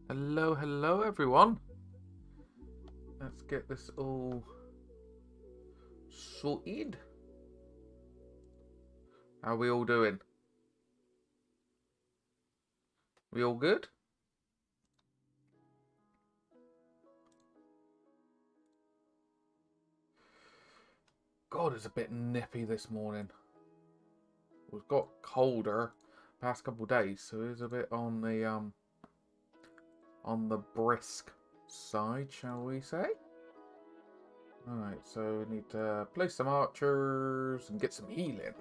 Hello, hello everyone. Let's get this all sorted. How are we all doing? We all good? God, it's a bit nippy this morning. We've got colder past couple of days, so it's a bit on the brisk side, shall we say? Alright, so we need to place some archers and get some healing.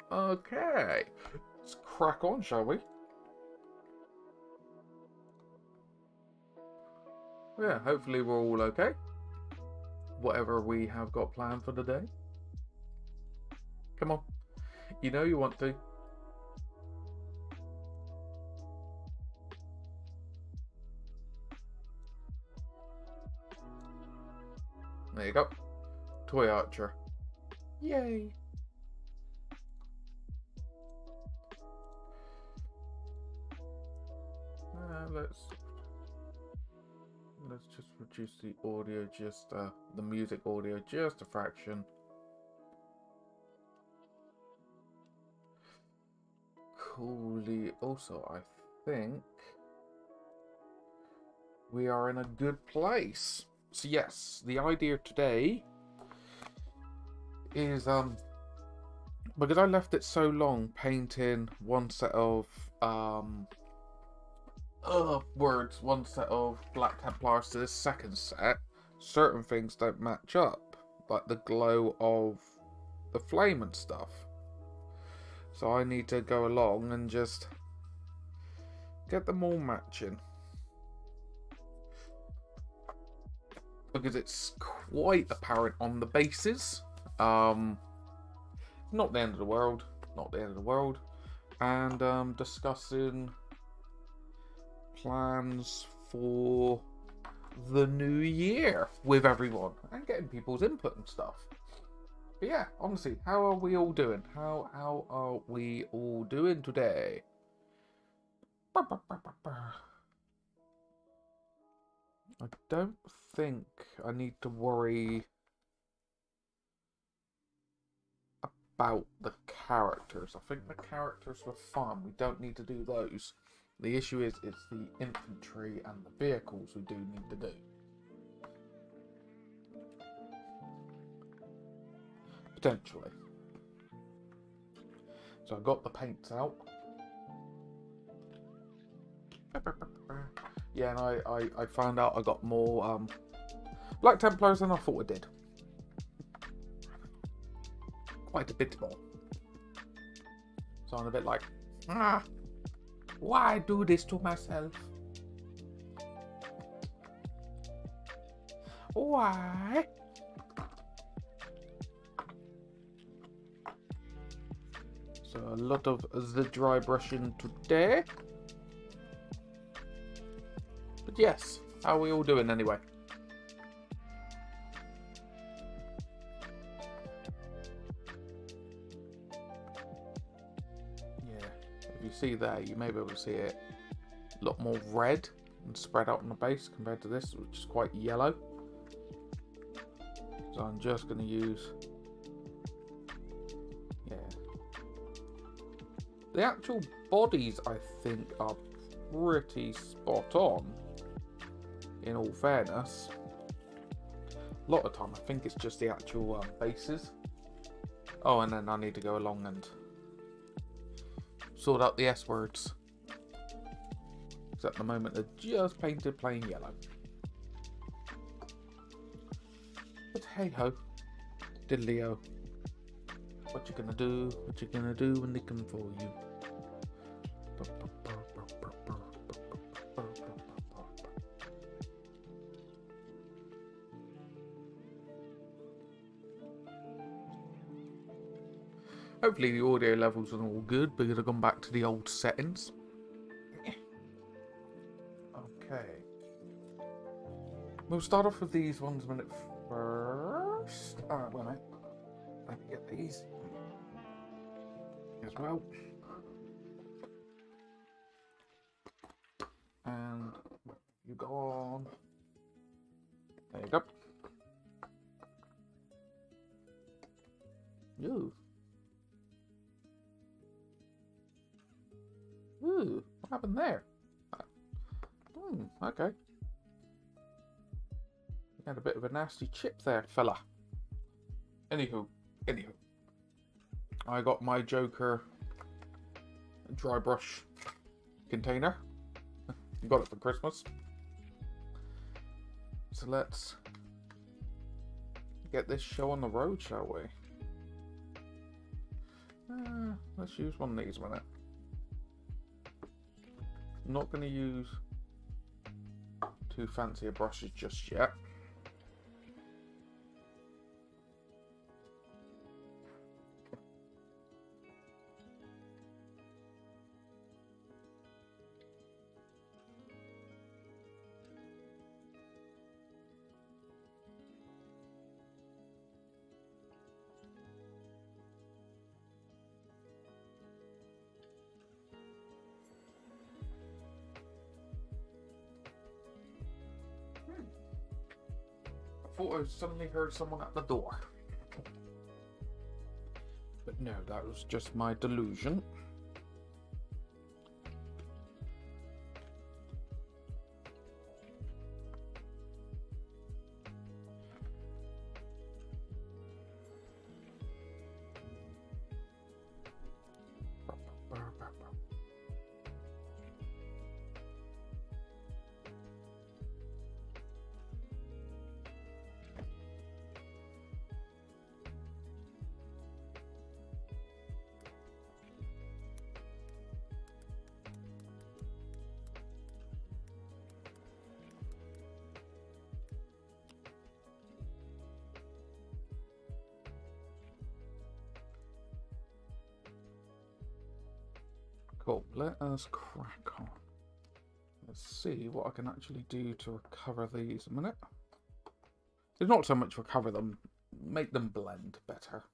Okay, let's crack on, shall we? Yeah, hopefully we're all okay. Whatever we have got planned for the day. Come on, you know you want to. There you go. Toy archer. Yay. Let's just reduce the audio, just the music audio, just a fraction. Coolly. Also, I think we are in a good place. So yes, the idea today is because I left it so long painting one set of one set of Black Templars to the second set, certain things don't match up, like the glow of the flame and stuff. So I need to go along and just get them all matching. Because it's quite apparent on the bases. Not the end of the world. Not the end of the world. And discussing plans for the new year with everyone. And getting people's input and stuff. But yeah, honestly, how are we all doing? How are we all doing today? I don't think I need to worry about the characters. I think the characters were fun. We don't need to do those. The issue is it's the infantry and the vehicles we do need to do. Potentially. So I got the paints out. Yeah, and I found out I got more Black Templars than I thought I did. Quite a bit more. So I'm a bit like, why do this to myself? Why? So a lot of the dry brushing today. But yes, how are we all doing anyway? If you see there, you may be able to see it a lot more red and spread out on the base compared to this, which is quite yellow. So I'm just going to use, yeah. The actual bodies, I think, are pretty spot on, in all fairness. A lot of the time, I think it's just the actual bases. Oh, and then I need to go along and sort out the S words. Because at the moment, they're just painted plain yellow. But hey ho, diddly-o. What you gonna do? What you gonna do when they come for you? Hopefully the audio levels are all good because I've gone back to the old settings. Okay. We'll start off with these ones a minute first. Alright, wait a minute. Let me get these as well. And you go on. There you go. Ooh. Ooh, what happened there? Okay. You had a bit of a nasty chip there, fella. Anywho. I got my Joker dry brush container. Got it for Christmas. So let's get this show on the road, shall we? Let's use one of these a minute. I'm not going to use too fancy brushes just yet. I thought I suddenly heard someone at the door. But no, that was just my delusion. Cool, let us crack on. Let's see what I can actually do to recover these a minute. It's not so much recover them, make them blend better.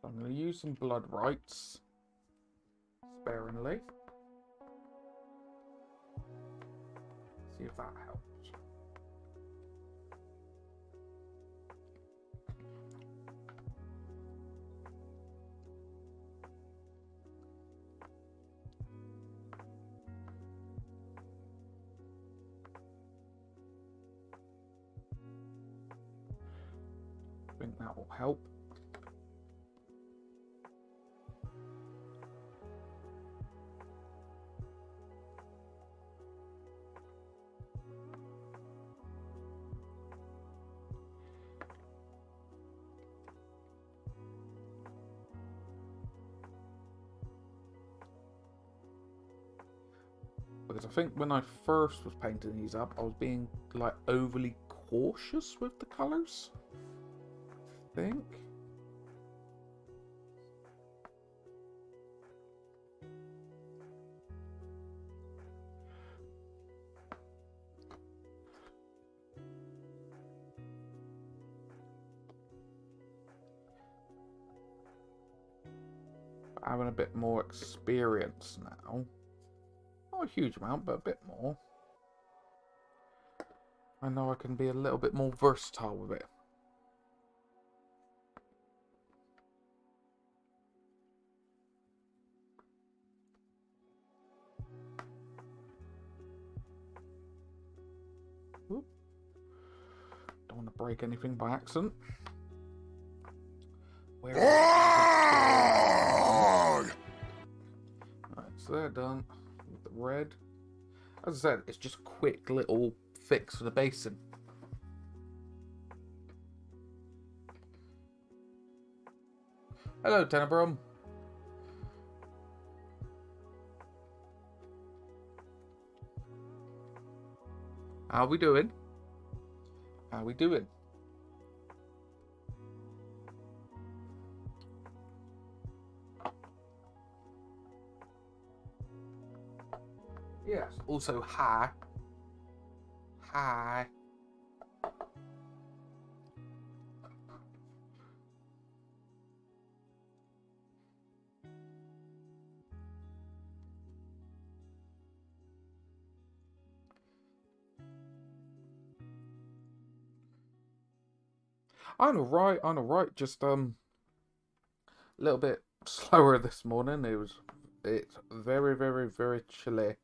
So I'm going to use some blood rights sparingly. See if that helps. I think that will help. Because I think when I first was painting these up, I was being like overly cautious with the colours. I think. having a bit more experience now. Not a huge amount, but a bit more. I know I can be a little bit more versatile with it. Oop. Don't want to break anything by accident. Where is it? Right, so they're done with the red. As I said, it's just a quick little fix for the basin. Hello, Tenebrum. How we doing? How we doing? Yes. Also, hi. Hi. I'm alright. Just a little bit slower this morning. It's very chilly.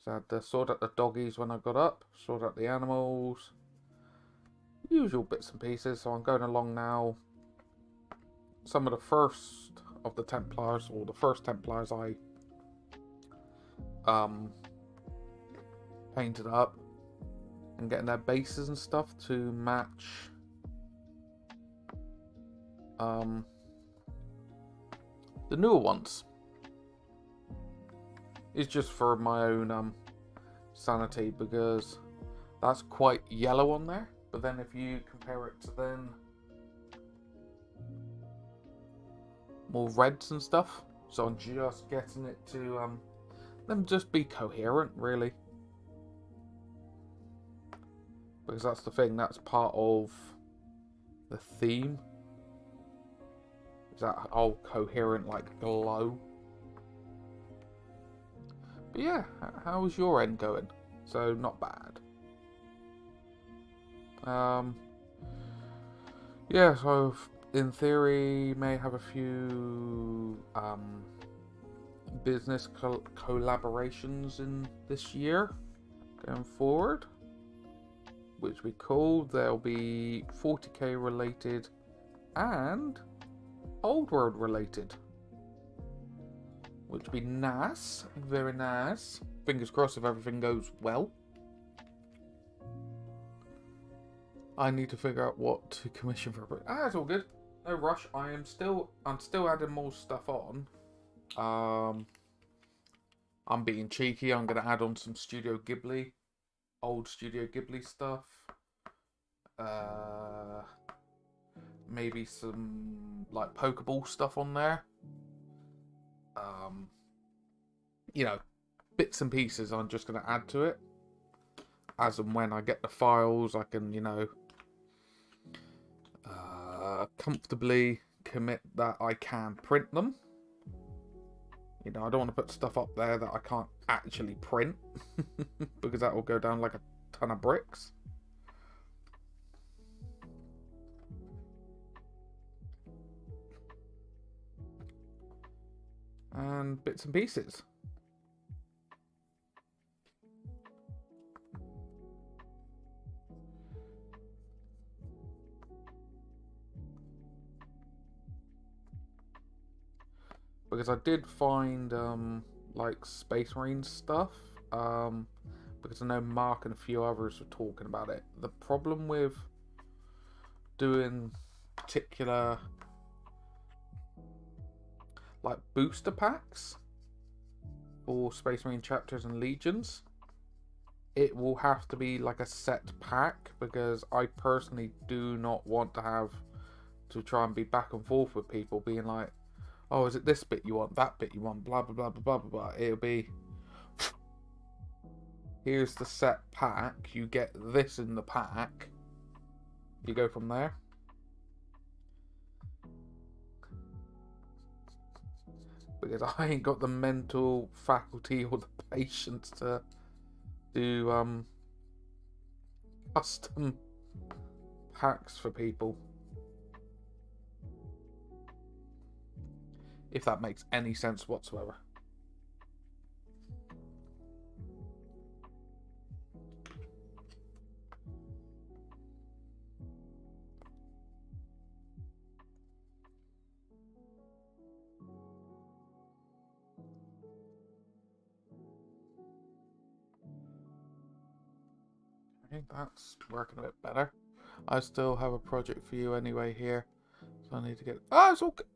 So I had to sort out the doggies when I got up, sort out the animals, usual bits and pieces. So I'm going along now. Some of the first of the Templars, or the first Templars I painted up, and getting their bases and stuff to match the newer ones. It's just for my own sanity, because that's quite yellow on there. But then if you compare it to then more reds and stuff, so I'm just getting it to them just be coherent, really, because that's the thing. That's part of the theme. Is that whole coherent, like, glow. But yeah, how's your end going? So, not bad. Yeah, so in theory, may have a few business collaborations in this year going forward, which we call. There'll be 40k related and Old World related, which would be nice, very nice. Fingers crossed if everything goes well. I need to figure out what to commission for. It's all good. No rush. I'm still adding more stuff on. I'm being cheeky. I'm gonna add on some Studio Ghibli, old Studio Ghibli stuff. Maybe some like Pokeball stuff on there. You know, bits and pieces I'm just going to add to it. As and when I get the files, I can, you know, comfortably commit that I can print them. You know, I don't want to put stuff up there that I can't actually print, because that will go down like a ton of bricks. And bits and pieces. Because I did find like Space Marine stuff, because I know Mark and a few others were talking about it. The problem with doing particular like booster packs for Space Marine chapters and legions, it will have to be like a set pack, because I personally do not want to have to try and be back and forth with people being like, oh, is it this bit you want, that bit you want, blah blah blah blah blah blah. It'll be, here's the set pack, you get this in the pack, you go from there. because I ain't got the mental faculty or the patience to do custom packs for people. If that makes any sense whatsoever. I think that's working a bit better. I still have a project for you anyway here. So I need to get... Oh, it's all good.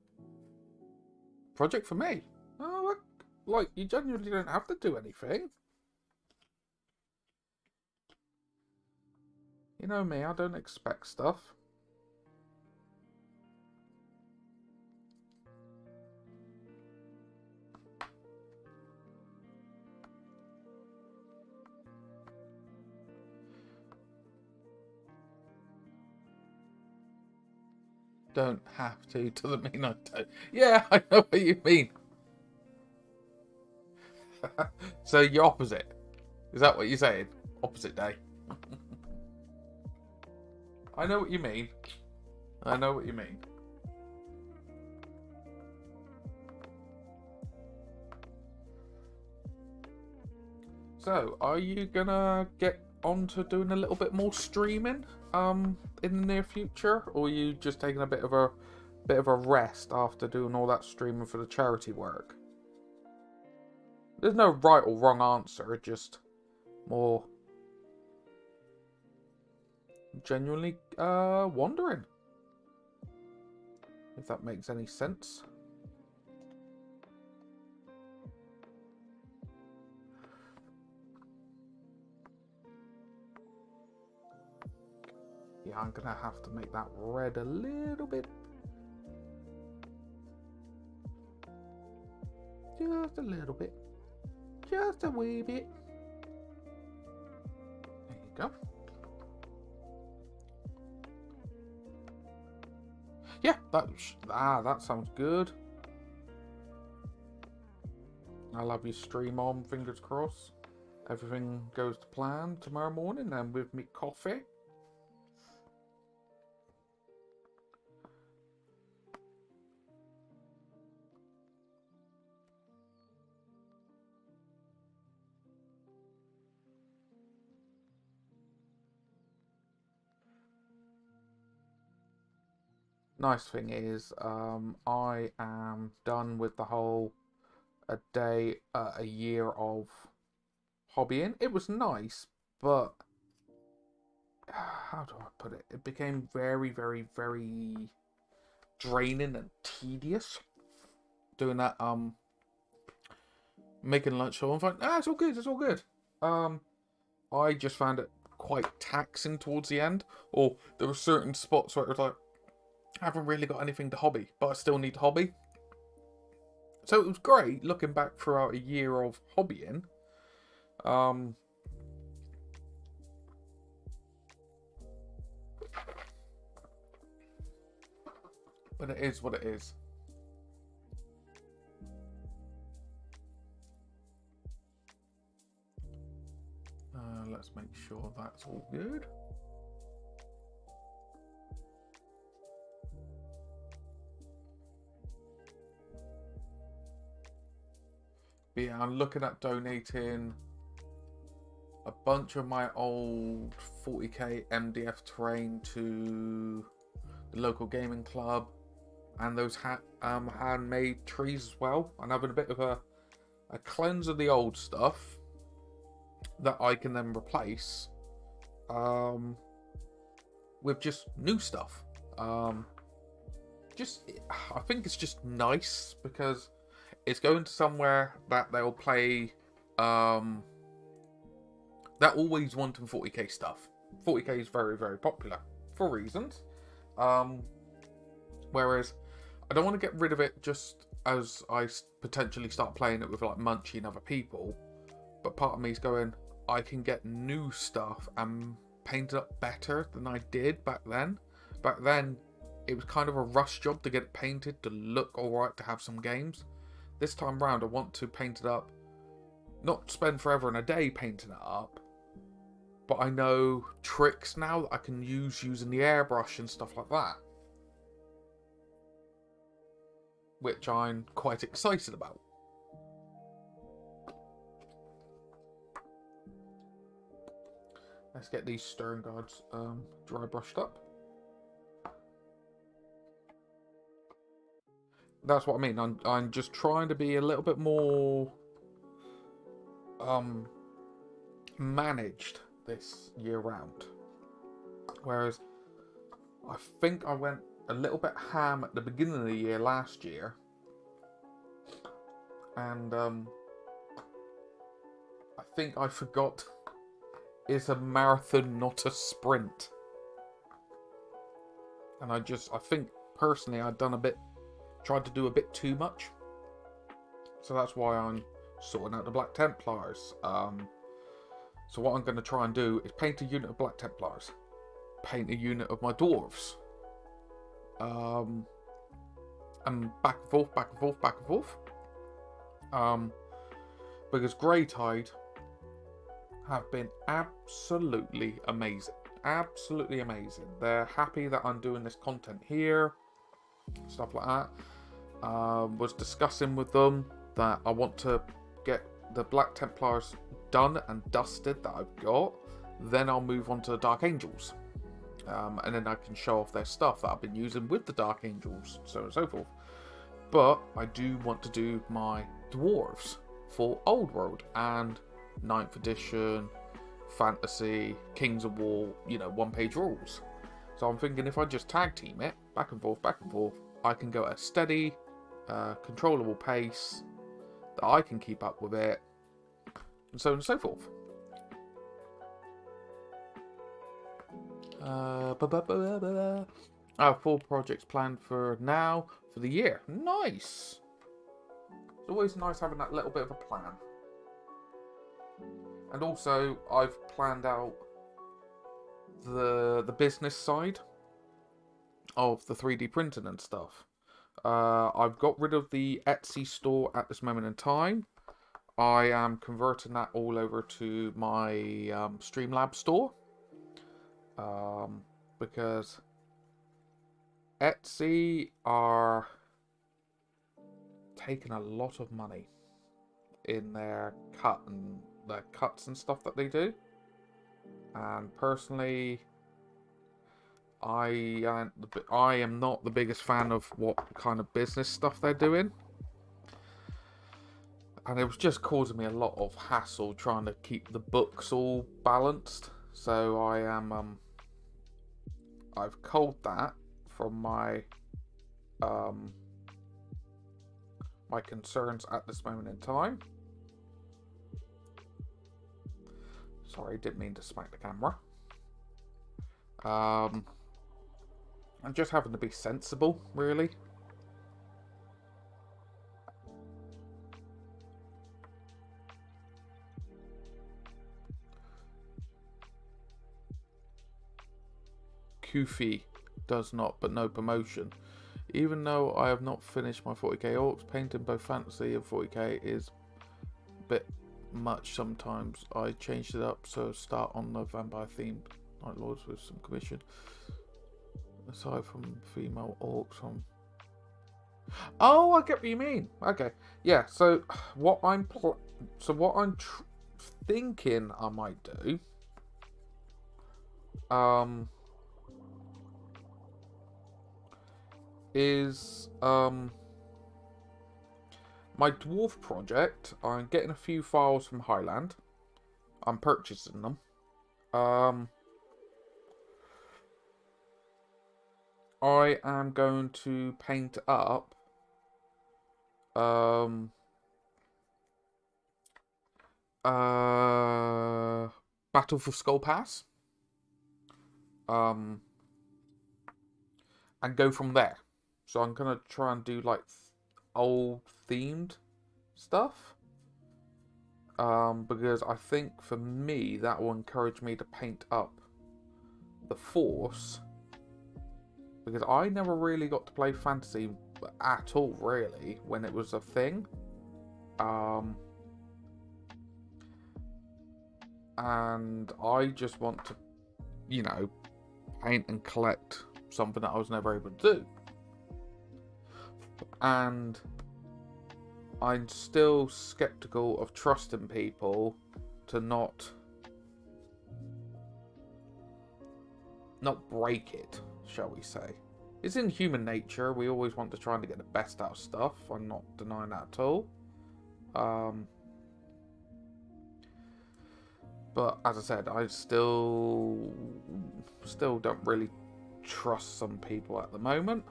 Project for me? Oh, like, you genuinely don't have to do anything. You know me, I don't expect stuff. Don't have to, doesn't mean I don't. Yeah, I know what you mean. So you're opposite. Is that what you're saying? Opposite day. I know what you mean. I know what you mean. So, are you gonna get on to doing a little bit more streaming in the near future, or are you just taking a bit of a rest after doing all that streaming for the charity work? There's no right or wrong answer, just more genuinely wondering if that makes any sense. Yeah, I'm gonna have to make that red a little bit. Just a little bit. Just a wee bit. There you go. Yeah, that sounds good. I'll have your stream on, fingers crossed. Everything goes to plan tomorrow morning, and with me coffee. Nice thing is, I am done with the whole a year of hobbying. It was nice, but how do I put it? It became very, very, very draining and tedious doing that. Making lunch. So I'm fine. It's all good. It's all good. I just found it quite taxing towards the end, or there were certain spots where it was like, I haven't really got anything to hobby, but I still need to hobby. So it was great looking back throughout a year of hobbying. But it is what it is. Let's make sure that's all good. But yeah, I'm looking at donating a bunch of my old 40k MDF terrain to the local gaming club, and those handmade trees as well. I'm having a bit of a cleanse of the old stuff that I can then replace with just new stuff. I think it's just nice because it's going to somewhere that they'll play that always wanting 40k stuff. 40k is very, very popular for reasons. Whereas I don't want to get rid of it just as I potentially start playing it with like Munchie and other people. But part of me is going, I can get new stuff and paint it up better than I did back then. Back then, it was kind of a rush job to get it painted to look alright, to have some games. this time round I want to paint it up, not spend forever and a day painting it up, but I know tricks now that I can use using the airbrush and stuff like that, which I'm quite excited about. Let's get these stern guards dry brushed up. That's what I mean. I'm just trying to be a little bit more managed this year round. Whereas I think I went a little bit ham at the beginning of the year last year. And I think I forgot it's a marathon, not a sprint. And I think personally I'd done tried to do a bit too much. So that's why I'm sorting out the Black Templars. So what I'm going to try and do is paint a unit of Black Templars, paint a unit of my dwarves, and back and forth, back and forth, back and forth. Because Greytide have been absolutely amazing. Absolutely amazing. They're happy that I'm doing this content here, stuff like that. Was discussing with them that I want to get the Black Templars done and dusted that I've got. Then I'll move on to the Dark Angels. And then I can show off their stuff that I've been using with the Dark Angels, so on and so forth. But I do want to do my dwarves for Old World and 9th edition, fantasy, Kings of War, you know, one-page rules. So I'm thinking if I just tag team it, back and forth, I can go at a steady, controllable pace that I can keep up with it, and so on and so forth. I have 4 projects planned for now for the year. Nice. It's always nice having that little bit of a plan. And also, I've planned out the business side of the 3D printing and stuff. I've got rid of the Etsy store at this moment in time. I am converting that all over to my Streamlabs store. Because Etsy are taking a lot of money in their cuts and stuff that they do. And personally, I am not the biggest fan of what kind of business stuff they're doing. And it was just causing me a lot of hassle trying to keep the books all balanced. So I am, I've culled that from my, my concerns at this moment in time. Sorry, didn't mean to smack the camera. I'm just having to be sensible, really. Kufi does not, but no promotion. Even though I have not finished my 40k orcs, painting both fantasy and 40k is a bit much sometimes. I changed it up, so start on the vampire themed Night Lords with some commission. Aside from female orcs on. Oh, I get what you mean. Okay, yeah. So what I'm thinking I might do. Is my dwarf project. I'm getting a few files from Highland. I'm purchasing them. I am going to paint up Battle for Skull Pass. And go from there. So I'm gonna try and do like old themed stuff. Because I think for me that will encourage me to paint up the Force. Because I never really got to play fantasy at all, really, when it was a thing. And I just want to, you know, paint and collect something that I was never able to do. And I'm still skeptical of trusting people to not break it, shall we say. It's in human nature. We always want to try to get the best out of stuff. I'm not denying that at all. But as I said, I still don't really trust some people at the moment.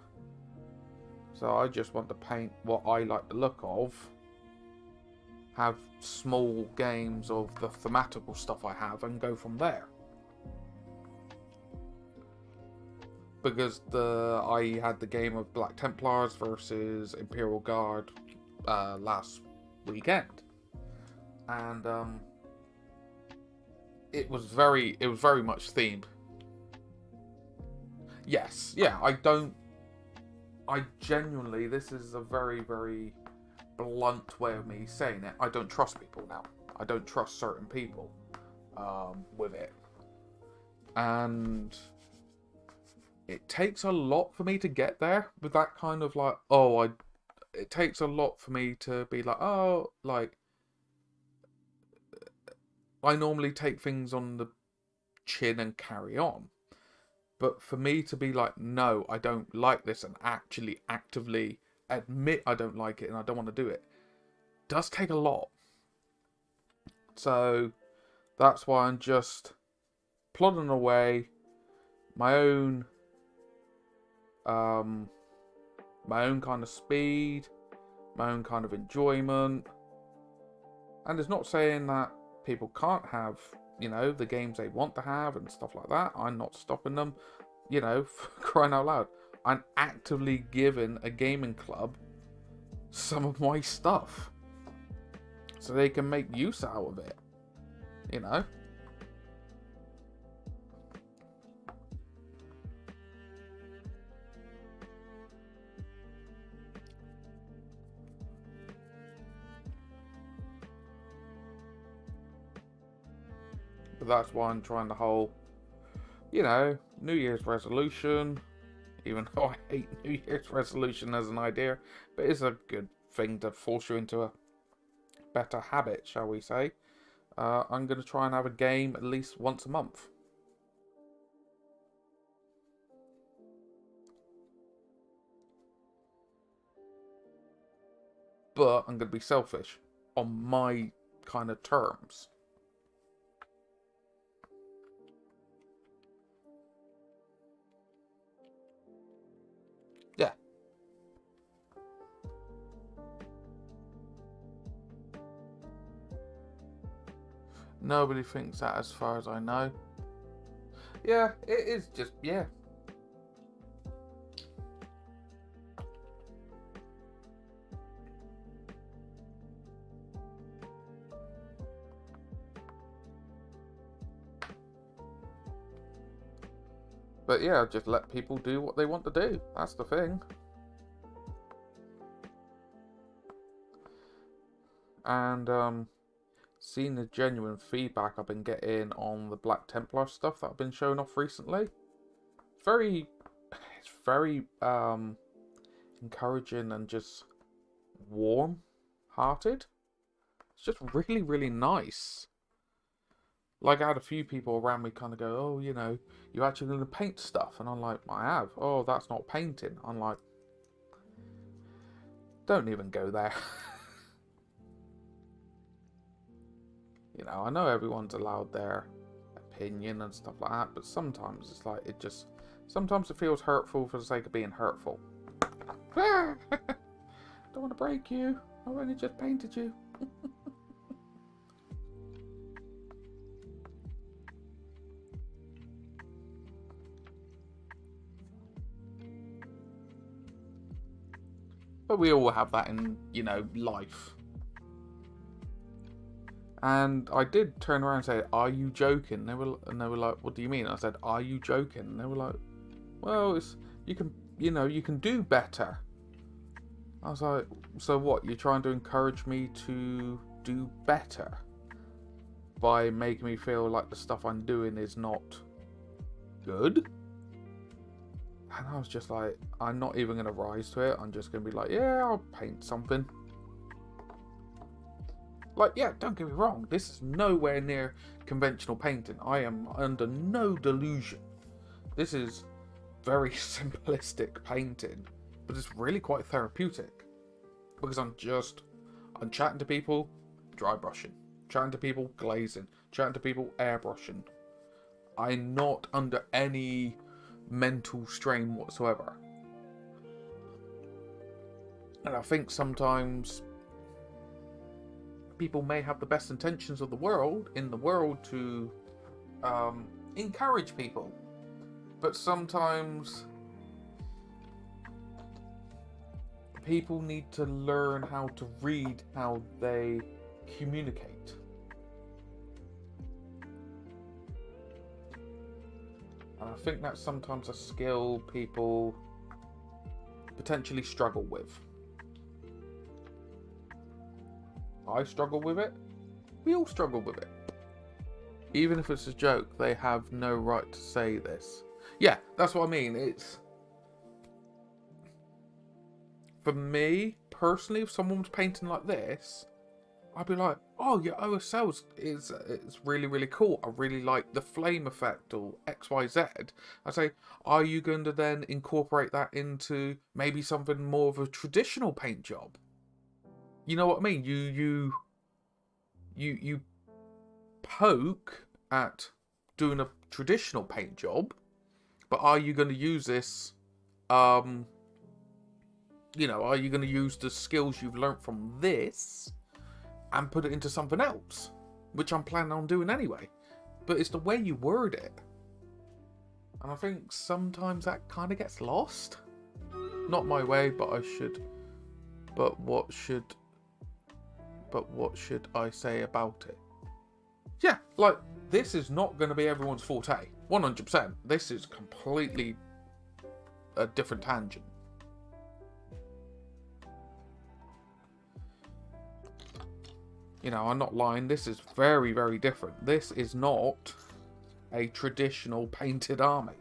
So I just want to paint what I like the look of. Have small games of the thematical stuff I have and go from there. Because I had the game of Black Templars versus Imperial Guard last weekend. And it was very much themed. Yes, yeah, I genuinely, this is a very, very blunt way of me saying it, I don't trust people now. I don't trust certain people with it. And it takes a lot for me to get there with that kind of like, it takes a lot for me to be like, I normally take things on the chin and carry on. But for me to be like, no, I don't like this, and actually actively admit I don't like it and I don't want to do it, does take a lot. So that's why I'm just plodding away, my own kind of speed, my own kind of enjoyment. And it's not saying that people can't have, you know, the games they want to have and stuff like that. I'm not stopping them, you know, for crying out loud. I'm actively giving a gaming club some of my stuff so they can make use out of it, you know. But that's why I'm trying the whole, you know, New Year's resolution, even though I hate New Year's resolution as an idea, but it's a good thing to force you into a better habit, shall we say. I'm going to try and have a game at least once a month. But I'm going to be selfish on my kind of terms. Yeah. Nobody thinks that as far as I know. Yeah, it is just, yeah. But yeah, just let people do what they want to do. That's the thing. And seeing the genuine feedback I've been getting on the Black Templar stuff that I've been showing off recently, it's very encouraging and just warm-hearted. It's just really, really nice. Like, I had a few people around me kind of go, oh, you know, you're actually going to paint stuff. And I'm like, I have. Oh, that's not painting. I'm like, don't even go there. You know, I know everyone's allowed their opinion and stuff like that, but sometimes it's like, sometimes it feels hurtful for the sake of being hurtful. Don't want to break you. I only just painted you. But we all have that in, you know, life. And I did turn around and say, are you joking? And they were like, what do you mean? I said, are you joking? And they were like, well, you can do better. I was like, so what? You're trying to encourage me to do better by making me feel like the stuff I'm doing is not good? And I was just like, I'm not even going to rise to it. I'm just going to be like, yeah, I'll paint something. Like, yeah, don't get me wrong. This is nowhere near conventional painting. I am under no delusion. This is very simplistic painting, but it's really quite therapeutic. Because I'm chatting to people, dry brushing. Chatting to people, glazing. Chatting to people, airbrushing. I'm not under any mental strain whatsoever. And I think sometimes people may have the best intentions of the world to encourage people, but sometimes people need to learn how to read how they communicate. And I think that's sometimes a skill people potentially struggle with. I struggle with it. We all struggle with it. Even if it's a joke, they have no right to say this. Yeah, that's what I mean. It's... For me, personally, if someone was painting like this, I'd be like, oh, your OSL is really, really cool. I really like the flame effect or XYZ. I'd say, are you going to then incorporate that into maybe something more of a traditional paint job? You know what I mean? You poke at doing a traditional paint job, but are you going to use this, you know, are you going to use the skills you've learnt from this and put it into something else, which I'm planning on doing anyway? But it's the way you word it. And I think sometimes that kind of gets lost. Not my way, but I should. But what should I say about it? Yeah, like, this is not going to be everyone's forte. 100%. This is completely a different tangent. You know, I'm not lying. This is very, very different. This is not a traditional painted army.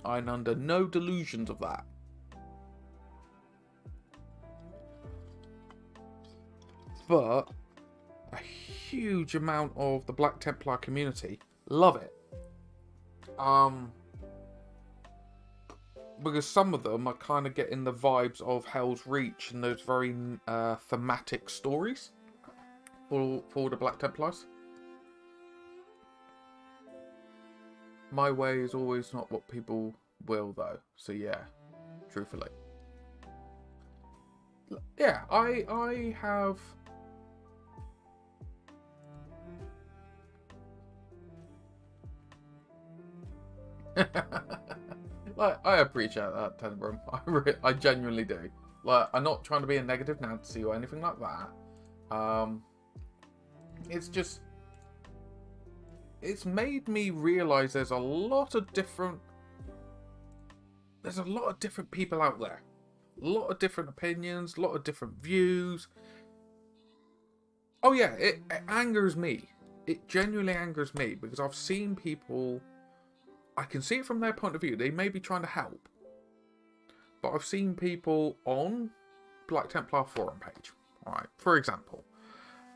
I'm under no delusions of that. But a huge amount of the Black Templar community love it. Because some of them are kind of getting the vibes of Hell's Reach and those very thematic stories for the Black Templars. My way is always not what people will, though. So yeah, truthfully. Yeah, I have... Like, I appreciate that, Tenbrum. I genuinely do. Like, I'm not trying to be a negative Nancy or anything like that. It's just... It's made me realise there's a lot of different... There's a lot of different people out there. A lot of different opinions, a lot of different views. Oh yeah, it angers me. It genuinely angers me because I've seen people... I can see it from their point of view. They may be trying to help. But I've seen people on Black Templar forum page, alright, for example,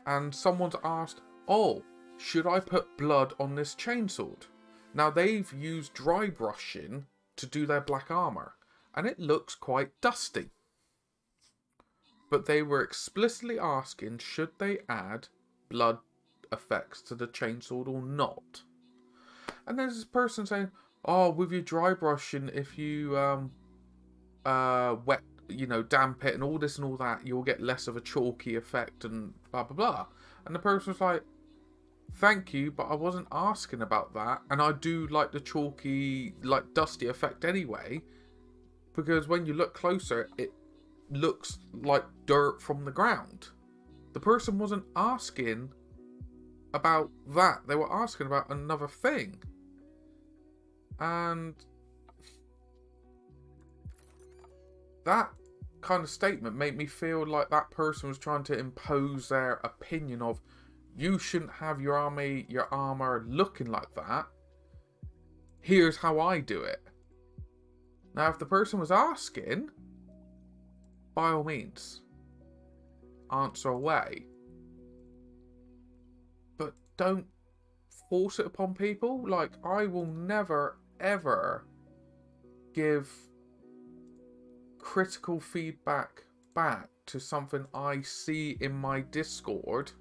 and someone's asked, oh, should I put blood on this chainsword? Now, they've used dry brushing to do their black armour, and it looks quite dusty. But they were explicitly asking, should they add blood effects to the chainsword or not? And there's this person saying, oh, with your dry brushing, if you wet, you know, damp it and all this and all that, you'll get less of a chalky effect and blah, blah, blah. And the person's like, thank you, but I wasn't asking about that. And I do like the chalky, like dusty effect anyway, because when you look closer, it looks like dirt from the ground. The person wasn't asking about that. They were asking about another thing. And that kind of statement made me feel like that person was trying to impose their opinion of, you shouldn't have your armor looking like that. Here's how I do it. Now, if the person was asking, by all means, answer away. But don't force it upon people. Like, I will never, ever give critical feedback back to something I see in my Discord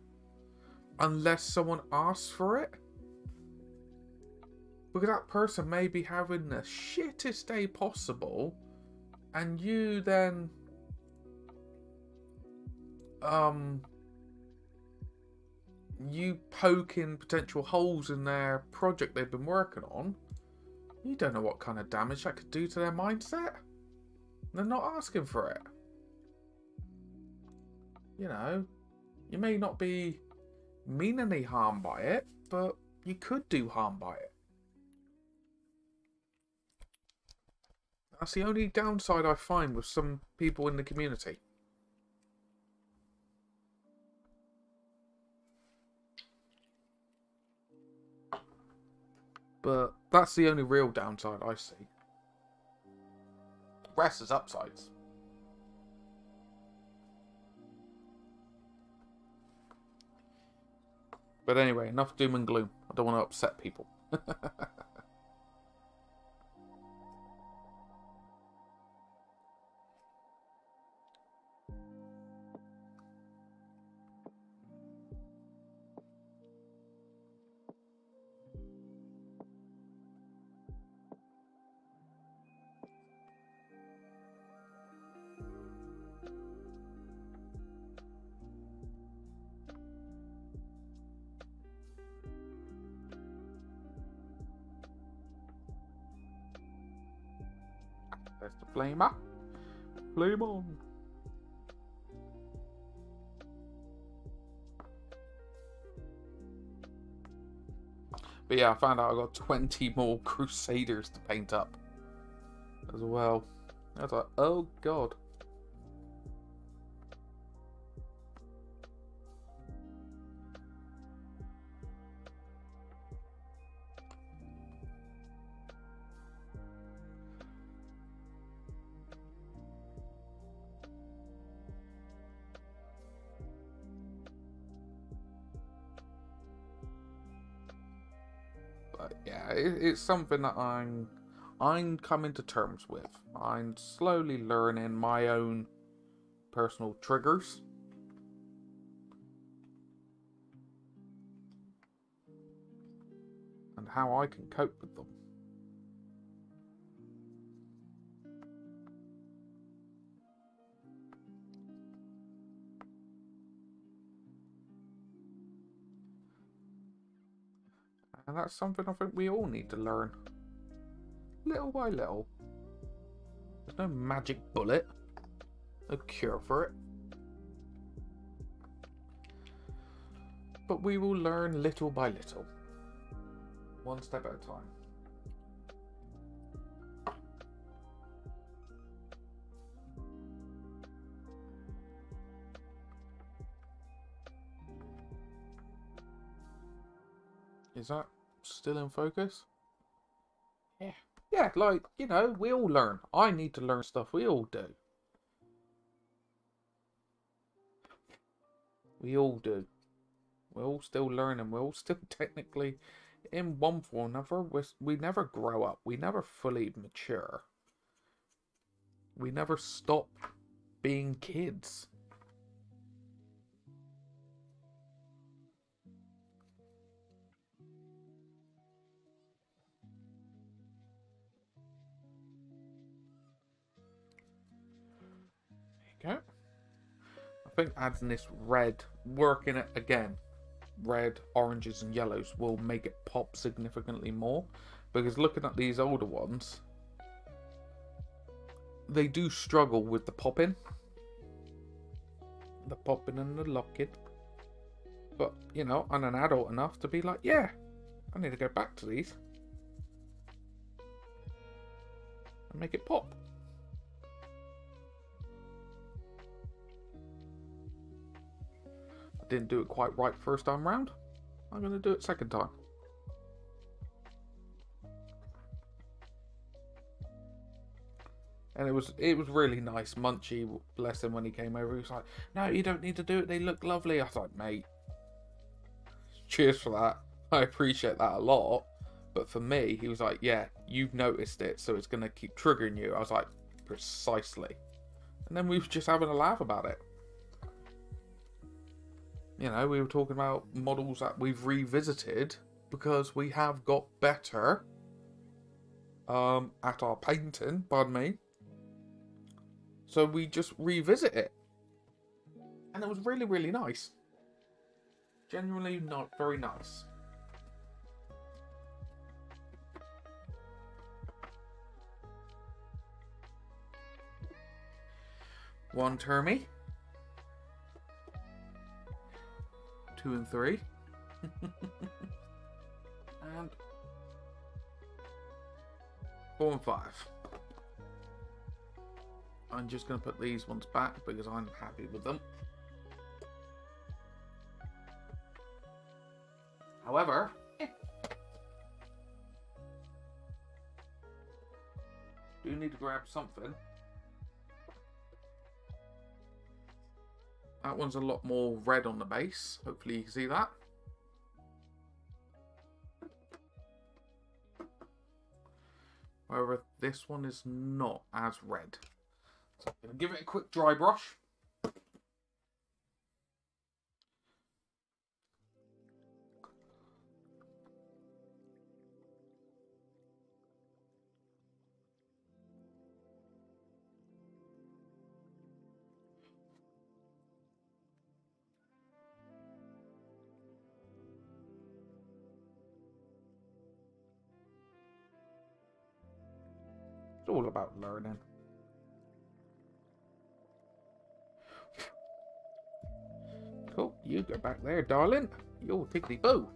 unless someone asks for it. Because that person may be having the shittest day possible, and you then you poking potential holes in their project they've been working on. You don't know what kind of damage that could do to their mindset. They're not asking for it. You know, you may not be meaningly harmed by it, but you could do harm by it. That's the only downside I find with some people in the community. But that's the only real downside I see. The rest is upsides. But anyway, enough doom and gloom. I don't want to upset people. There's the flame up. Flame on. But yeah, I found out I got 20 more Crusaders to paint up as well. I was like, oh god. But yeah, it's something that I'm coming to terms with. I'm slowly learning my own personal triggers. And how I can cope with them. And that's something I think we all need to learn. Little by little. There's no magic bullet. No cure for it. But we will learn little by little. One step at a time. Is that still in focus? Yeah. Yeah, like, you know, we all learn. I need to learn stuff. We all do. We all do. We're all still learning. We're all still technically, in one form or another, we never grow up. We never fully mature. We never stop being kids. There you go. I think adding this red, working it again, red, oranges and yellows will make it pop significantly more, because looking at these older ones, they do struggle with the popping and the locking. But you know, I'm an adult enough to be like, yeah, I need to go back to these and make it pop. I didn't do it quite right first time round. I'm going to do it second time. And it was really nice. Munchie, bless him, when he came over, he was like, "No, you don't need to do it. They look lovely." I was like, "Mate, cheers for that. I appreciate that a lot." But for me, he was like, "Yeah, you've noticed it, so it's going to keep triggering you." I was like, "Precisely." And then we were just having a laugh about it. You know, we were talking about models that we've revisited because we have got better at our painting, pardon me. So we just revisit it. And it was really, really nice. Genuinely not very nice. One Termy. 2 and 3. And 4 and 5. I'm just going to put these ones back because I'm happy with them. However, do need to grab something. That one's a lot more red on the base. Hopefully you can see that. However, this one is not as red. So I'm going to give it a quick dry brush. It's all about learning. Cool, you go back there, darling. You're tickly boo.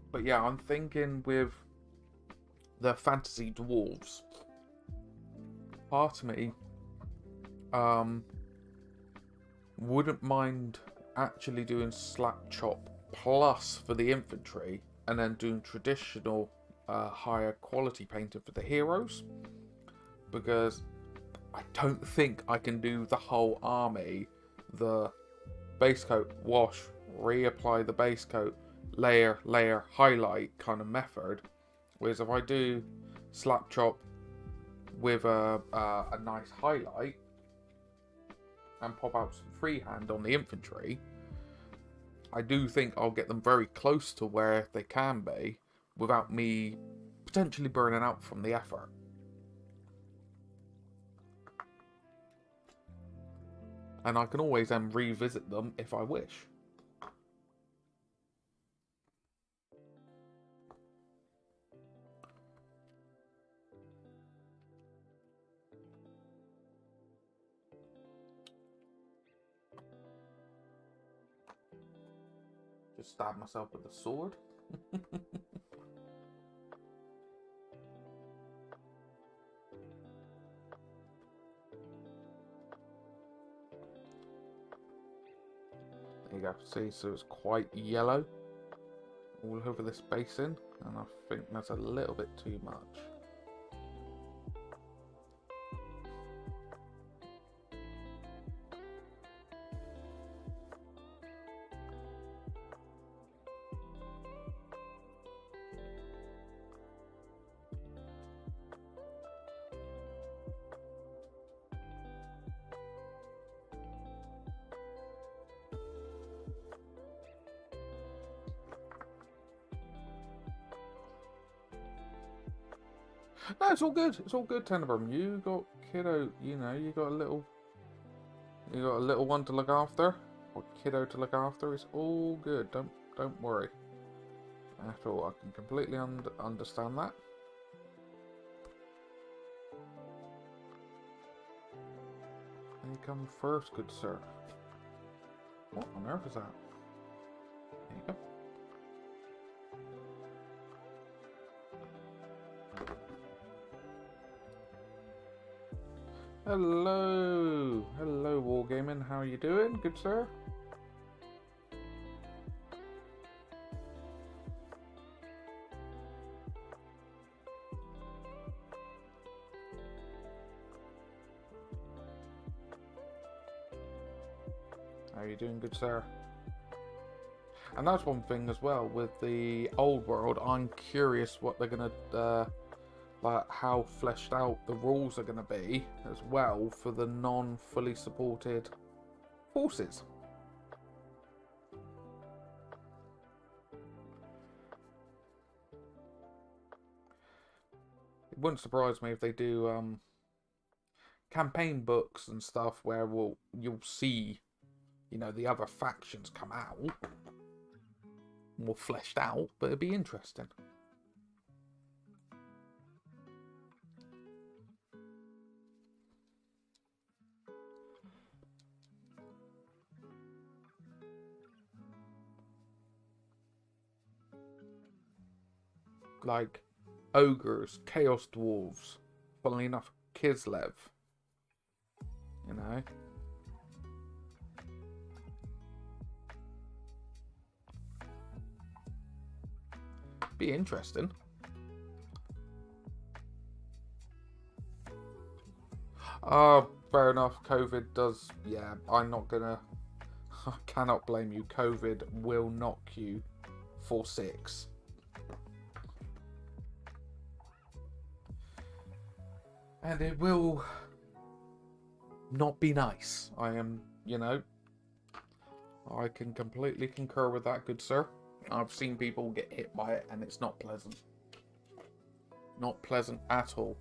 But yeah, I'm thinking with the fantasy dwarves, part of me wouldn't mind actually doing slap chop plus for the infantry and then doing traditional higher quality painting for the heroes, because I don't think I can do the whole army, the base coat, wash, reapply the base coat, layer, layer, highlight kind of method. Whereas if I do slap chop with a nice highlight and pop out some freehand on the infantry, I do think I'll get them very close to where they can be without me potentially burning out from the effort. And I can always then revisit them if I wish. Just stab myself with a sword. There you go. See, so it's quite yellow all over this basin, and I think that's a little bit too much. No, it's all good. It's all good, Tenebrum. You got, kiddo, you know, you got a little You got a little one to look after, or kiddo to look after. It's all good. Don't worry at all. I can completely understand that. And you come first, good sir. What on earth is that? There you go. Hello, hello, Wargaming. How are you doing, good sir? How are you doing, good sir? And that's one thing as well with the old world. I'm curious what they're gonna. Like how fleshed out the rules are going to be as well for the non-fully supported forces. It wouldn't surprise me if they do campaign books and stuff where you'll see, you know, the other factions come out more fleshed out, but it'd be interesting. Like ogres, chaos dwarves, funnily enough, Kislev, you know. Be interesting. Fair enough. COVID does, yeah, I'm not gonna, I cannot blame you. COVID will knock you for 6. And it will not be nice. I am, you know, I can completely concur with that, good sir. I've seen people get hit by it and it's not pleasant. Not pleasant at all.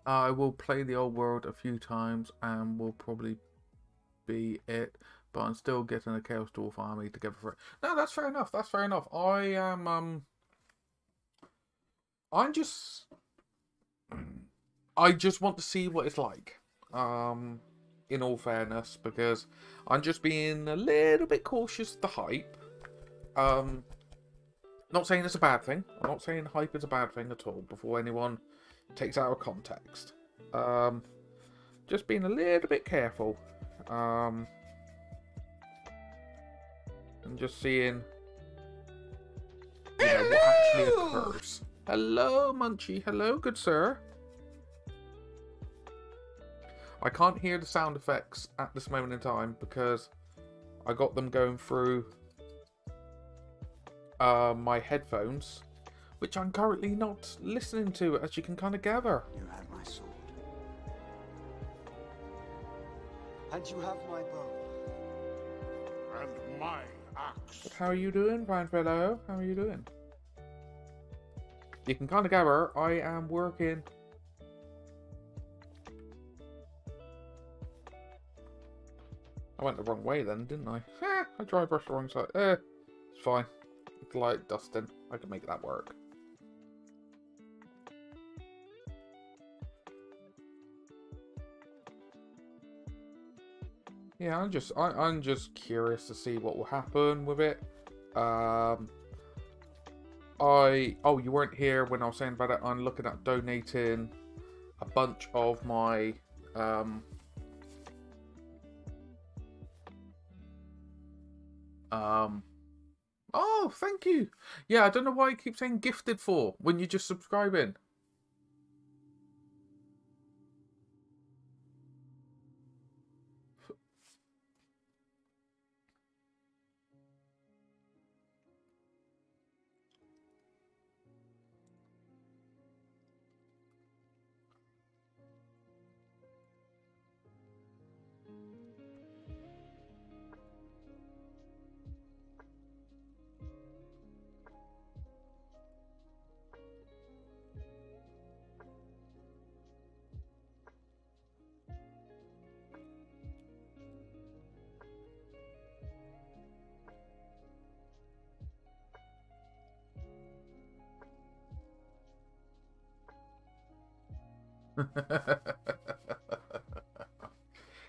I will play the old world a few times and will probably be it, but I'm still getting a Chaos Dwarf army together for it. No, that's fair enough. That's fair enough. I am I just want to see what it's like. In all fairness, because I'm just being a little bit cautious of the hype. Not saying it's a bad thing. I'm not saying hype is a bad thing at all, before anyone takes out of context. Just being a little bit careful. And just seeing, you know, what actually occurs. Hello, Munchie. Hello, good sir. I can't hear the sound effects at this moment in time because I got them going through my headphones, which I'm currently not listening to, as you can kind of gather. You have my sword. And you have my bow. And my axe. But how are you doing, fine fellow? How are you doing? You can kind of gather, I am working. I went the wrong way then, didn't I? I dry brushed the wrong side. It's fine. It's light dusting. I can make that work. Yeah, I'm just curious to see what will happen with it. oh, you weren't here when I was saying about it. I'm looking at donating a bunch of my oh, thank you. Yeah, I don't know why you keep saying gifted for when you're just subscribing.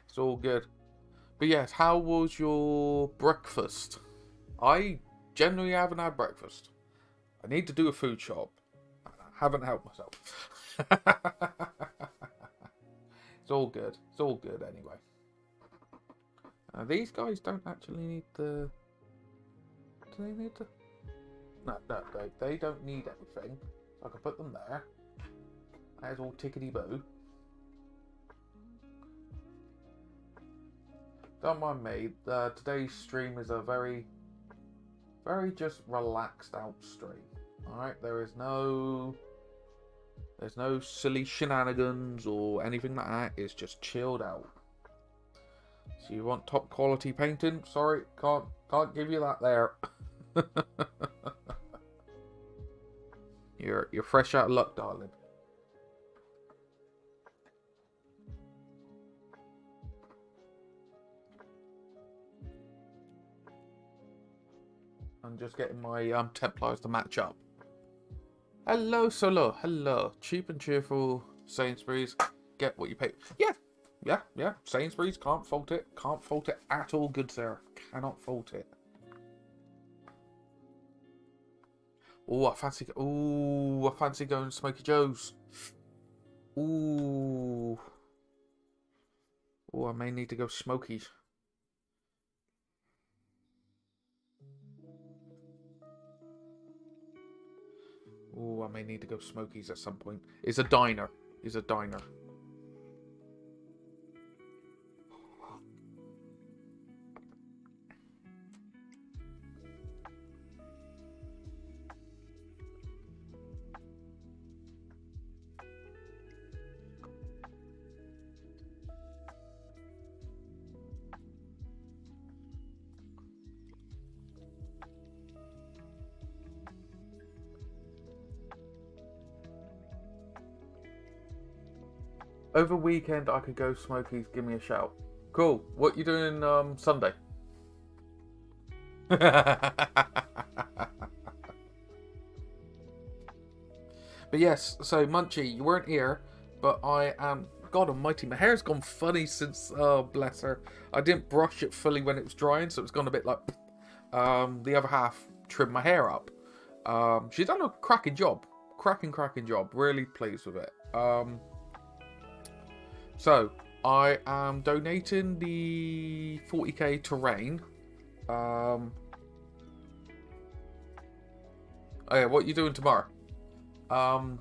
It's all good. But yes, how was your breakfast? I generally haven't had breakfast. I need to do a food shop. I haven't helped myself. It's all good. It's all good anyway. These guys don't actually need the... Do they need the... No, they don't need anything. So I can put them there. There's all tickety-boo. Don't mind me. Today's stream is a very just relaxed out stream. Alright, there's no silly shenanigans or anything like that. It's just chilled out. So you want top quality painting? Sorry, can't give you that there. You're fresh out of luck, darling. I'm just getting my Templars to match up. Hello, Solo. Hello. Cheap and cheerful Sainsbury's. Get what you pay. Yeah. Sainsbury's, can't fault it. Can't fault it at all, good sir. Cannot fault it. Oh, I fancy going to Smoky Joe's. Ooh. Oh, I may need to go Smokies. Oh, I may need to go Smokies at some point. It's a diner. It's a diner. Over weekend, I could go Smokies. Give me a shout. Cool. What you doing Sunday? But yes, so Munchie, you weren't here, but I am... God almighty, my hair's gone funny since... Oh, bless her. I didn't brush it fully when it was drying, so it's gone a bit like... the other half trimmed my hair up. She's done a cracking job. Cracking job. Really pleased with it. So, I am donating the 40k terrain. Oh yeah, what are you doing tomorrow? I'm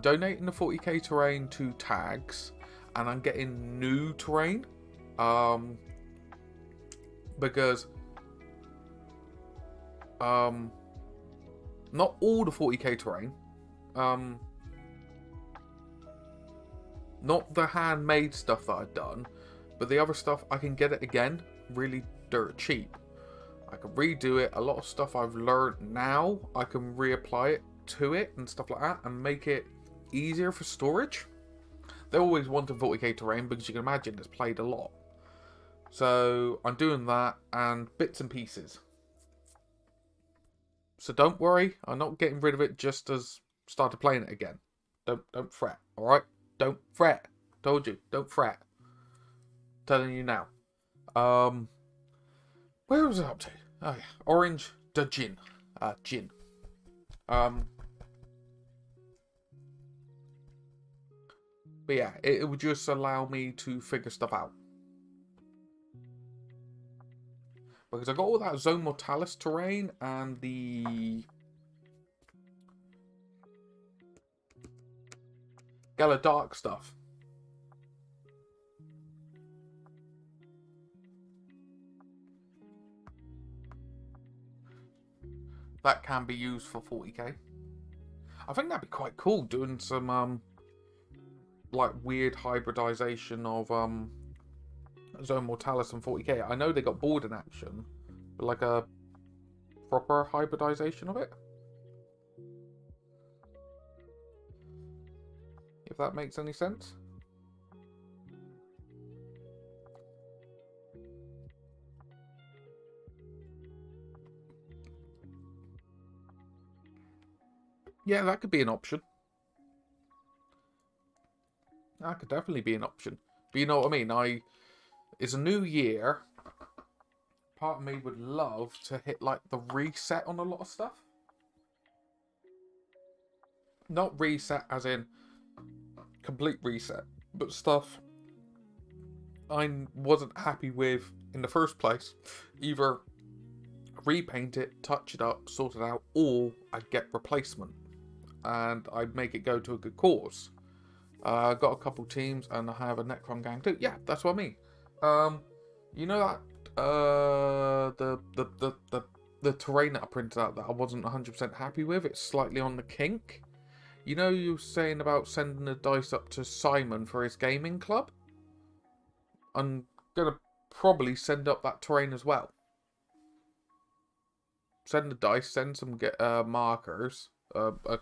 donating the 40k terrain to tags, and I'm getting new terrain. Because not all the 40k terrain. Not the handmade stuff that I've done, but the other stuff I can get it again really dirt cheap. I can redo it. A lot of stuff I've learned now, I can reapply it to it and stuff like that and make it easier for storage. They always wanted 40k terrain because you can imagine it's played a lot. So I'm doing that and bits and pieces. So don't worry, I'm not getting rid of it just as started playing it again. Don't fret, alright? Don't fret. Told you, don't fret. Telling you now. Where was I up to? Oh yeah, Orange the Gin. Gin. But yeah, it would just allow me to figure stuff out. Because I got all that Zone Mortalis terrain and the Gala Dark stuff. That can be used for 40k. I think that'd be quite cool, doing some like weird hybridization of Zone Mortalis and 40k. I know they got board in action, but like a proper hybridization of it. If that makes any sense. Yeah, that could be an option. That could definitely be an option. But you know what I mean? It's a new year. Part of me would love to hit like the reset on a lot of stuff. Not reset as in complete reset, but stuff I wasn't happy with in the first place. Either repaint it, touch it up, sort it out, or I'd get replacement. And I'd make it go to a good cause. Got a couple teams, and I have a Necron gang too. Yeah, that's what I mean. You know that the terrain that I printed out that I wasn't 100% happy with. It's slightly on the kink. You know, you were saying about sending the dice up to Simon for his gaming club. I'm gonna probably send up that terrain as well. Send the dice, send some markers.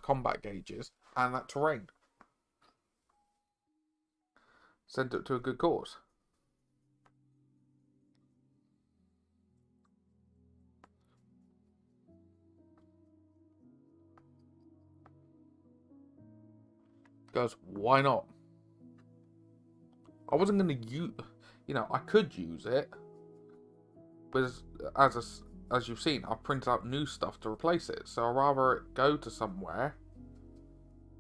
Combat gauges, and that terrain. Send it to a good cause. Because why not? I wasn't going to use... You know, I could use it. But as you've seen, I've printed out new stuff to replace it. So I'd rather it go to somewhere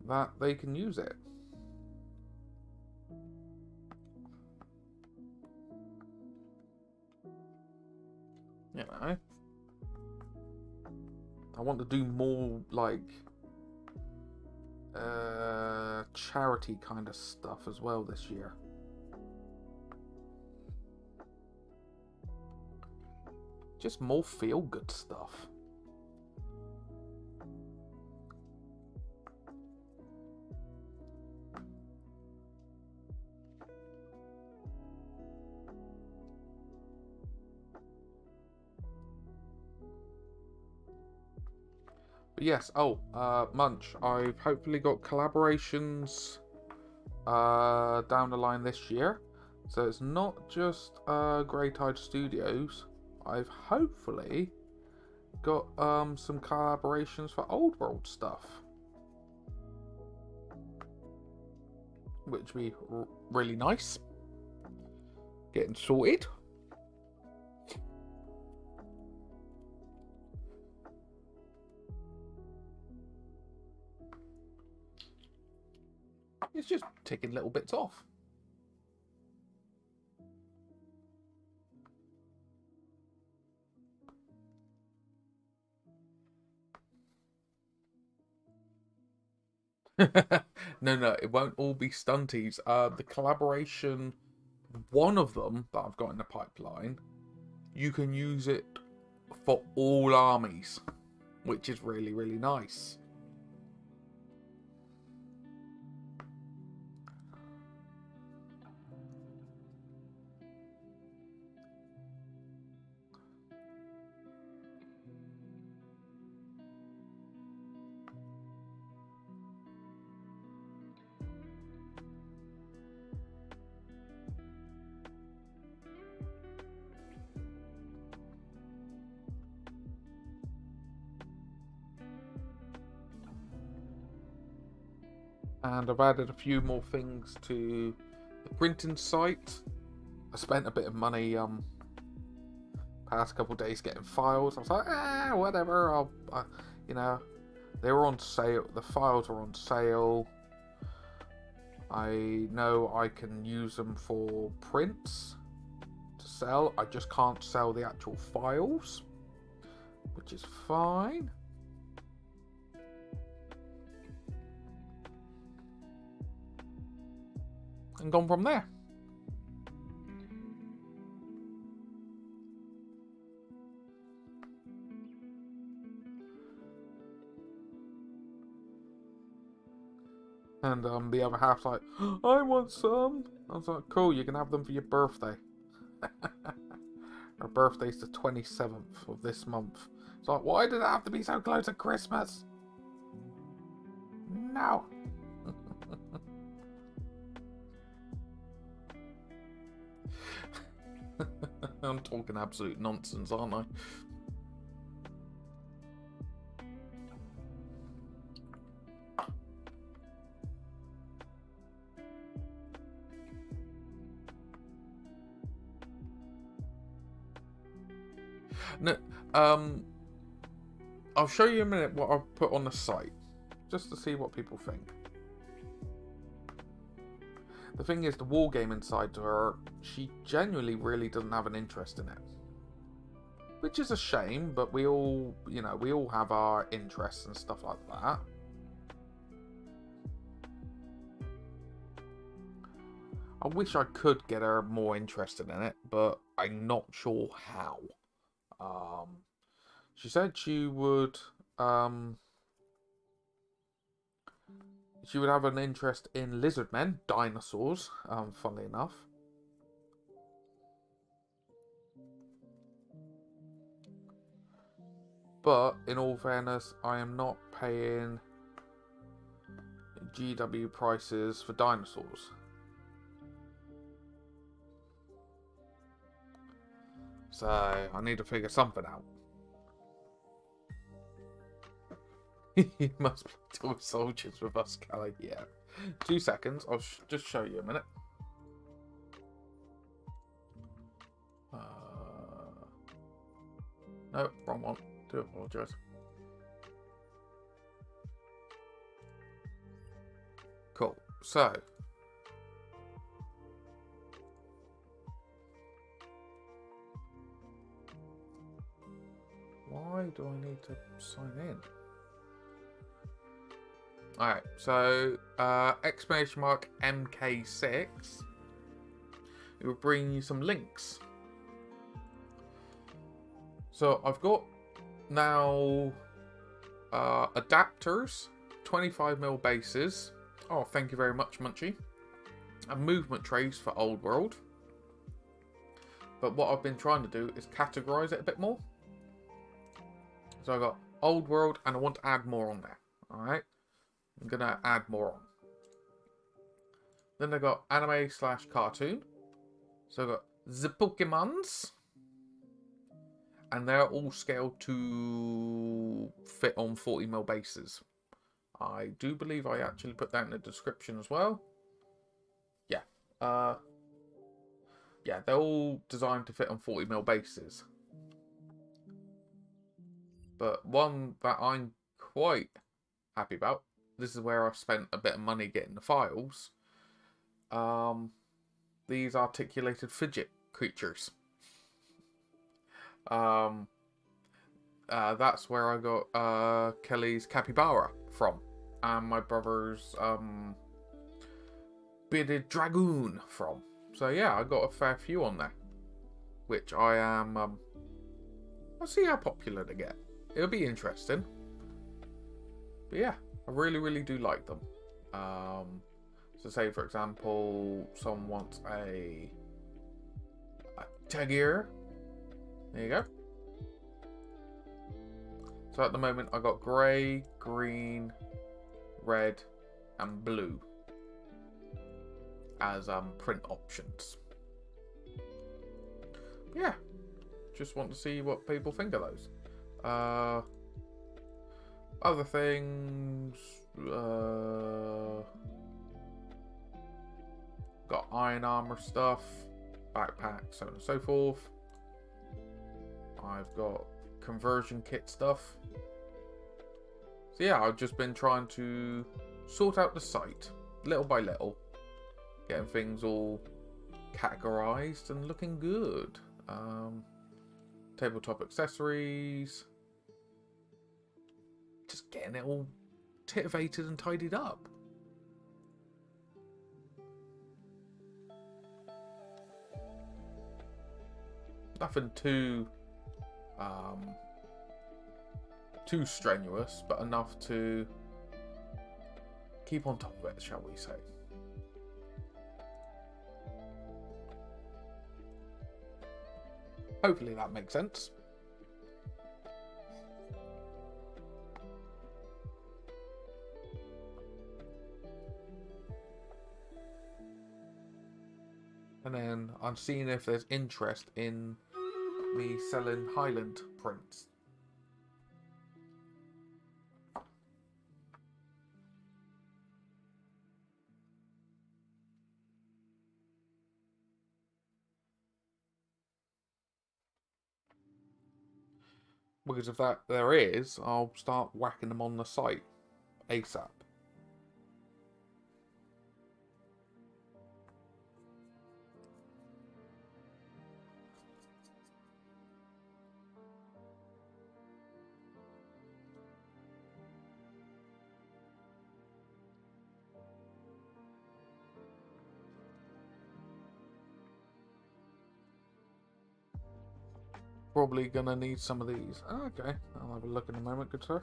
that they can use it. You know? I want to do more, like, charity kind of stuff as well this year. Just more feel-good stuff. But yes, Munch, I've hopefully got collaborations down the line this year. So it's not just Greytide Studios. I've hopefully got some collaborations for old world stuff, which would be really nice. Getting sorted. It's just ticking little bits off. No, it won't all be stunties. The collaboration, one of them that I've got in the pipeline, you can use it for all armies, which is really, really nice. And I've added a few more things to the printing site. I spent a bit of money past couple of days getting files. I was like, whatever. You know, They were on sale. The files are on sale. I know I can use them for prints to sell. I just can't sell the actual files, which is fine. And gone from there. And the other half's like, I want some. I was like, cool, you can have them for your birthday. Her birthday's the 27th of this month. It's like, why did it have to be so close to Christmas? No. I'm talking absolute nonsense, aren't I? No, I'll show you in a minute what I've put on the site, just to see what people think. The thing is, the wargaming side to her, she genuinely really doesn't have an interest in it. Which is a shame, but we all, you know, we all have our interests and stuff like that. I wish I could get her more interested in it, but I'm not sure how. She said she would have an interest in lizard men, dinosaurs, funnily enough. But in all fairness, I am not paying GW prices for dinosaurs. So I need to figure something out. You must play toy soldiers with us, Callie. Yeah. 2 seconds. I'll just show you a minute. No, wrong one. Do apologise. Cool. So. Why do I need to sign in? Alright, so exclamation mark MK6. It will bring you some links. So I've got now adapters, 25mm bases. Oh, thank you very much, Munchie. And movement trays for Old World. But what I've been trying to do is categorize it a bit more. So I got Old World, and I want to add more on there. Alright. I'm going to add more on. Then I got anime / cartoon. So I got the Pokemons. And they're all scaled to fit on 40mm bases. I do believe I actually put that in the description as well. Yeah. Yeah, they're all designed to fit on 40mm bases. But one that I'm quite happy about, this is where I've spent a bit of money getting the files. These articulated fidget creatures. That's where I got Kelly's capybara from, and my brother's bearded dragoon from. So yeah, I got a fair few on there, which I am. I'll see how popular they get. It'll be interesting. But yeah, I really do like them. So say for example, someone wants a Tegier. There you go. So at the moment I got grey, green, red and blue as print options. Yeah, just want to see what people think of those. Other things, got iron armor stuff, backpacks, so on and so forth. I've got conversion kit stuff. So yeah, I've just been trying to sort out the site, little by little. Getting things all categorized and looking good. Tabletop accessories. Just getting it all titivated and tidied up. Nothing too strenuous, but enough to keep on top of it, shall we say. Hopefully that makes sense. And then I'm seeing if there's interest in me selling Highland prints. Because if there is, I'll start whacking them on the site ASAP. Probably gonna need some of these. Oh, okay, I'll have a look in a moment, good sir.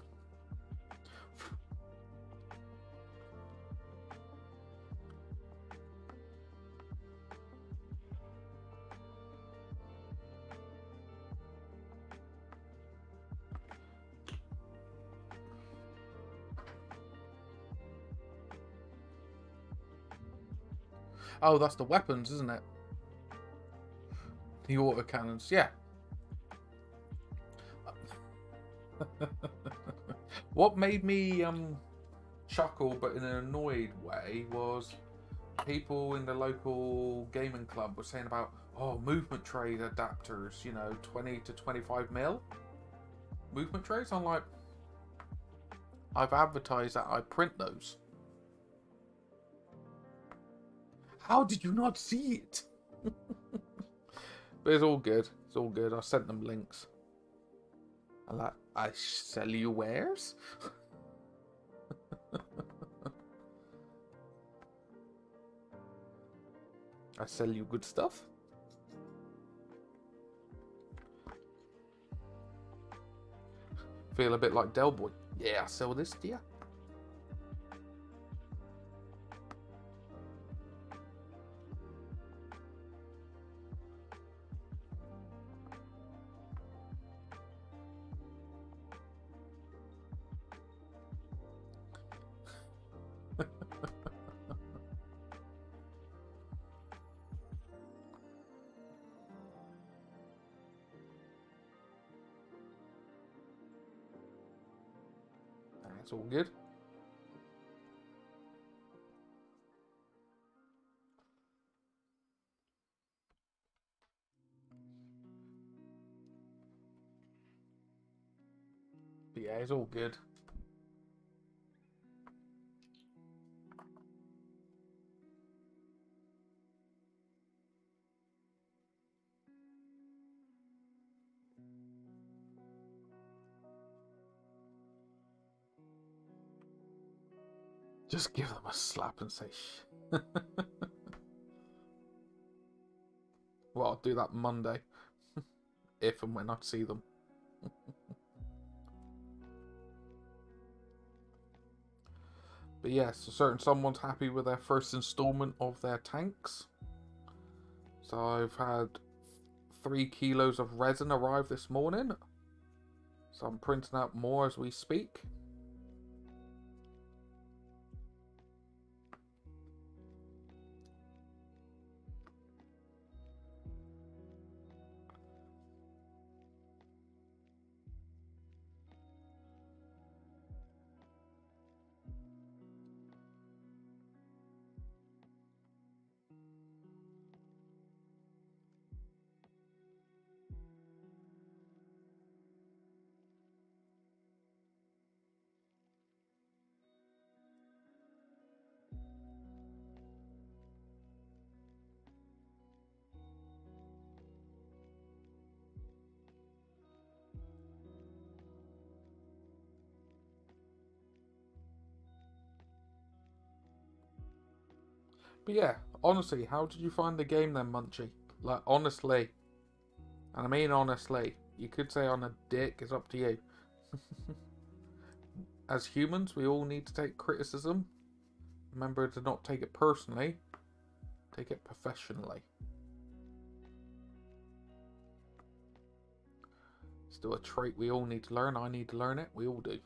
Oh, that's the weapons, isn't it? The autocannons, yeah. What made me chuckle, but in an annoyed way, was people in the local gaming club were saying about, oh, movement trade adapters, you know, 20 to 25 mil movement trays. I'm like, I've advertised that I print those. How did you not see it? But it's all good. It's all good. I sent them links. I'm like, I sell you wares? I sell you good stuff? Feel a bit like Del Boy. Yeah, I sell this to you. That's all good. But yeah, it's all good. Just give them a slap and say, shh. Well, I'll do that Monday. If and when I see them. But yes, a certain someone's happy with their first installment of their tanks. So I've had 3 kilos of resin arrive this morning. So I'm printing out more as we speak. But yeah, honestly, how did you find the game then, Munchie? Like, honestly. And I mean honestly. You could say I'm a dick, it's up to you. As humans, we all need to take criticism. Remember to not take it personally. Take it professionally. Still a trait we all need to learn. I need to learn it. We all do.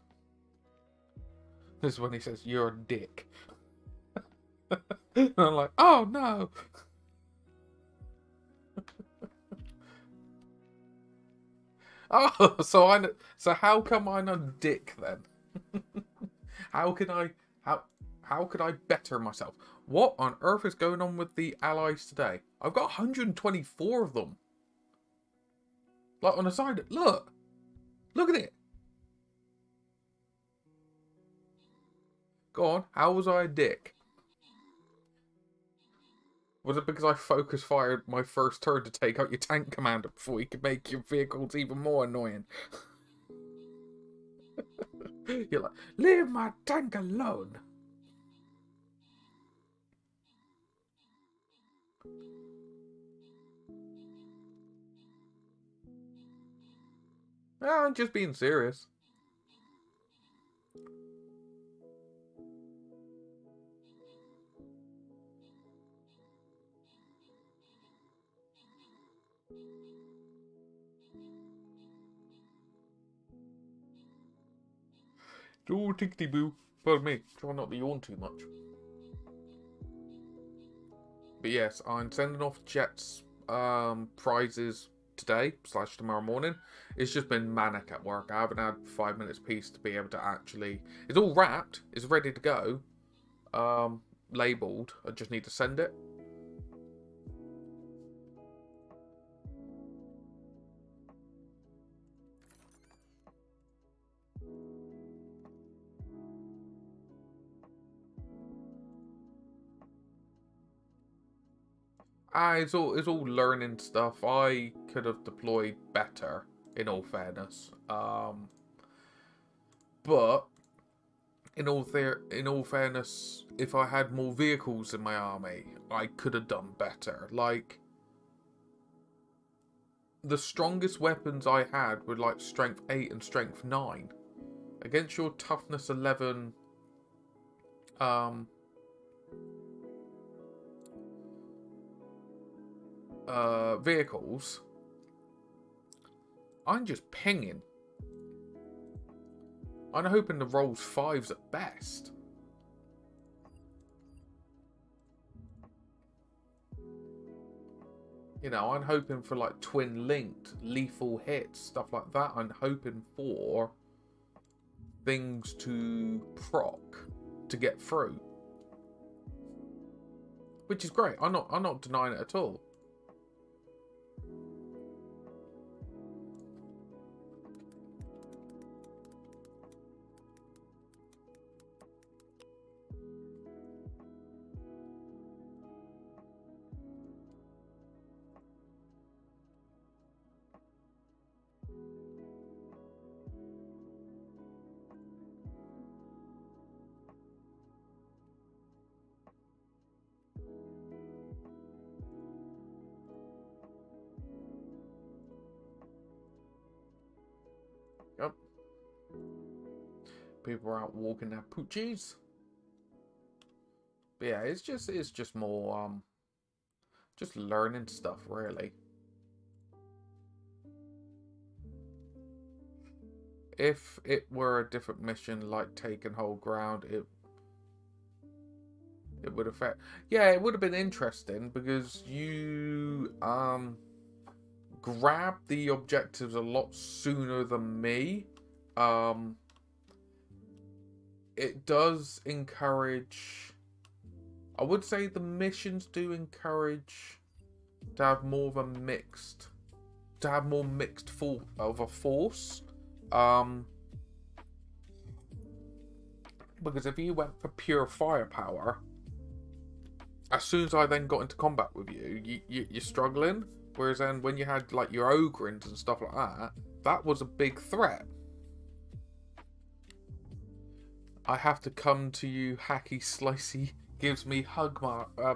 This is when he says, you're a dick. And I'm like, oh no! Oh, so how come I'm a dick then? How could I better myself? What on earth is going on with the allies today? I've got 124 of them. Like on the side, look at it. Go on, how was I a dick? Was it because I focus fired my first turn to take out your tank commander before you could make your vehicles even more annoying? You're like, leave my tank alone. No, I'm just being serious. Oh, tickety boo. Pardon me. Try not to yawn too much. But yes, I'm sending off Jet's prizes today / tomorrow morning. It's just been manic at work. I haven't had 5 minutes peace to be able to actually. It's all wrapped. It's ready to go. Labeled. I just need to send it. It's all learning stuff. I could have deployed better, in all fairness. But in all fairness, if I had more vehicles in my army, I could have done better. Like, the strongest weapons I had were like strength 8 and strength 9. Against your toughness 11 vehicles, I'm just pinging. I'm hoping the roll's 5s at best. You know, I'm hoping for like twin linked, lethal hits, stuff like that. I'm hoping for things to proc to get through. Which is great. I'm not denying it at all. Yep. People are out walking their poochies. But yeah, it's just more just learning stuff really. If it were a different mission like taking whole ground, it would affect. Yeah, it would have been interesting because you grab the objectives a lot sooner than me. It does encourage. I would say the missions do encourage to have more of a mixed, of a force. Because if you went for pure firepower, as soon as I then got into combat with you're struggling. Whereas then when you had like your ogrins and stuff like that, that was a big threat. I have to come to you, hacky, slicey gives me hug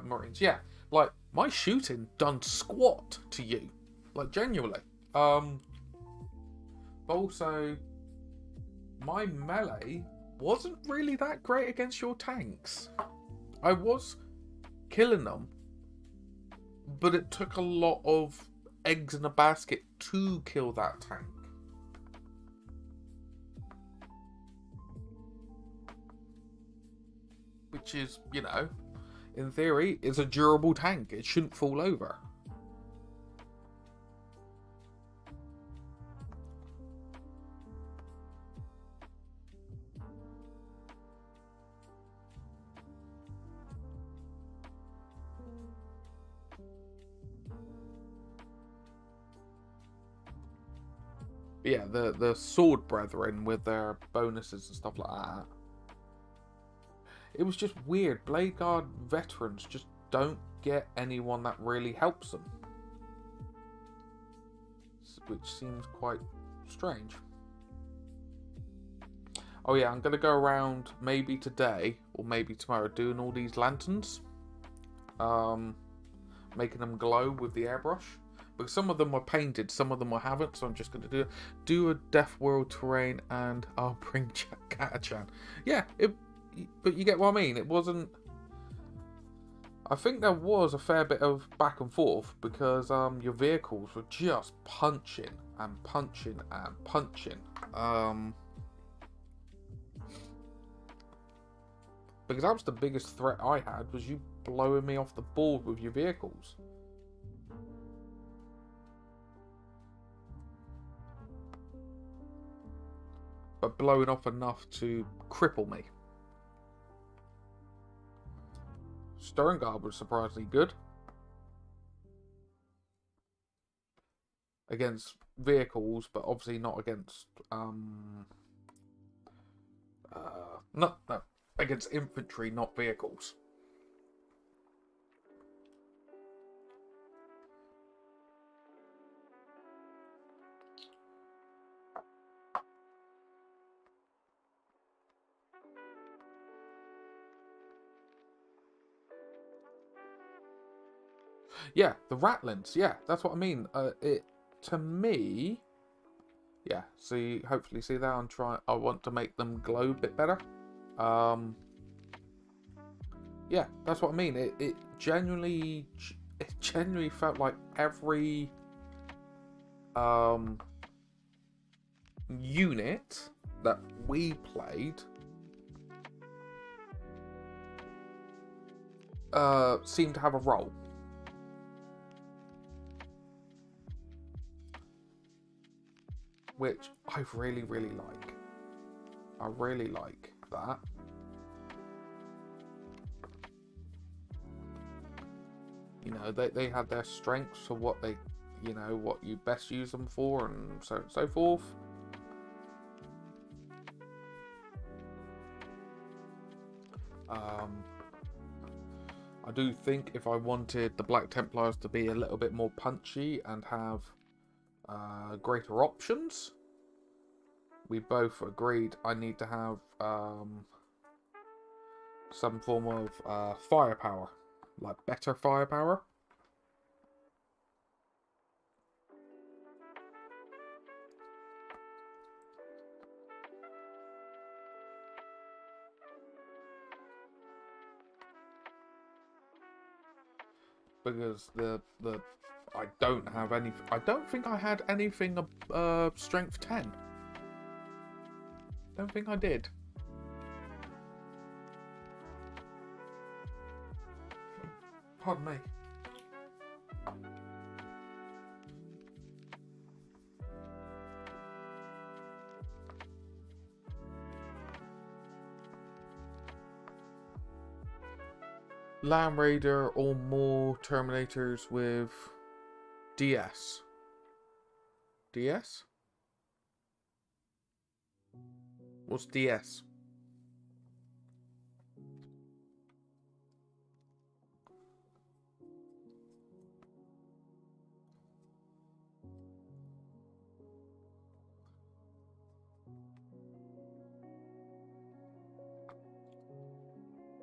marines. Yeah, like my shooting done squat to you, like genuinely. But also my melee wasn't really that great against your tanks. I was killing them, but it took a lot of eggs in a basket to kill that tank. Which is, you know, in theory, is a durable tank. It shouldn't fall over. But yeah, the sword brethren with their bonuses and stuff like that. It was just weird. Blade Guard veterans just don't get anyone that really helps them. Which seems quite strange. Oh yeah, I'm going to go around maybe today or maybe tomorrow doing all these lanterns. Making them glow with the airbrush. Because some of them were painted, some of them I haven't, so I'm just going to do a Death World terrain and I'll bring Katachan. Yeah, but you get what I mean. It wasn't... I think there was a fair bit of back and forth because your vehicles were just punching and punching and punching. Because that was the biggest threat I had, was you blowing me off the board with your vehicles. But blowing off enough to cripple me. Sterngard was surprisingly good against vehicles, but obviously not against no, against infantry, not vehicles. Yeah, the Ratlins. Yeah, that's what I mean. It to me. Yeah, see, hopefully see that. I want to make them glow a bit better. Yeah, that's what I mean. It genuinely felt like every unit that we played seemed to have a role. Which I really, really like. I really like that. You know, they had their strengths for what they, you know, what you best use them for, and so on and so forth. I do think if I wanted the Black Templars to be a little bit more punchy and have greater options, we both agreed I need to have some form of firepower, like better firepower. Because I don't have any. I don't think I had anything strength 10. Don't think I did. Pardon me. Land Raider or more Terminators with DS. DS? What's DS?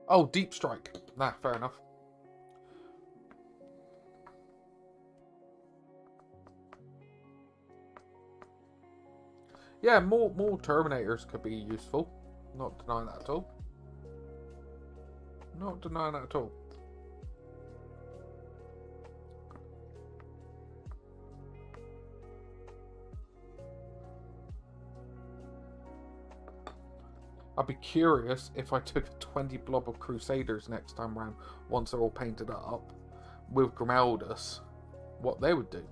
Oh, deep strike. Nah, fair enough. Yeah, more Terminators could be useful. Not denying that at all. Not denying that at all. I'd be curious if I took a 20 blob of Crusaders next time round, once they're all painted up, with Grimeldus, what they would do.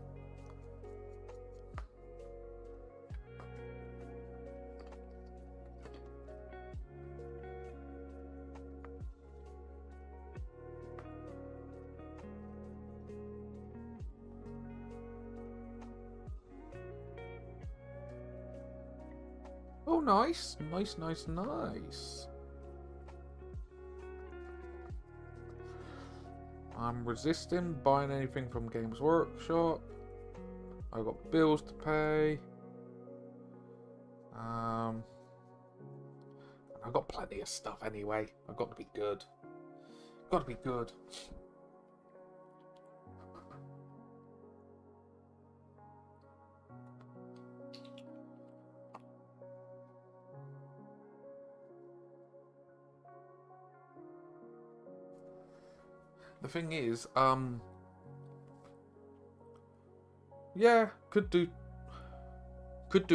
Oh, nice. Nice, nice, nice. I'm resisting buying anything from Games Workshop. I've got bills to pay. I've got plenty of stuff anyway. I've got to be good. Got to be good. The thing is, yeah, could do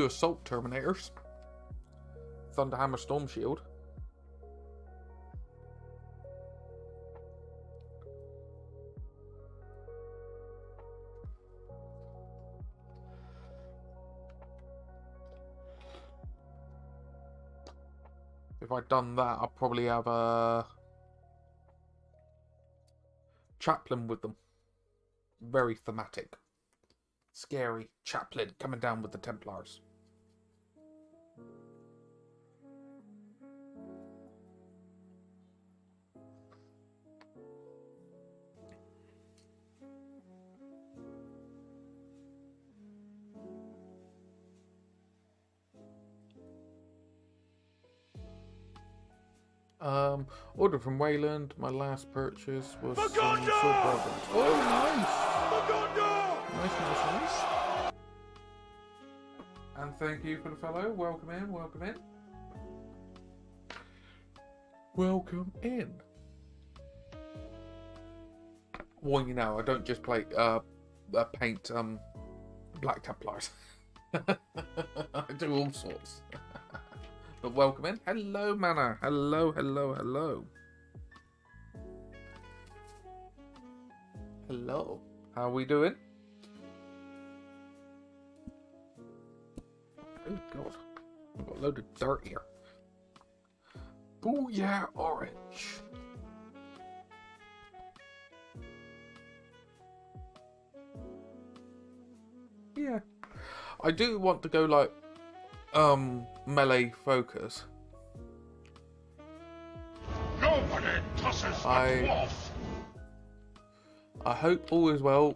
assault terminators, Thunderhammer Storm Shield. If I'd done that, I'd probably have a chaplain with them. Very thematic. Scary chaplain coming down with the Templars. Order from Wayland. My last purchase was some sword programs. Oh, nice! Nice, nice, nice. And thank you for the follow. Welcome in, welcome in. Welcome in. Well, you know, I don't just play, paint, Black Templars. I do all sorts. But welcome in. Hello, Manor. Hello, hello, hello. Hello. How are we doing? Oh, God. I've got a load of dirt here. Booyah, orange. Yeah. I do want to go, like, melee focus. Nobody tosses a dwarf. I hope all is well.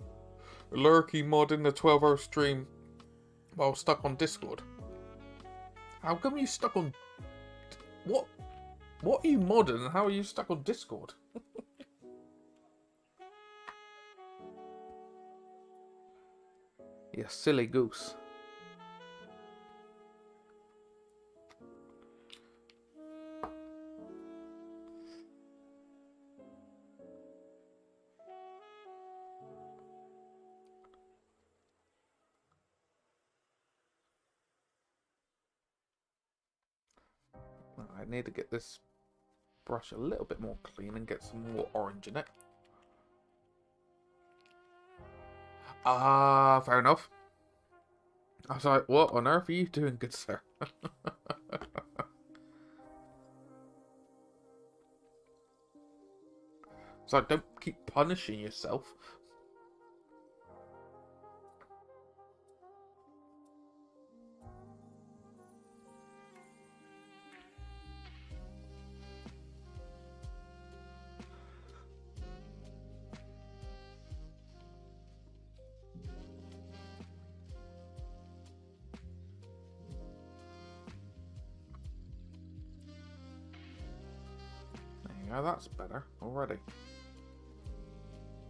Lurky mod in the 12-hour stream while stuck on Discord. How come you stuck on... What are you modding and how are you stuck on Discord? You silly goose. I need to get this brush a little bit more clean and get some more orange in it. Ah, fair enough. I was like, what on earth are you doing, good sir? So don't keep punishing yourself. Yeah, that's better already.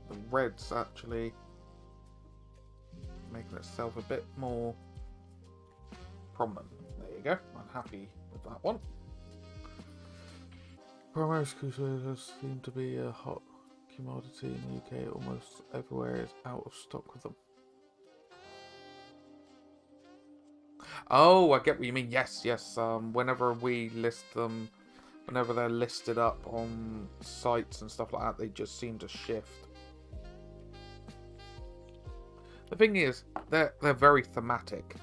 The red's actually making itself a bit more prominent. There you go. I'm happy with that one. Primaris crusaders seem to be a hot commodity in the UK. Almost everywhere is out of stock with them. Oh, I get what you mean. Yes, yes. Whenever we list them, whenever they're listed up on sites and stuff like that, they just seem to shift. The thing is, they're very thematic.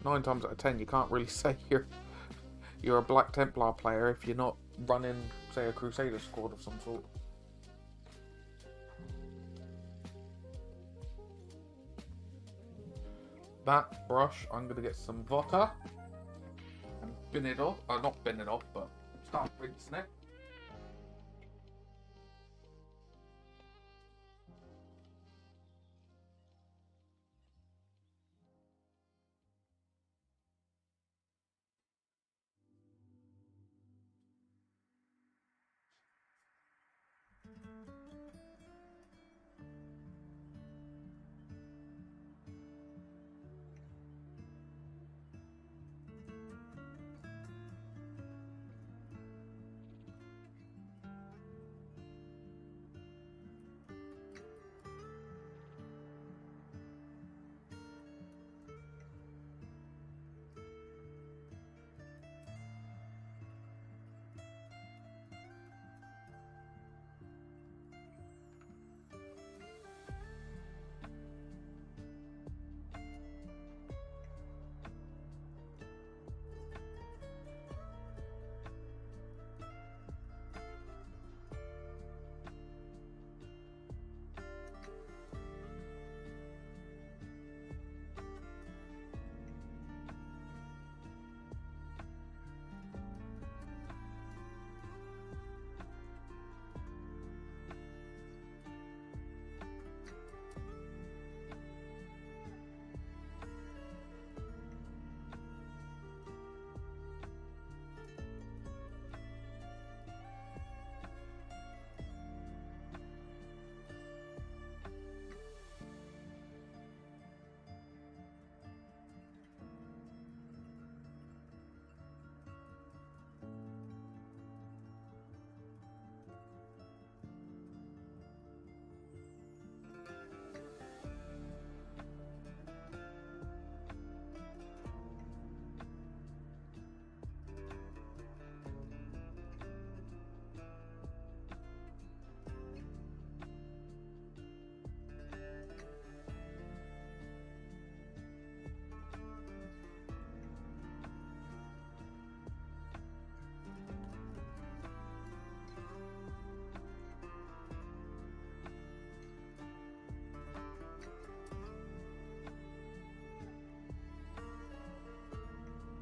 Nine times out of 10, you can't really say you're a Black Templar player if you're not running, say, a Crusader squad of some sort. That brush, I'm going to get some vodka and bin it off. Not bin it off, but start rinsing it.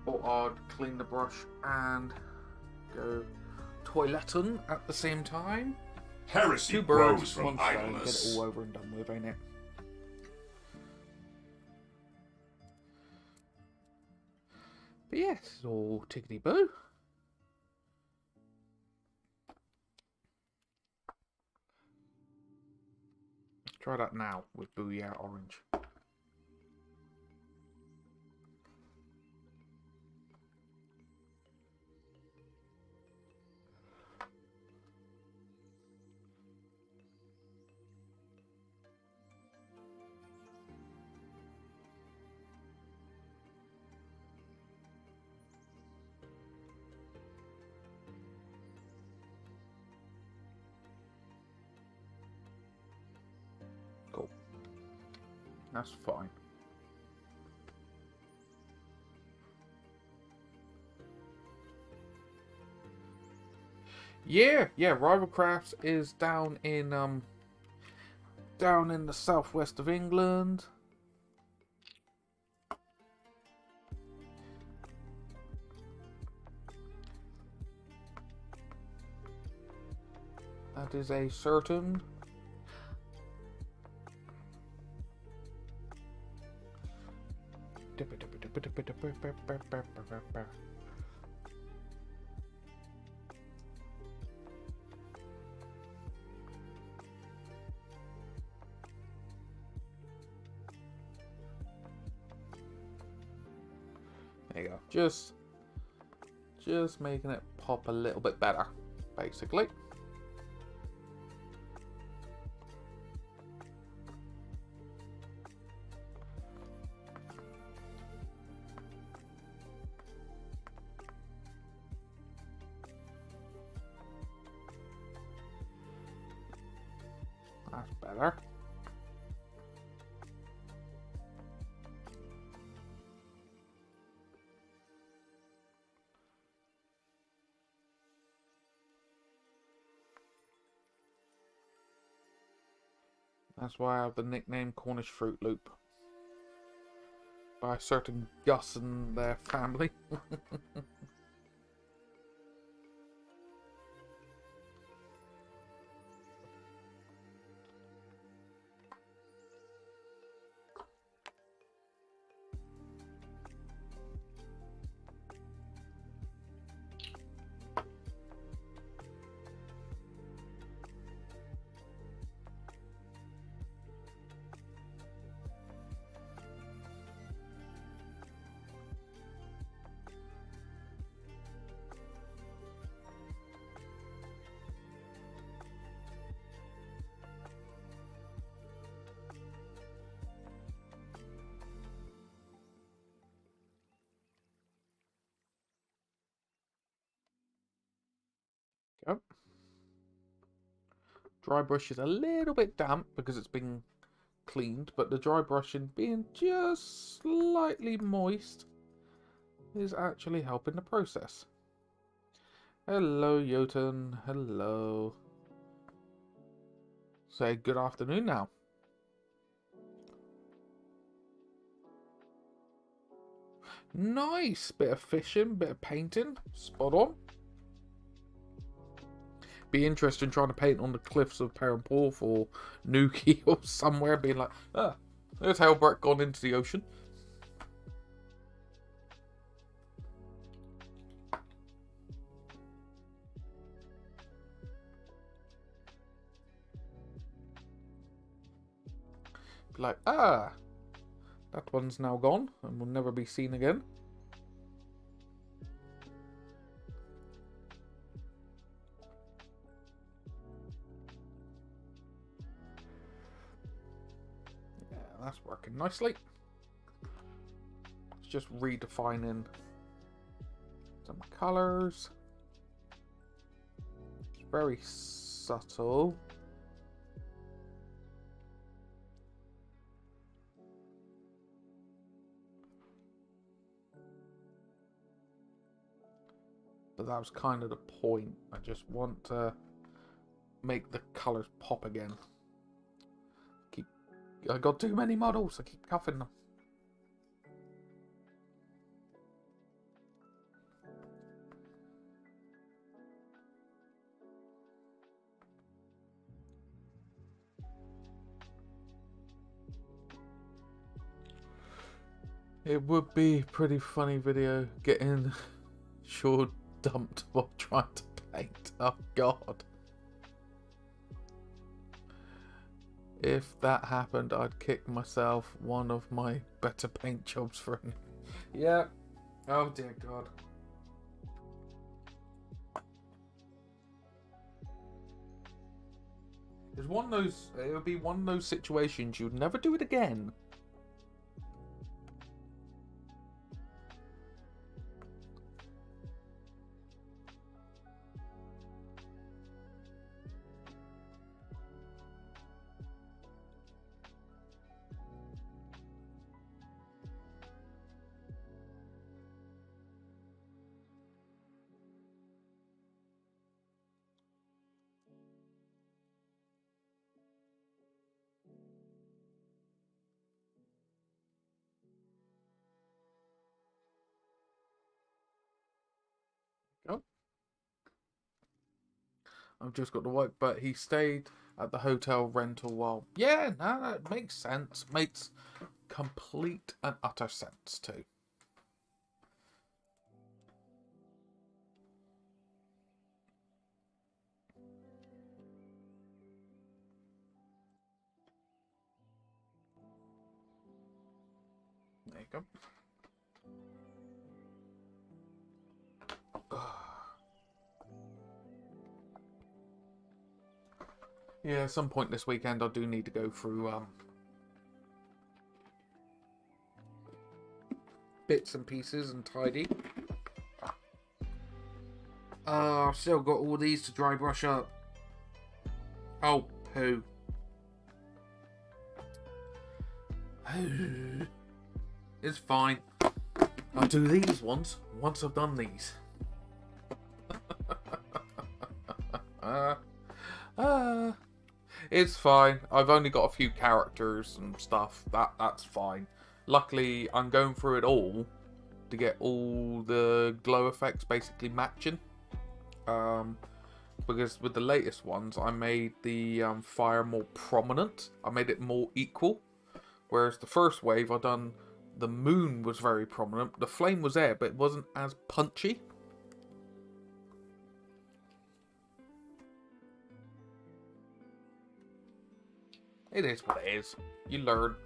Or I'd clean the brush and go toileting at the same time. Heresy Two grows birds, from one stone, get idleness. it all over and done with, ain't it? But yes, it's all tickety-boo. Let's try that now with Booyah Orange. Cool. That's fine. Yeah, Rival Crafts is down in the southwest of England. That is a certain. There you go. Just making it pop a little bit better, basically. That's better. That's why I have the nickname Cornish Fruit Loop. By a certain Gus and their family. Go. Dry brush is a little bit damp because it's been cleaned, but the dry brushing being just slightly moist is actually helping the process. Hello, Jotun. Hello. Say good afternoon now. Nice. Bit of fishing, bit of painting. Spot on. Be interested in trying to paint on the cliffs of Perranporth or Nuki or somewhere, being like, ah, there's Hellbrecht gone into the ocean. Be like, ah, that one's now gone and will never be seen again. That's working nicely. It's just redefining some colours. It's very subtle. But that was kind of the point. I just want to make the colours pop again. I got too many models, I keep cuffing them. It would be a pretty funny video getting Shaw dumped while trying to paint. Oh god. If that happened, I'd kick myself one of my better paint jobs for him. Yeah. Oh dear God. It's one of those. It would be one of those situations you'd never do it again. Oh. I've just got the white, but he stayed at the hotel rental while... Yeah, no, that makes sense. Makes complete and utter sense too. go. Yeah, at some point this weekend I do need to go through bits and pieces and tidy. I've still got all these to dry brush up. Oh, poo. It's fine. I'll do these once I've done these. It's fine. I've only got a few characters and stuff. That's fine. Luckily, I'm going through it all to get all the glow effects basically matching. Because with the latest ones, I made the fire more prominent. I made it more equal. Whereas the first wave, the moon was very prominent. The flame was there, but it wasn't as punchy. It is what it is. You learn.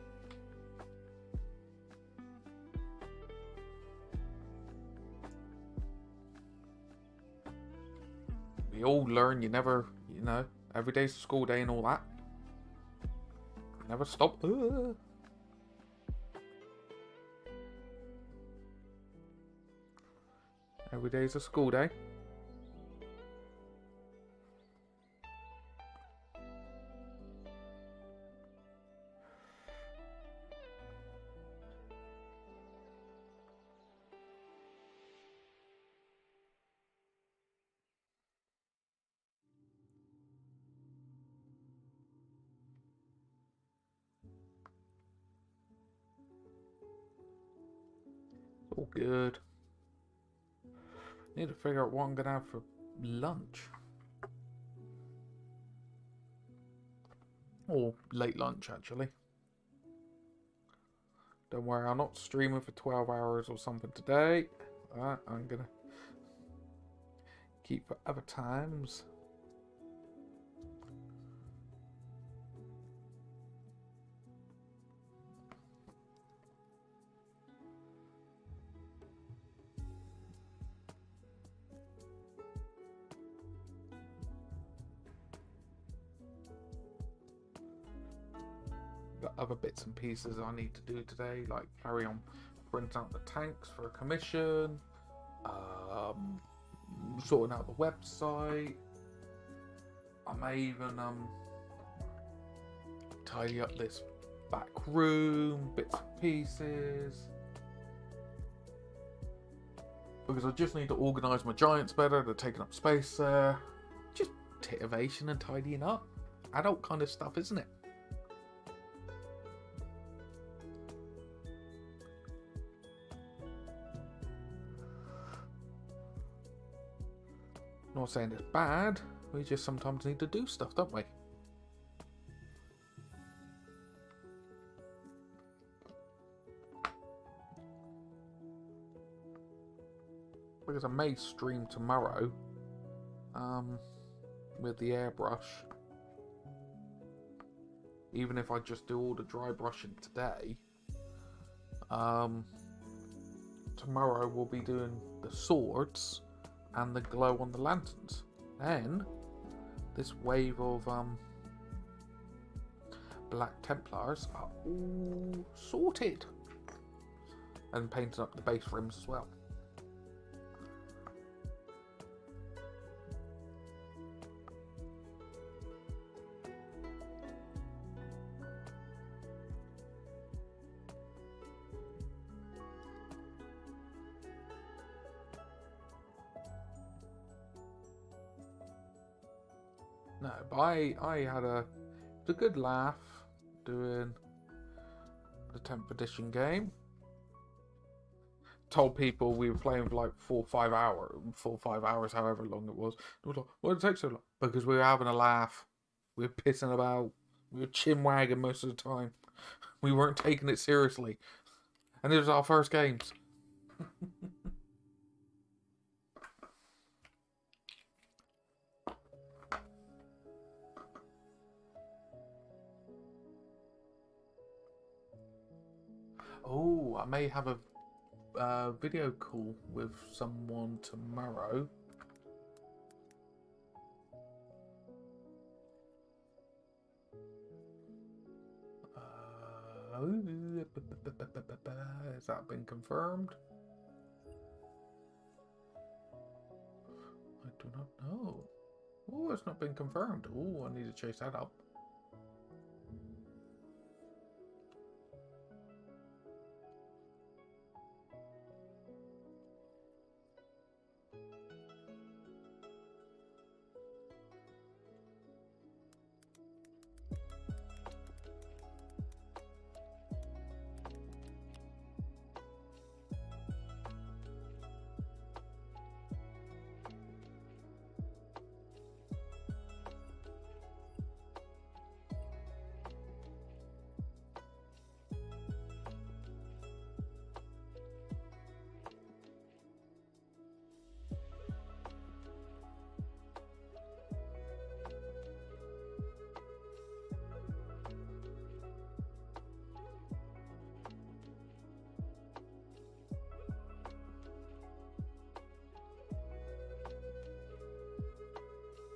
We all learn. You never, every day's a school day and all that. Never stop. Every day's a school day. All good. Need to figure out what I'm gonna have for lunch. Or late lunch, actually. Don't worry, I'm not streaming for 12 hours or something today. I'm gonna keep for other times. Other bits and pieces I need to do today, like carry on print out the tanks for a commission, sorting out the website. I may even tidy up this back room, bits and pieces, because I just need to organise my giants better. They're taking up space there. Just titivation and tidying up, adult kind of stuff, isn't it? Not saying it's bad, we just sometimes need to do stuff, don't we? Because I may stream tomorrow with the airbrush. Even if I just do all the dry brushing today. Tomorrow we'll be doing the swords and the glow on the lanterns. Then this wave of black Templars are all sorted. And painted up the base rims as well. No, but I had a good laugh doing the 10th edition game. Told people we were playing for like 4 or 5 hours, however long it was. They were like, why did it take so long? Because we were having a laugh. We were pissing about. We were chin-wagging most of the time. We weren't taking it seriously. And it was our first games. Oh, I may have a video call with someone tomorrow. Has that been confirmed? I do not know. Oh, it's not been confirmed. Oh, I need to chase that up.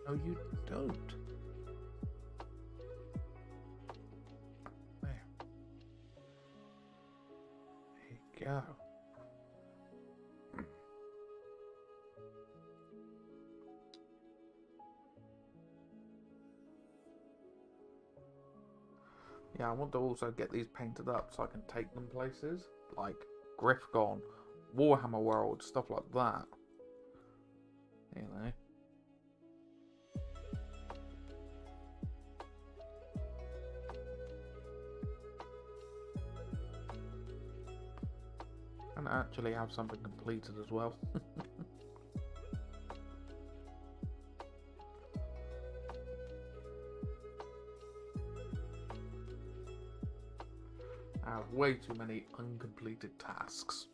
No, you don't. There. There you go. Yeah, I want to also get these painted up so I can take them places like Griffgon, Warhammer World, stuff like that. You know. And actually have something completed as well. I have way too many uncompleted tasks.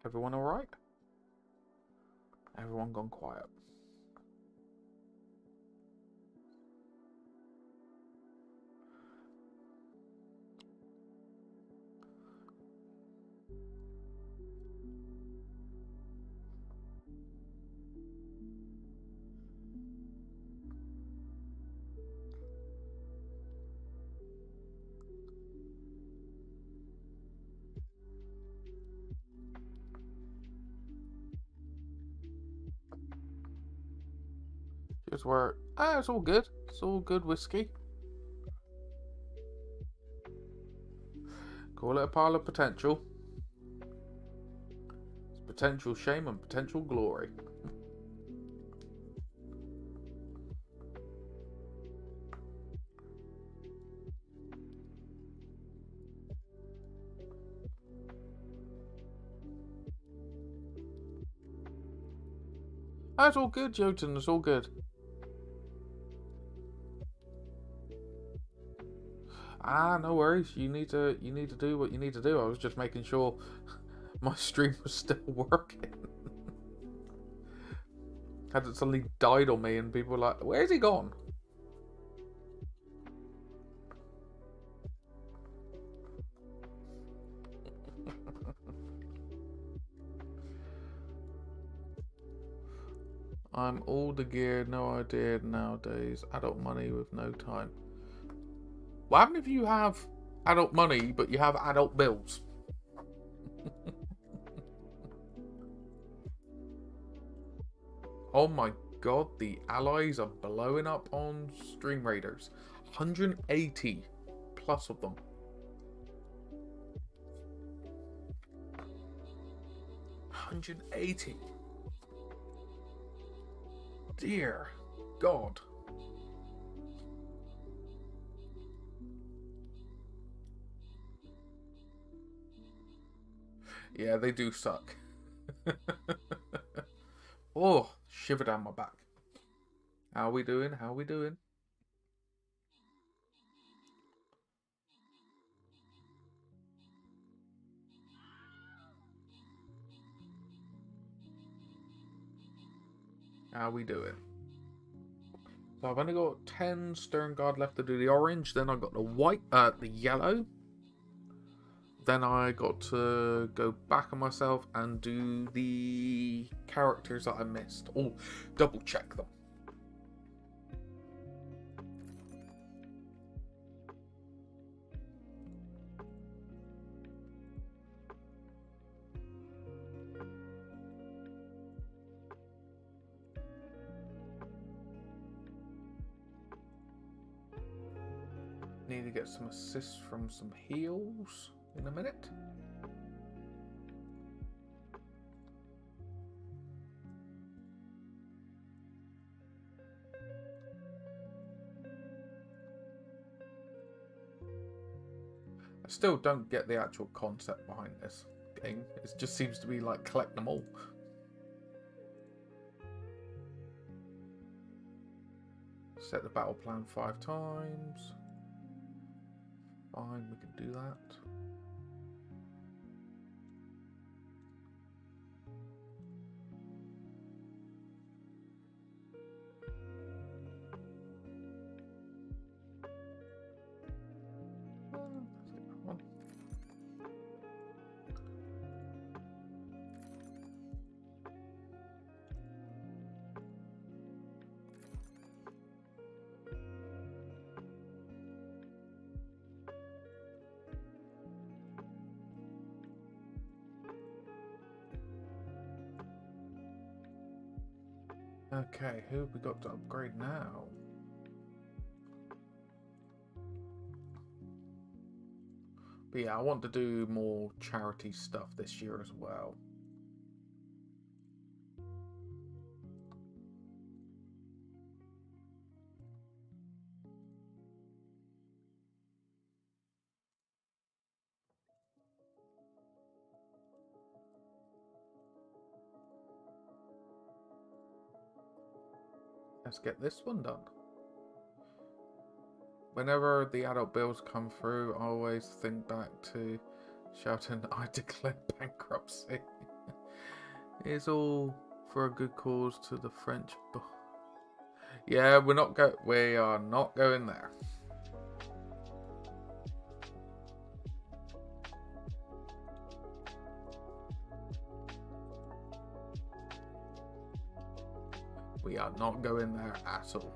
Everyone alright? Everyone gone quiet. Just where, it's all good. It's all good whiskey. Call it a pile of potential. It's potential shame and potential glory. It's all good, Jotun. It's all good. No worries. You need to do what you need to do. I was just making sure my stream was still working. Had it suddenly died on me and people were like, where's he gone? I'm all the gear, no idea nowadays. Adult money with no time. What happens if you have adult money, but you have adult bills? Oh my god, the allies are blowing up on Stream Raiders. 180 plus of them. $180. Dear God. Yeah, they do suck. Oh, shiver down my back. How we doing? How we doing? How we doing? So I've only got 10 Stern Guard left to do the orange. Then I've got the white, the yellow. Then I got to go back on myself and do the characters that I missed. Oh, double check them. Need to get some assists from some heals in a minute. I still don't get the actual concept behind this game. It just seems to be like collect them all. Set the battle plan 5 times. Fine, we can do that. Okay, who have we got to upgrade now? But yeah, I want to do more charity stuff this year as well. Let's get this one done. Whenever the adult bills come through, I always think back to shouting, I declare bankruptcy. It's all for a good cause to the French. Yeah, we are not going there. We are not going there at all.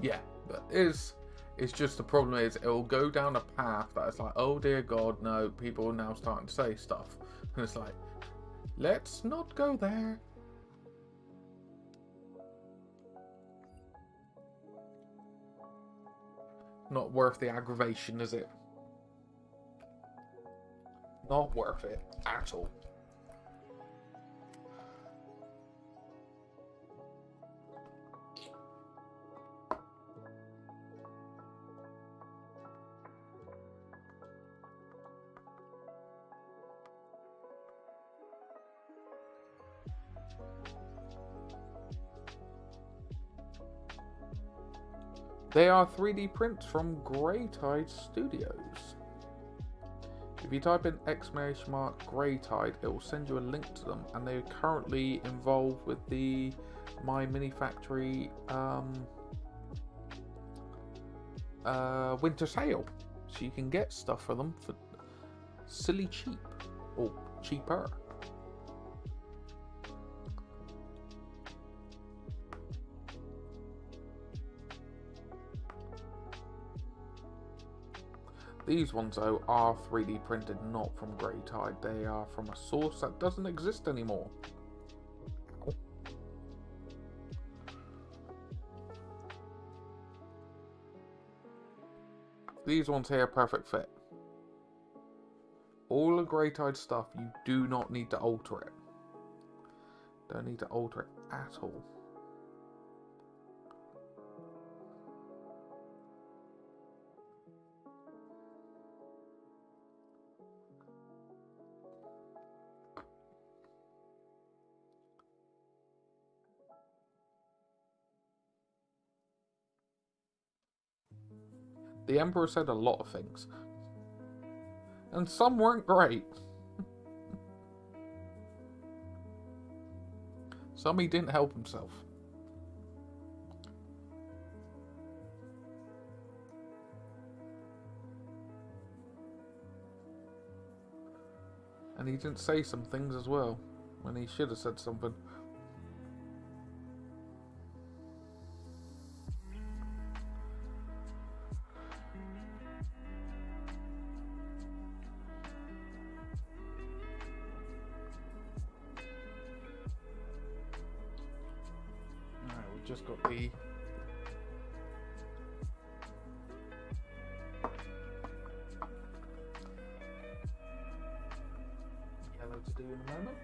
Yeah, but it's just the problem is it'll go down a path that it's like, oh dear God, no, people are now starting to say stuff. And it's like, let's not go there. Not worth the aggravation, is it? Not worth it at all. They are 3D prints from Greytide Studios. If you type in !Greytide, it will send you a link to them, and they're currently involved with the Myminifactory winter sale, so you can get stuff for them for silly cheap, or cheaper. These ones, though, are 3D printed, not from Greytide. They are from a source that doesn't exist anymore. These ones here are perfect fit. All the Greytide stuff, you do not need to alter it. Don't need to alter it at all. The Emperor said a lot of things, and some weren't great. Some he didn't help himself. And he didn't say some things as well, when he should have said something. Just got the yellow to do in a moment,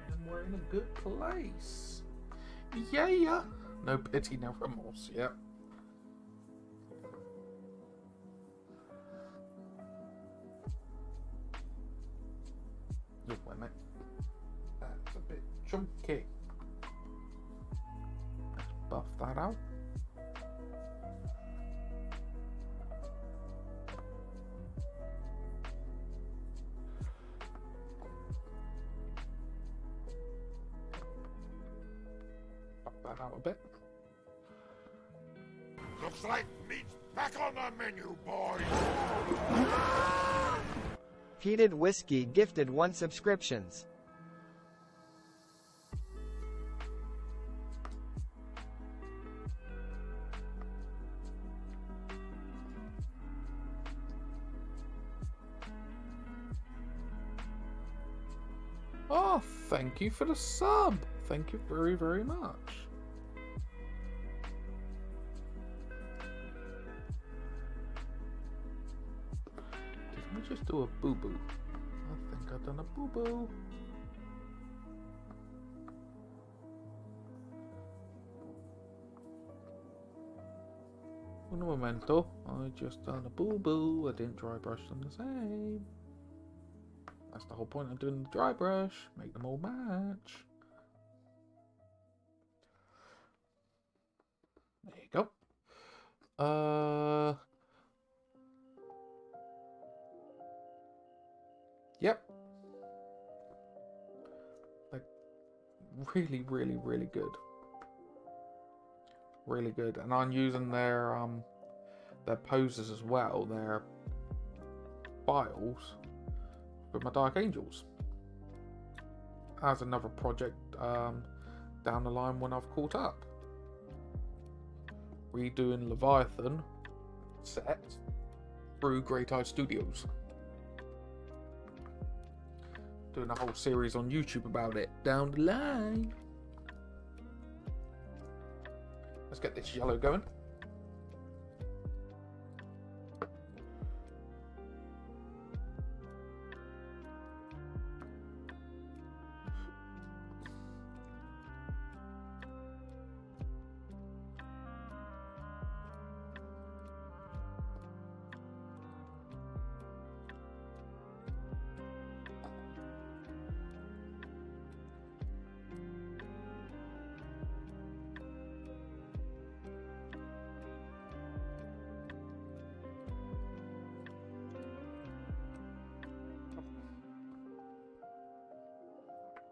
and we're in a good place. Yeah, no pity, no remorse. Yep. Oh, wait a minute. That's a bit chunky. Buff that out. Buff that out a bit. Looks like meat's back on the menu, boys. Peated Whiskey gifted 1 subscriptions. Oh, thank you for the sub. Thank you very, very much. Did we just do a boo-boo? I think I've done a boo-boo. Un momento. I just done a boo-boo. I didn't dry brush them the same. That's the whole point of doing the dry brush. Make them all match. There you go. Yep. Like, really, really, really good. Really good. And I'm using their poses as well. Their files. With my Dark Angels as another project down the line when I've caught up. Redoing Leviathan set through Greytide Studios. Doing a whole series on YouTube about it down the line. Let's get this yellow going.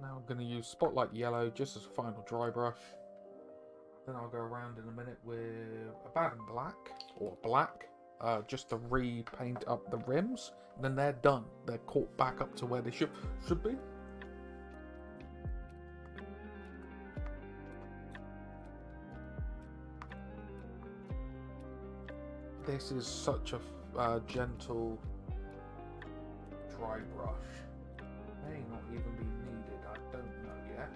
Now I'm going to use Spotlight Yellow just as a final dry brush. Then I'll go around in a minute with a Baden Black, or black, just to repaint up the rims, and then they're done. They're caught back up to where they should be. This is such a gentle dry brush. May not even be needed, I don't know yet.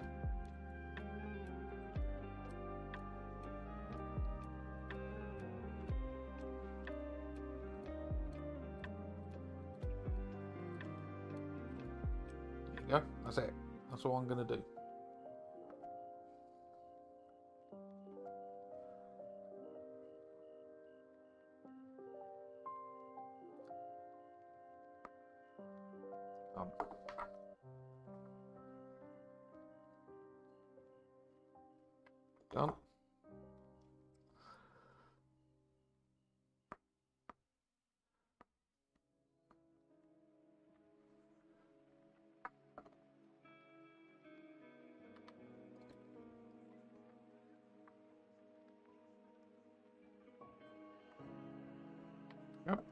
There you go, that's it. That's all I'm going to do. Done. Yep.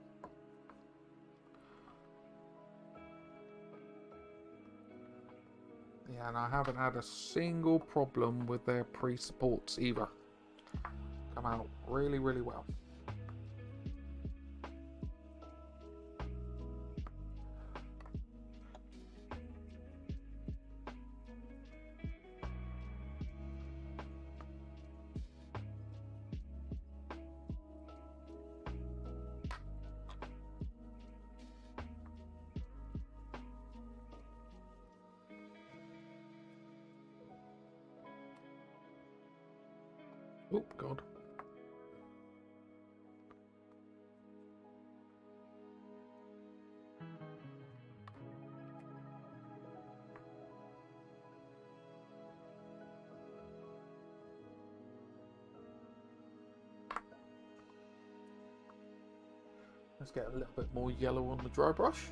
Yeah, and I haven't had a single problem with their pre-supports either. Come out really, really well. Oh, God. Let's get a little bit more yellow on the dry brush.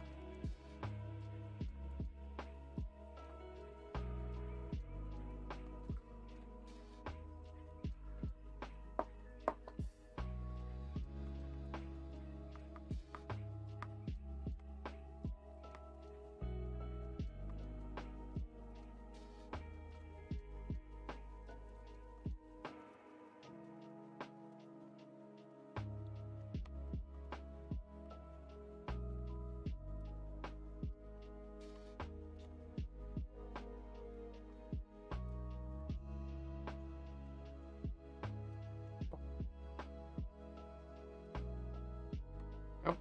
Yep.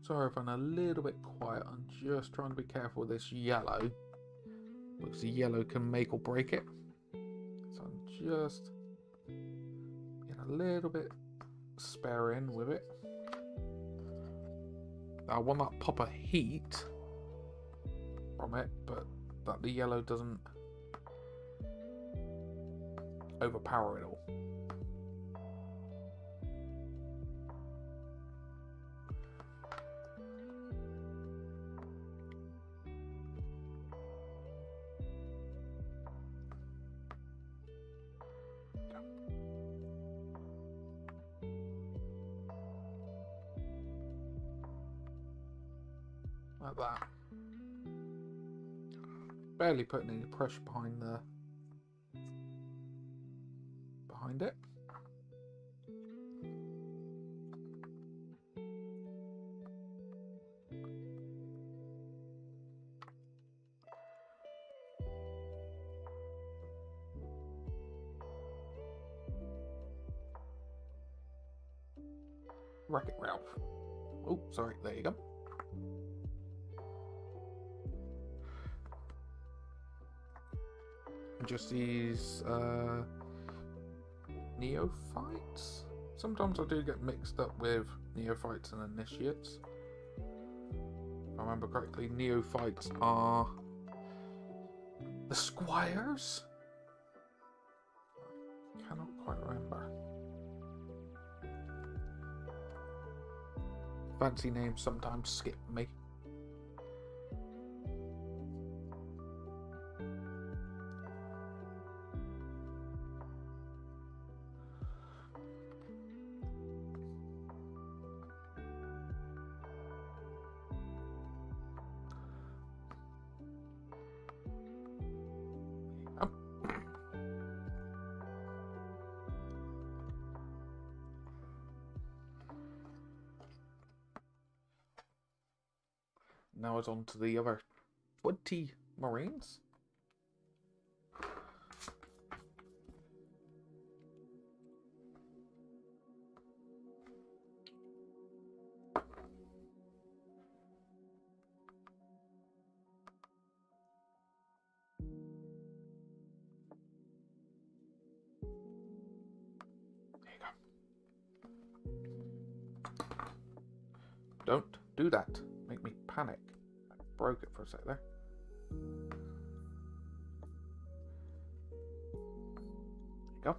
Sorry if I'm a little bit quiet. I'm just trying to be careful with this yellow, because the yellow can make or break it. So I'm just being a little bit sparing with it. I want that pop of heat from it, but that the yellow doesn't overpower it all. Like that. Barely putting any pressure behind it. Wreck-It Ralph. Oh, sorry, there you go. Just these neophytes. Sometimes I do get mixed up with neophytes and initiates. If I remember correctly, neophytes are the squires? I cannot quite remember. Fancy names sometimes skip me. Now it's on to the other 20 Marines. There you go. Don't do that. Make me panic. I broke it for a sec there. There you go.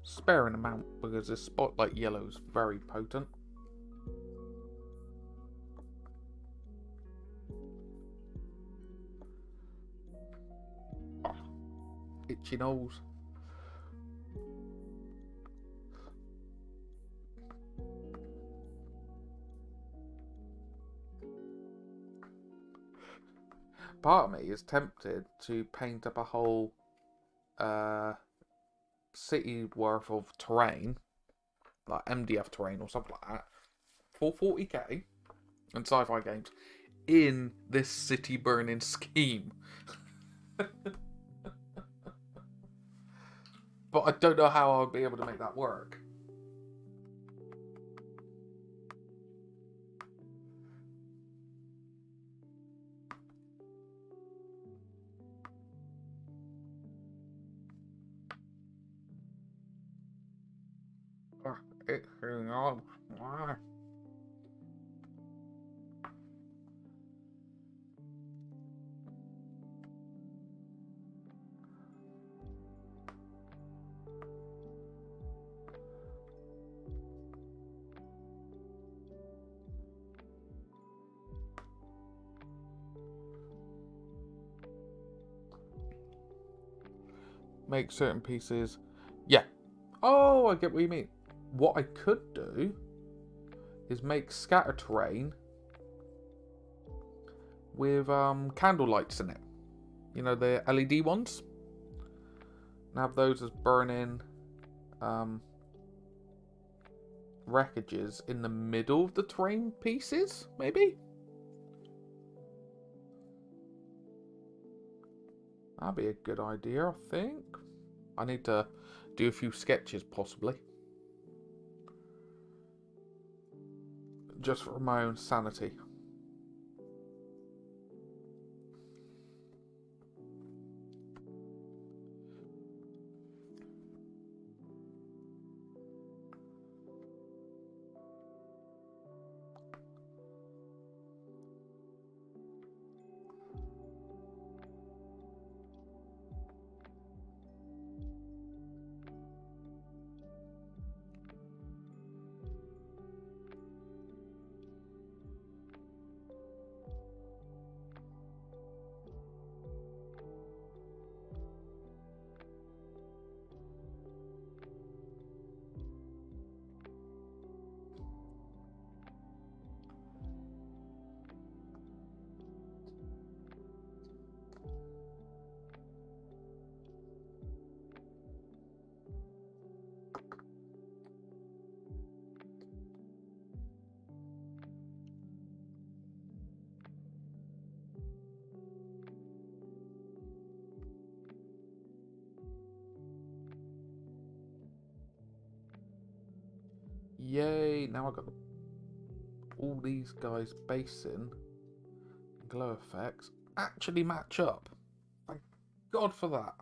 Spare an amount because this spotlight yellow is very potent. Oh, itchy nose. Part of me is tempted to paint up a whole city worth of terrain, like MDF terrain or something like that, for 40k and sci-fi games in this city burning scheme. But I don't know how I would be able to make that work. It's on. Make certain pieces. Yeah. Oh, I get what you mean. What I could do is make scatter terrain with candle lights in it. You know, the LED ones. And have those as burning wreckages in the middle of the terrain pieces, maybe? That'd be a good idea, I think. I need to do a few sketches, possibly. Just for my own sanity. Yay! Now I've got all these guys' basing glow effects actually match up. Thank God for that.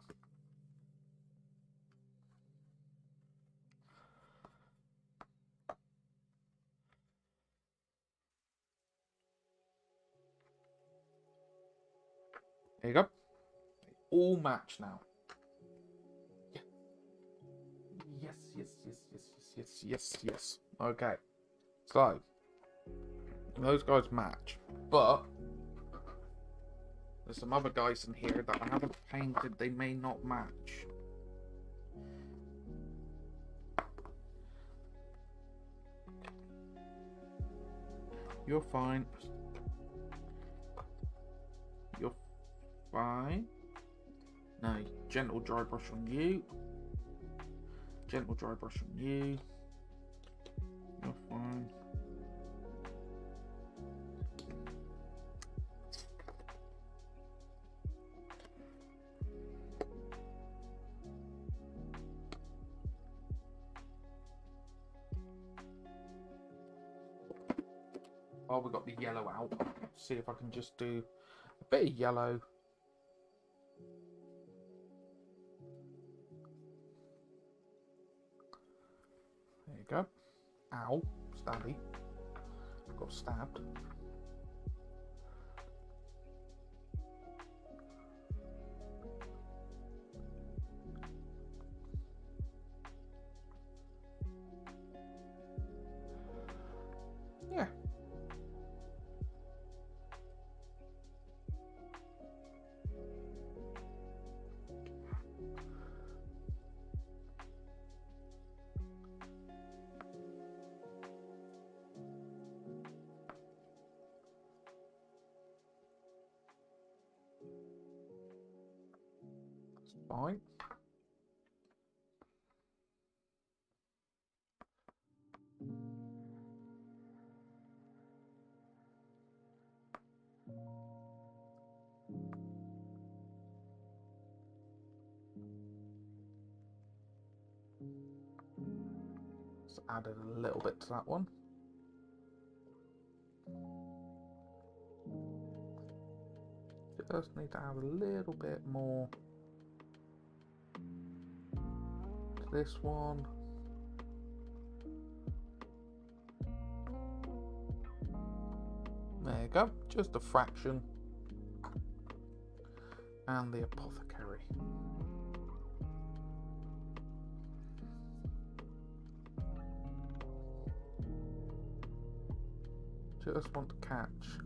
There you go. They all match now. Yeah. Yes, yes, yes, yes, yes, yes, yes, yes. Okay. So, those guys match. But, there's some other guys in here that I haven't painted. They may not match. You're fine. You're fine. No, gentle dry brush on you. Gentle dry brush on you. You're fine. While we got the yellow out, see if I can just do a bit of yellow. There you go. Ow, stabby. Got stabbed. Yeah. Fine. Just added a little bit to that one. Just need to add a little bit more to this one. There you go, just a fraction. And the apothecary. Just want to catch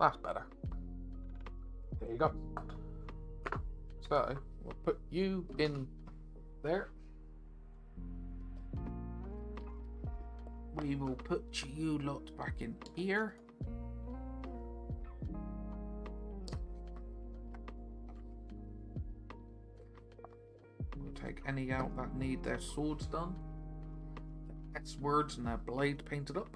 that's better. There you go. So we'll put you in there. We will put you lot back in here. We'll take any out that need their swords done, their S words and their blade painted up.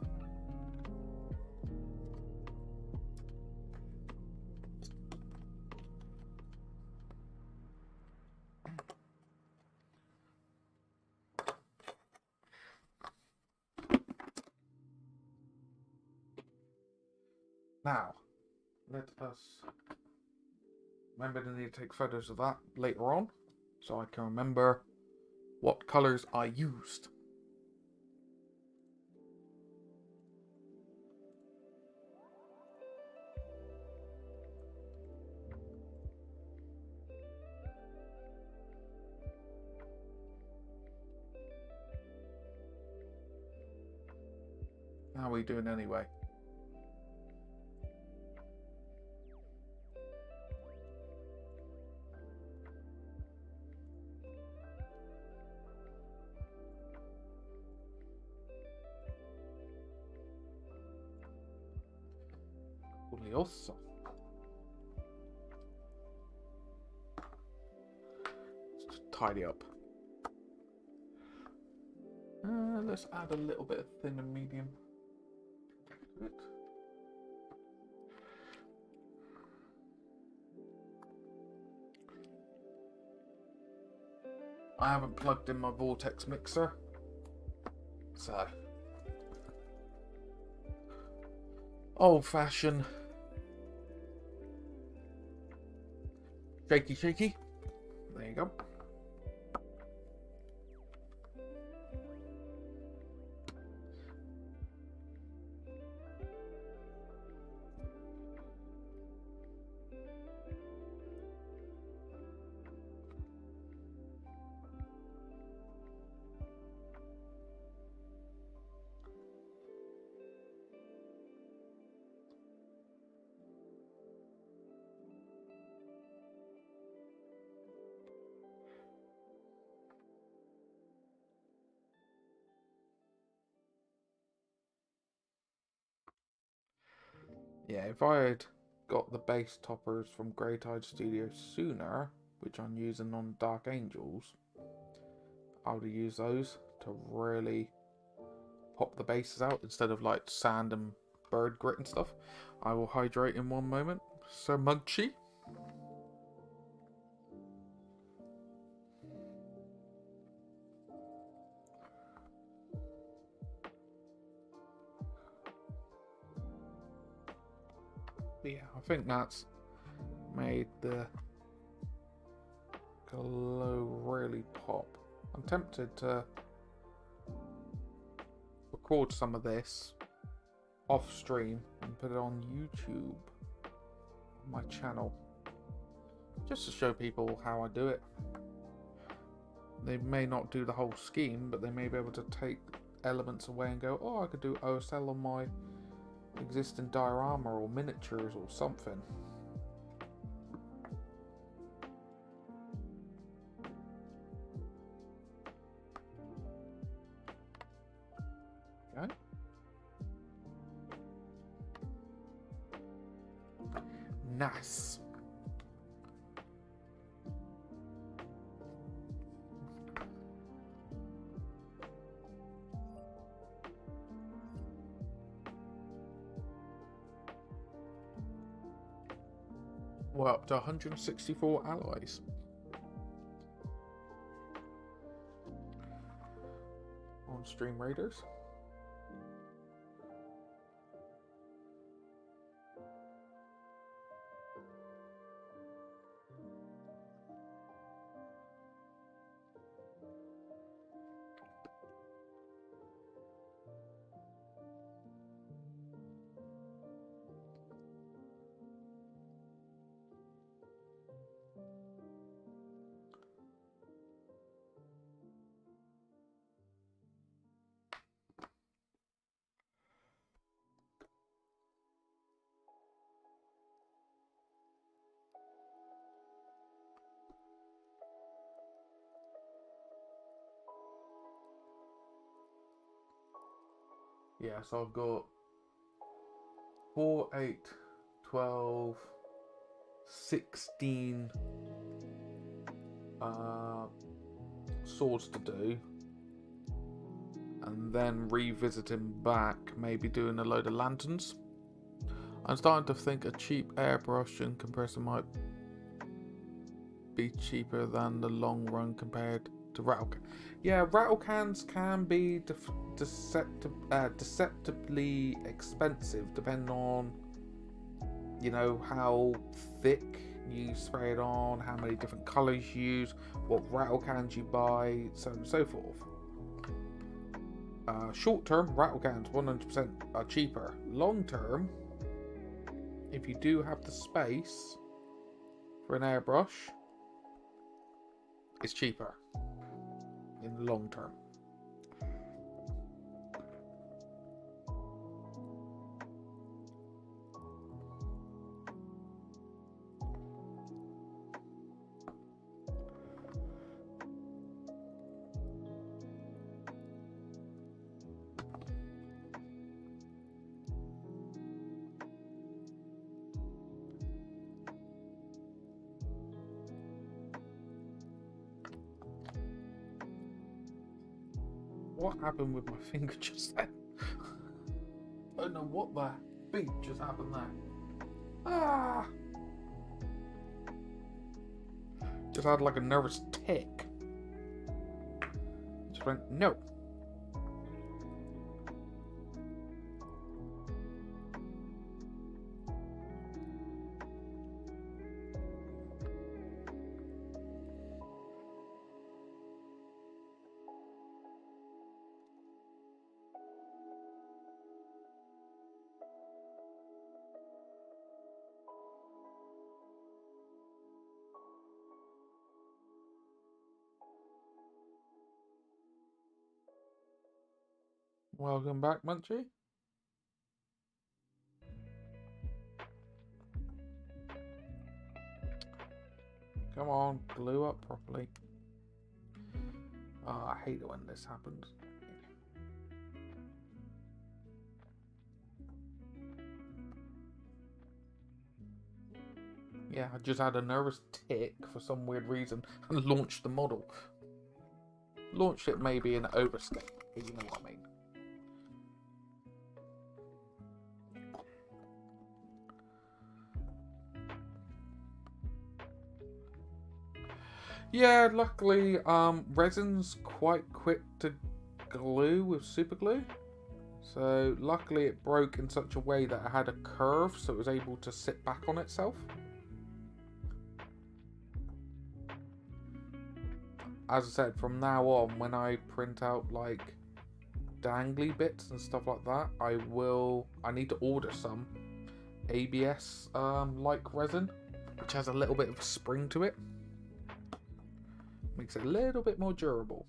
Now, let us remember to need to take photos of that later on, so I can remember what colours I used. How are we doing anyway? Curioso. Let's just tidy up. Let's add a little bit of thin and medium to it. I haven't plugged in my vortex mixer, so old fashioned shaky shaky. There you go. Yeah, if I had got the base toppers from Greytide Studios sooner, which I'm using on Dark Angels, I would have used those to really pop the bases out instead of like sand and bird grit and stuff. I will hydrate in one moment. Sir Mugchi. But yeah, I think that's made the glow really pop. I'm tempted to record some of this off stream and put it on YouTube, on my channel, just to show people how I do it. They may not do the whole scheme, but they may be able to take elements away and go, oh, I could do OSL on my existing diorama or miniatures or something. Okay. Nice. We're up to 164 alloys. On Stream Raiders. Yeah, so I've got 4, 8, 12, 16 swords to do, and then revisiting back, maybe doing a load of lanterns. I'm starting to think a cheap airbrush and compressor might be cheaper than the long run compared to rattle cans. Yeah, rattle cans can be deceptively expensive depending on, you know, how thick you spray it on, how many different colours you use, what rattle cans you buy, so on and so forth. Short term, rattle cans 100% are cheaper. Long term, if you do have the space for an airbrush, it's cheaper in the long term. What happened with my finger just then? I don't know what the beep just happened there. Ah! Just had like a nervous tick. Just went, no. Welcome back, Munchie. Come on, glue up properly. Oh, I hate it when this happens. Yeah, I just had a nervous tick for some weird reason and launched the model. Launched it maybe in overstate, but you know what I mean. Yeah, luckily, resin's quite quick to glue with super glue. So, luckily it broke in such a way that it had a curve, so it was able to sit back on itself. As I said, from now on, when I print out, like, dangly bits and stuff like that, I need to order some ABS, like resin, which has a little bit of spring to it. Makes it a little bit more durable.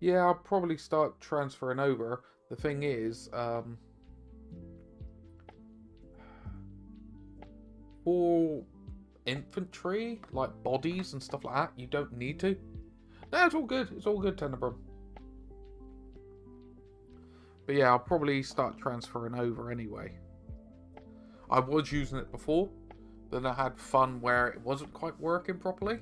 Yeah, I'll probably start transferring over. The thing is, for infantry, like bodies and stuff like that, you don't need to. No, it's all good. It's all good, Tenebrum. But yeah, I'll probably start transferring over anyway. I was using it before, then I had fun where it wasn't quite working properly.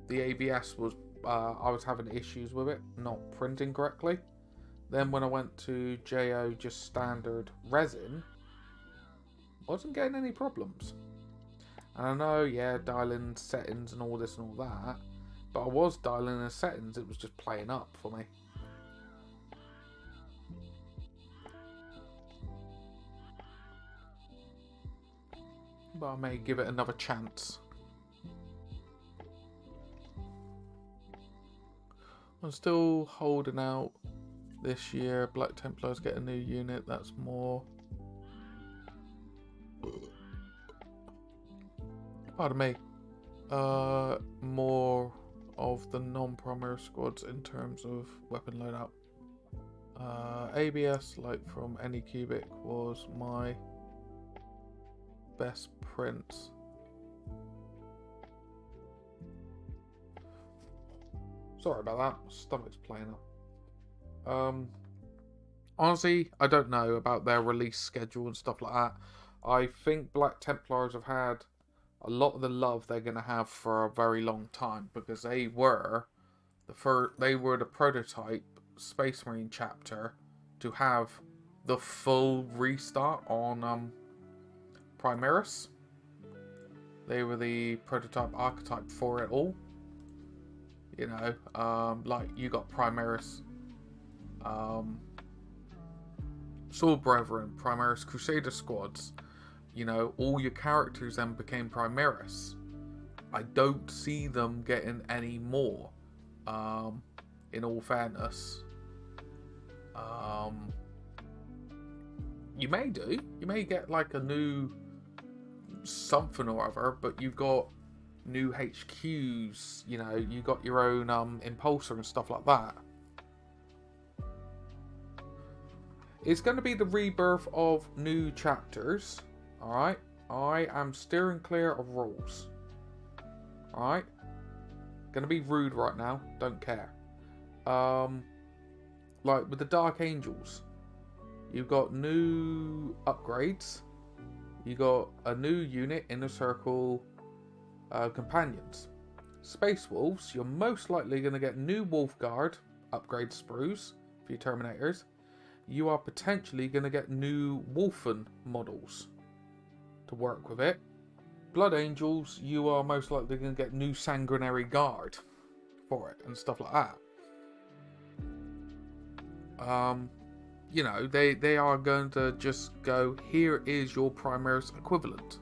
The ABS was, I was having issues with it, not printing correctly. Then when I went to JO just standard resin, wasn't getting any problems. And I know, yeah, dialing settings and all this and all that, but I was dialing the settings, it was just playing up for me. But I may give it another chance. I'm still holding out this year. Black Templars get a new unit, that's more. Pardon me. More of the non-primaris squads in terms of weapon loadout. ABS, like from any cubic, was my best print. Sorry about that. My stomach's playing up. Honestly, I don't know about their release schedule and stuff like that. I think Black Templars have had a lot of the love they're going to have for a very long time, because they were the prototype Space Marine chapter to have the full restart on Primaris. They were the prototype archetype for it all. You know, like you got Primaris, Sword Brethren, Primaris Crusader squads. You know, all your characters then became Primaris. I don't see them getting any more, in all fairness. You may do. You may get like a new something or other, but you've got new HQs, you know, you got your own impulsor and stuff like that. It's going to be the rebirth of new chapters, alright? I am steering clear of rules. Alright? Gonna be rude right now. Don't care. Like with the Dark Angels, you've got new upgrades. You got a new unit, Inner Circle companions. Space Wolves, you're most likely going to get new Wolf Guard upgrade sprues for your Terminators. You are potentially going to get new Wolfen models to work with it. Blood Angels, you are most likely going to get new Sanguinary Guard for it and stuff like that. You know, they are going to just go, here is your primaris equivalent.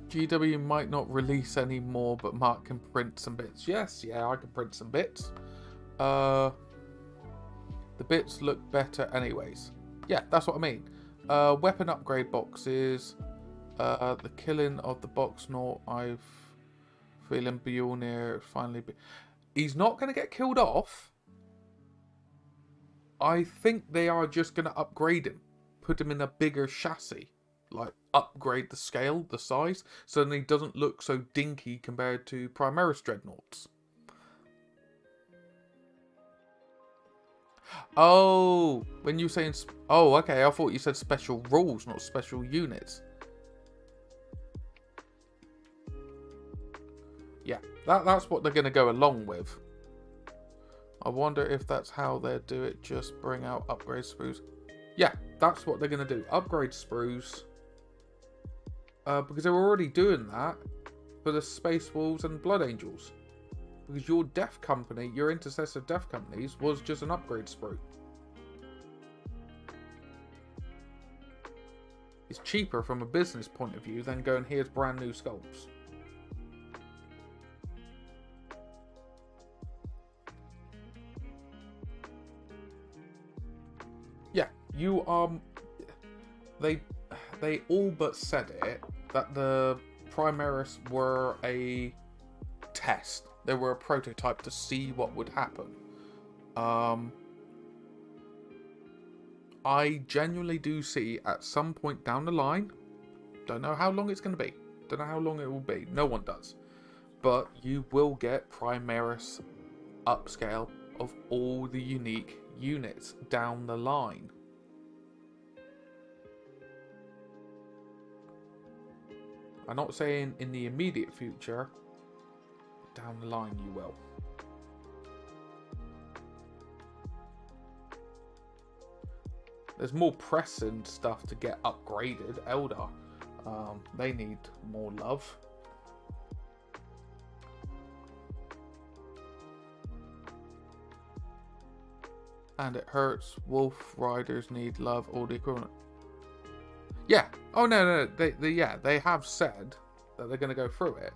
GW might not release any more, but Mark can print some bits. Yes, yeah, I can print some bits. The bits look better anyways. Yeah, that's what I mean. Weapon upgrade boxes. The killing of the Boxnaut. I've feeling Bjornir finally. He's not going to get killed off. I think they are just going to upgrade him, put him in a bigger chassis, like upgrade the scale, the size, so then he doesn't look so dinky compared to Primaris Dreadnoughts. Oh, when you saying, oh, okay, I thought you said special rules, not special units. Yeah, that's what they're going to go along with. I wonder if that's how they do it, just bring out upgrade sprues. Yeah, that's what they're going to do, upgrade sprues. Because they're already doing that for the Space Wolves and Blood Angels. Because your Death Company, your Intercessor Death Companies, was just an upgrade sprue. It's cheaper from a business point of view than going, here's brand new sculpts. Yeah, you they all but said it, that the Primaris were a test. They were a prototype to see what would happen. I genuinely do see at some point down the line, don't know how long it's going to be, don't know how long it will be, no one does, but you will get Primaris upscale of all the unique units down the line. I'm not saying in the immediate future, but down the line you will. There's more pressing stuff to get upgraded. Eldar, they need more love. And it hurts. Wolf Riders need love, all the equivalent. Yeah. Oh no. They have said that they're going to go through it.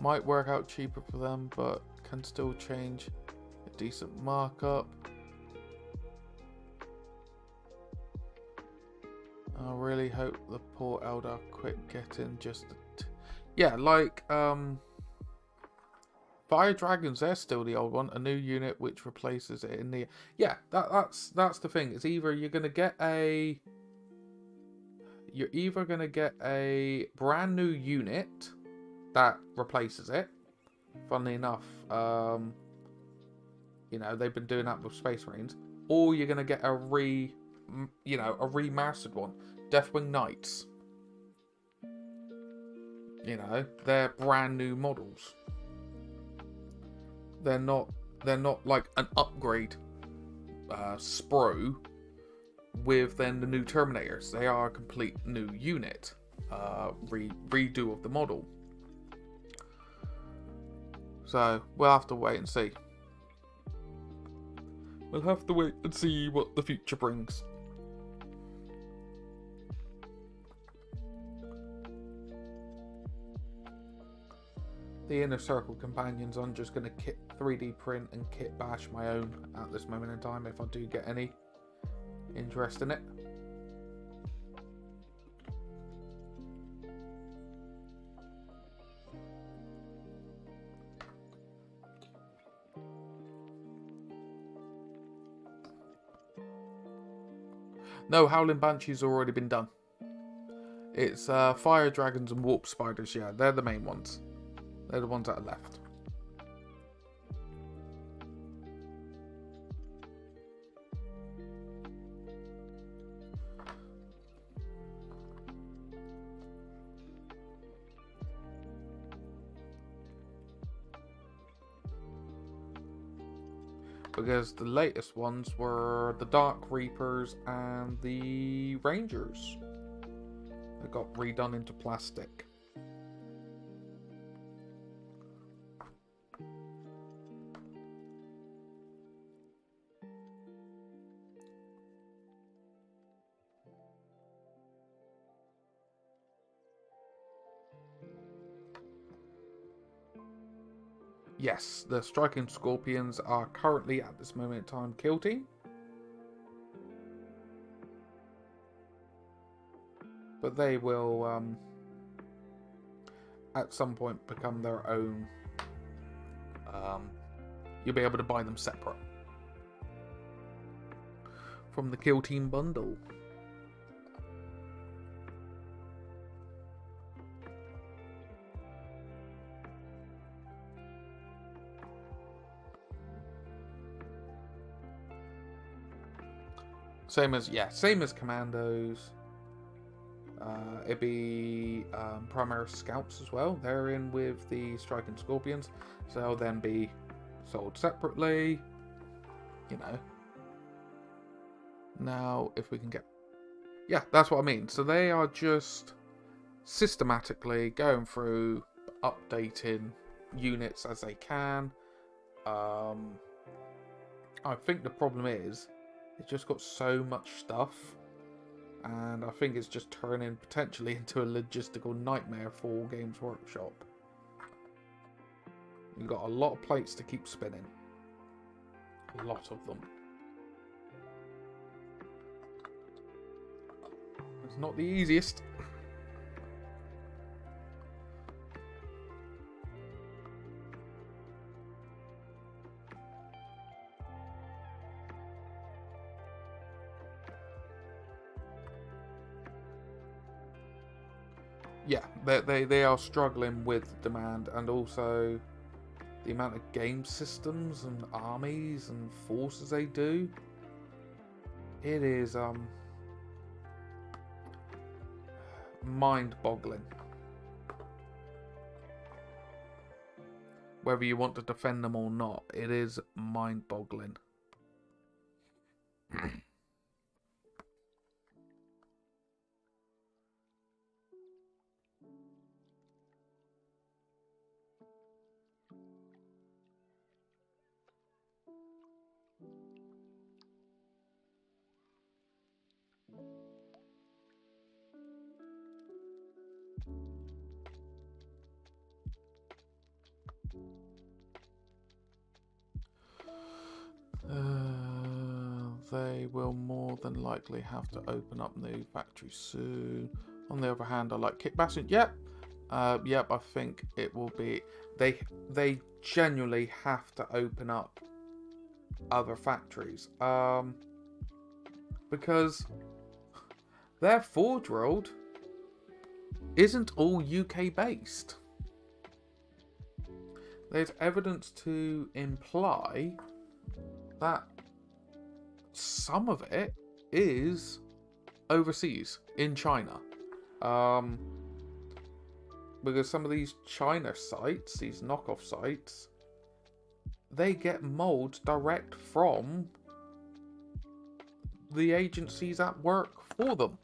Might work out cheaper for them, but can still change a decent markup. I really hope the poor Eldar quit getting just yeah, like Fire Dragons, they're still the old one, a new unit which replaces it in the that's the thing. It's either you're gonna get a brand new unit that replaces it. Funnily enough, you know, they've been doing that with Space Marines, or you're gonna get a remastered one. Deathwing Knights. You know, they're brand new models. They're not like an upgrade sprue with then the new Terminators. They are a complete new unit. Redo of the model. So we'll have to wait and see. We'll have to wait and see what the future brings. The Inner Circle companions, I'm just going to kit 3D print and kit bash my own at this moment in time if I do get any interest in it. No, Howling Banshees already been done. It's Fire Dragons and Warp Spiders, yeah. They're the main ones. They're the ones that are left. Because the latest ones were the Dark Reapers and the Rangers. They got redone into plastic. Yes, the Striking Scorpions are currently, at this moment in time, kill team. But they will, at some point, become their own. You'll be able to buy them separate from the kill team bundle. Same as Commandos. It'd be primaris scouts as well. They're in with the Striking Scorpions, so they'll then be sold separately. You know. Now, if we can get... Yeah, that's what I mean. So they are just systematically going through, updating units as they can. I think the problem is, it's just got so much stuff, and I think it's just turning potentially into a logistical nightmare for Games Workshop. You've got a lot of plates to keep spinning. A lot of them. It's not the easiest. Yeah, they are struggling with demand, and also the amount of game systems and armies and forces they do. It is mind-boggling. Whether you want to defend them or not, it is mind-boggling. They will more than likely have to open up new factories soon. On the other hand, I like Kickbashing. Yep. Yep, I think it will be... They genuinely have to open up other factories. Because their Forge World isn't all UK based. There's evidence to imply that some of it is overseas in China. Because some of these China sites, these knockoff sites, they get molds direct from the agencies that work for them.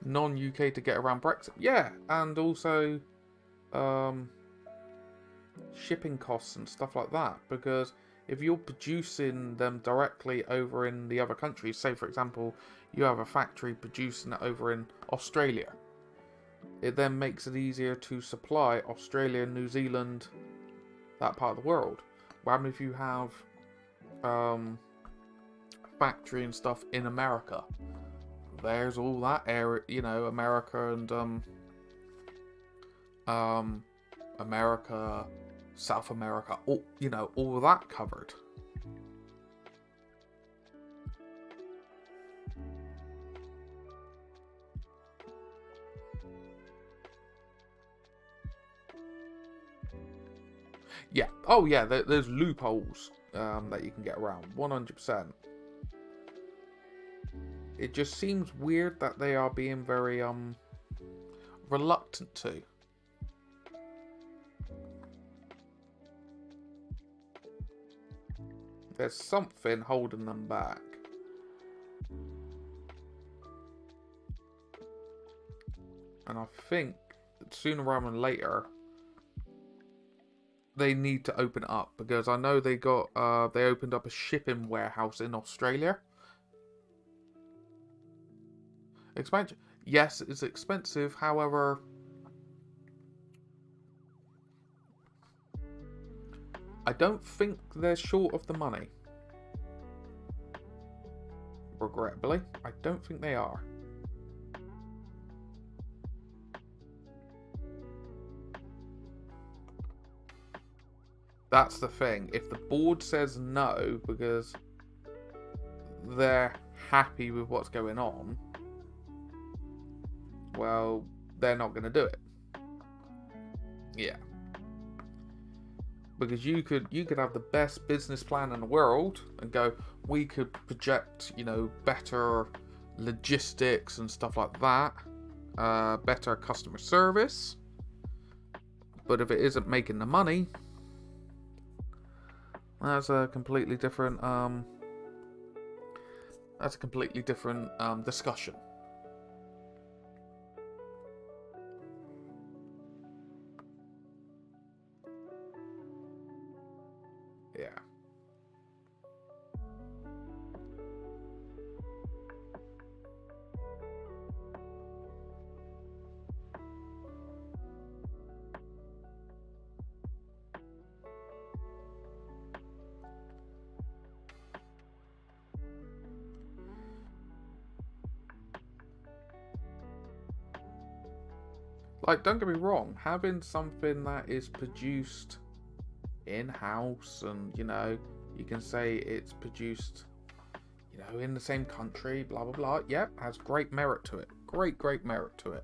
Non-UK to get around Brexit. Yeah, and also shipping costs and stuff like that, because if you're producing them directly over in the other countries, say for example you have a factory producing it over in Australia, it then makes it easier to supply Australia, New Zealand, that part of the world. What if you have factory and stuff in America? There's all that area, you know, America and America, South America, all, you know, all of that covered. Yeah. Oh, yeah. There's loopholes that you can get around. 100%. It just seems weird that they are being very reluctant to. There's something holding them back. And I think sooner rather than later they need to open it up, because I know they opened up a shipping warehouse in Australia. Expansion. Yes, it's expensive, however, I don't think they're short of the money. Regrettably, I don't think they are. That's the thing. If the board says no because they're happy with what's going on, well, they're not going to do it. Yeah. Because you could have the best business plan in the world and go, we could project, you know, better logistics and stuff like that, better customer service. But if it isn't making the money, that's a completely different discussion. Yeah. Like, don't get me wrong, having something that is produced in-house and, you know, you can say it's produced, you know, in the same country, blah, blah, blah. Yep, has great merit to it. Great merit to it.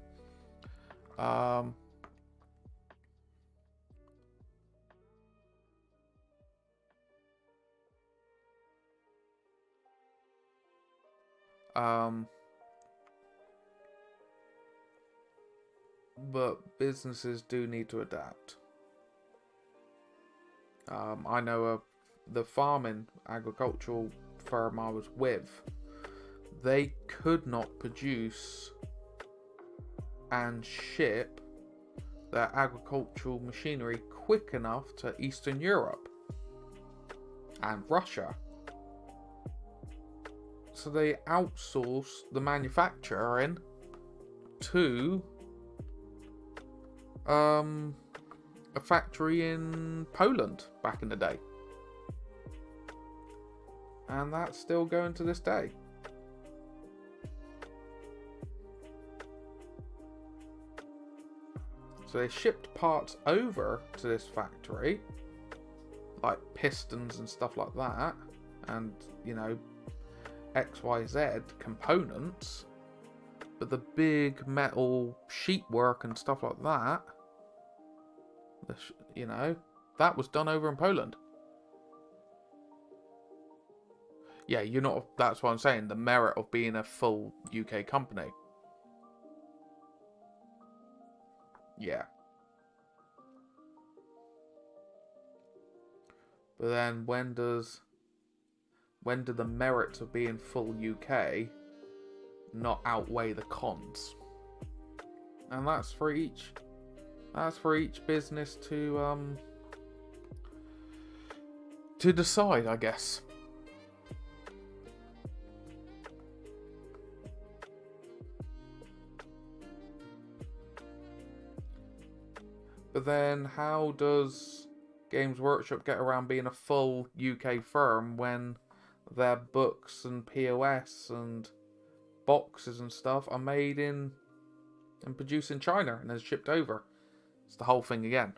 But businesses do need to adapt. I know the farming agricultural firm I was with, they could not produce and ship their agricultural machinery quick enough to Eastern Europe and Russia. So they outsourced the manufacturing to a factory in Poland back in the day. And that's still going to this day. So they shipped parts over to this factory, like pistons and stuff like that, and, you know, XYZ components, but the big metal sheetwork and stuff like that, you know, that was done over in Poland. Yeah, you're not, that's what I'm saying, the merit of being a full UK company. Yeah. But then when do the merits of being full UK not outweigh the cons? And that's for each business to decide, I guess. But then how does Games Workshop get around being a full UK firm when their books and POS and boxes and stuff are made in and produced in China and is shipped over? It's the whole thing again.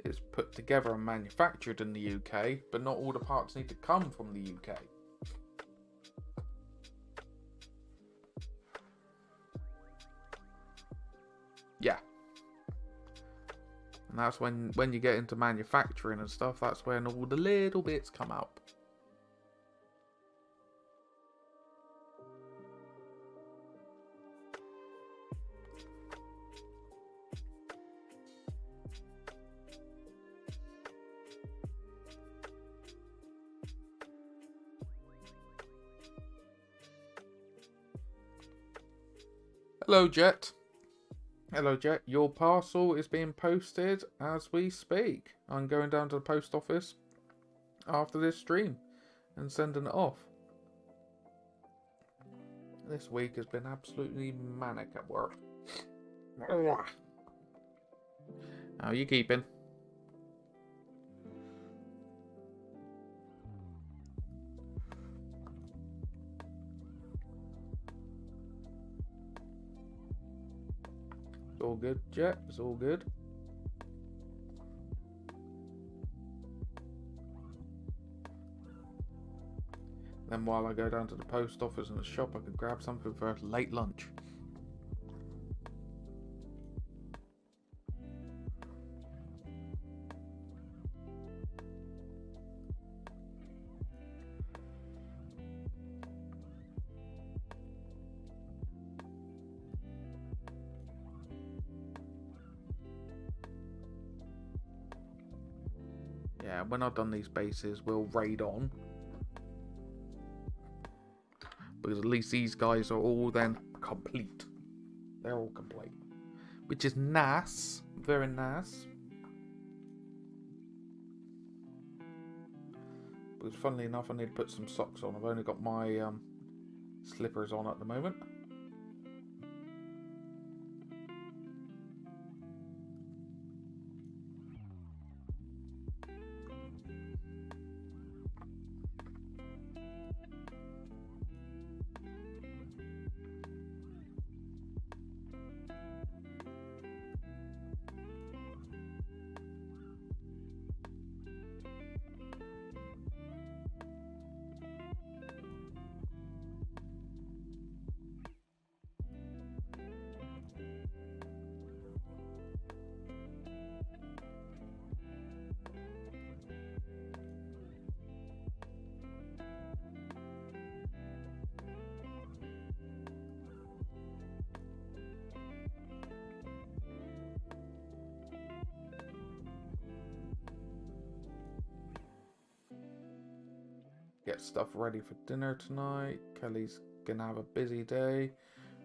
It's put together and manufactured in the UK, but not all the parts need to come from the UK. And that's when you get into manufacturing and stuff, that's when all the little bits come out. Hello, Jet. Hello, Jet. Your parcel is being posted as we speak. I'm going down to the post office after this stream and sending it off. This week has been absolutely manic at work. How are you keeping? It's all good, Jet. It's all good. Then while I go down to the post office and the shop, I can grab something for late lunch. Yeah, when I've done these bases, we'll raid on. Because at least these guys are all then complete. They're all complete. Which is nice. Very nice. Because funnily enough, I need to put some socks on. I've only got my slippers on at the moment. Get stuff ready for dinner tonight. Kelly's gonna have a busy day.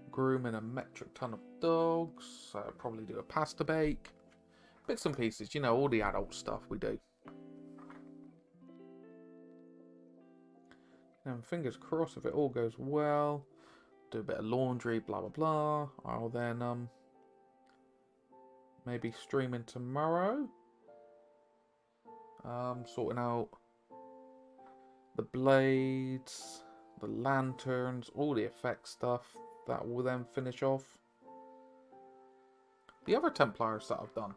Grooming a metric ton of dogs. Probably do a pasta bake. Bits and pieces, you know, all the adult stuff we do. And fingers crossed, if it all goes well, do a bit of laundry, blah blah blah. I'll then maybe streaming tomorrow. Sorting out the blades, the lanterns, all the effect stuff. That will then finish off the other Templars that I've done.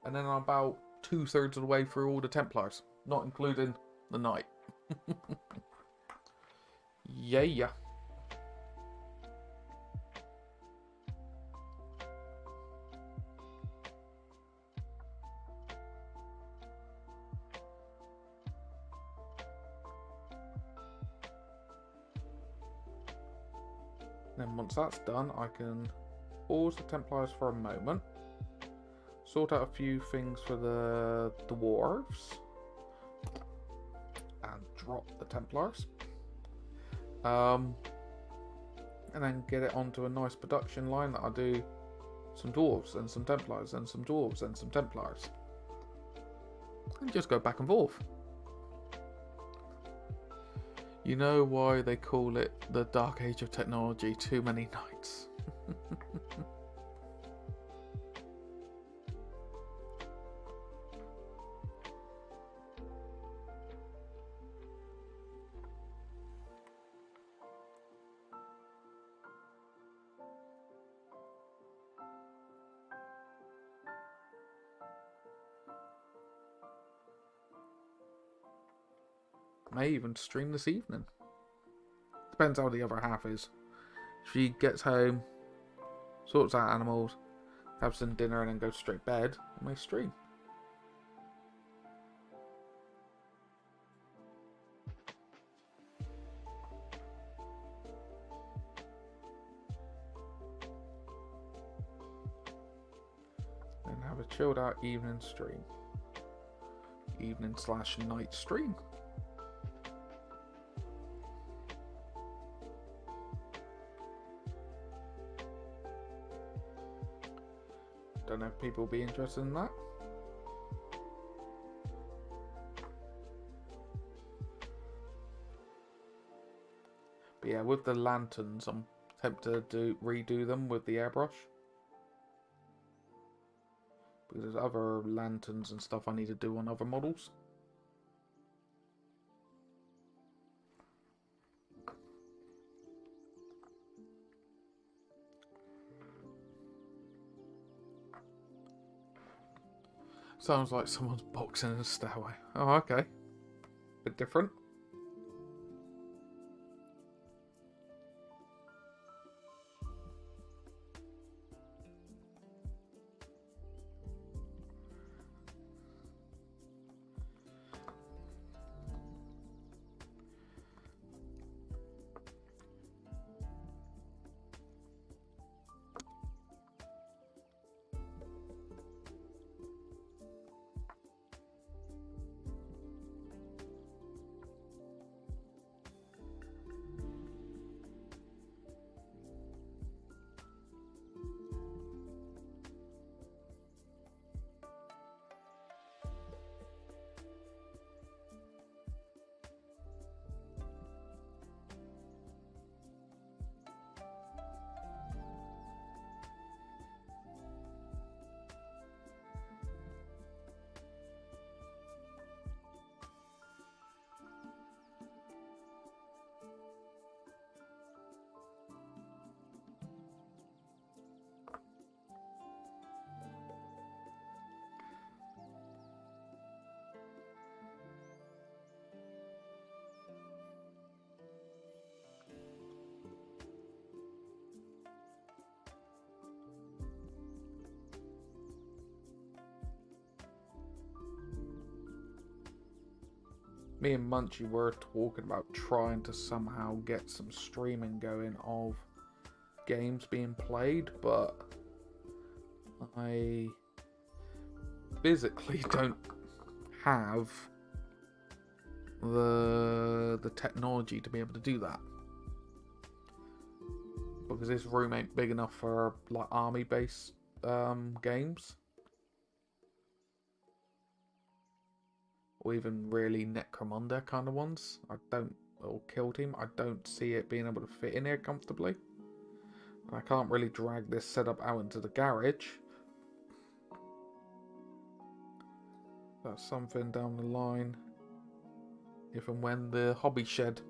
And then I'm about 2/3 of the way through all the Templars, not including the Knight. Yeah. Then once that's done, I can pause the Templars for a moment, sort out a few things for the dwarves, and drop the Templars. And then get it onto a nice production line that I do some dwarves and some Templars and some dwarves and some Templars. And just go back and forth. You know why they call it the Dark Age of Technology? Too many nights. May even stream this evening. Depends how the other half is. She gets home, sorts out animals, has some dinner and then goes straight to bed, I may stream. chilled out evening stream. Evening/night stream. Don't know if people will be interested in that. But yeah, with the lanterns, I'm tempted to redo them with the airbrush. Because there's other lanterns and stuff I need to do on other models. Sounds like someone's boxing in a stairway. Oh, okay. Bit different. Me and Munchie were talking about trying to somehow get some streaming going of games being played, but I physically don't have the technology to be able to do that. Because this room ain't big enough for like army base games. Or even really Necromunda kind of ones. Or Kill Team. I don't see it being able to fit in here comfortably. I can't really drag this setup out into the garage. That's something down the line. If and when the hobby shed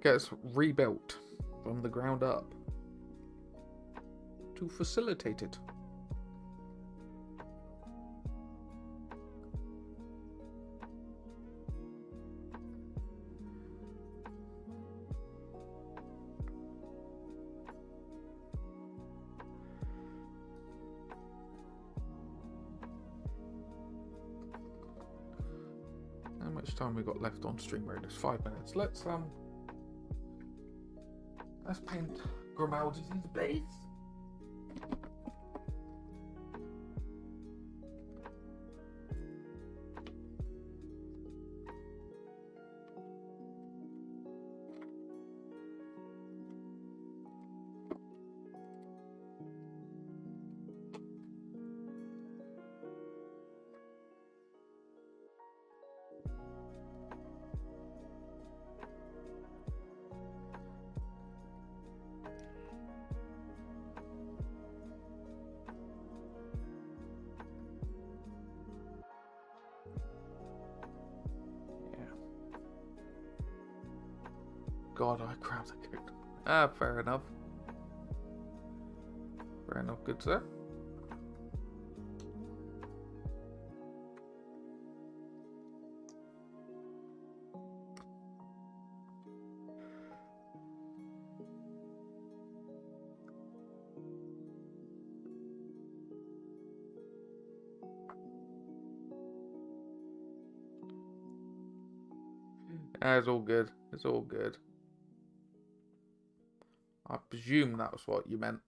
gets rebuilt from the ground up to facilitate it. How much time we got left on stream? There's 5 minutes. Let's paint Grimaldi's base. God, I crammed the coat. Ah, fair enough. Fair enough, good sir. Ah, it's all good. It's all good. I presume that was what you meant.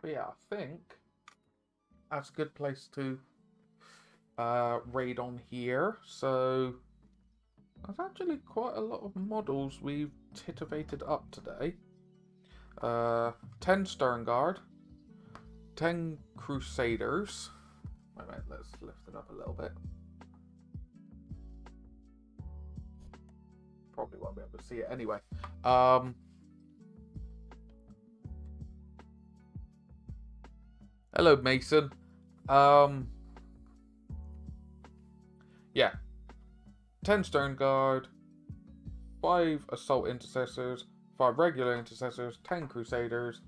But yeah, I think that's a good place to raid on here. So there's actually quite a lot of models we've titivated up today. 10 Stern Guard, 10 Crusaders. Wait, let's lift it up a little bit. Probably won't be able to see it anyway. Hello, Mason. Yeah. 10 Stern Guard, 5 Assault Intercessors, 5 Regular Intercessors, 10 Crusaders,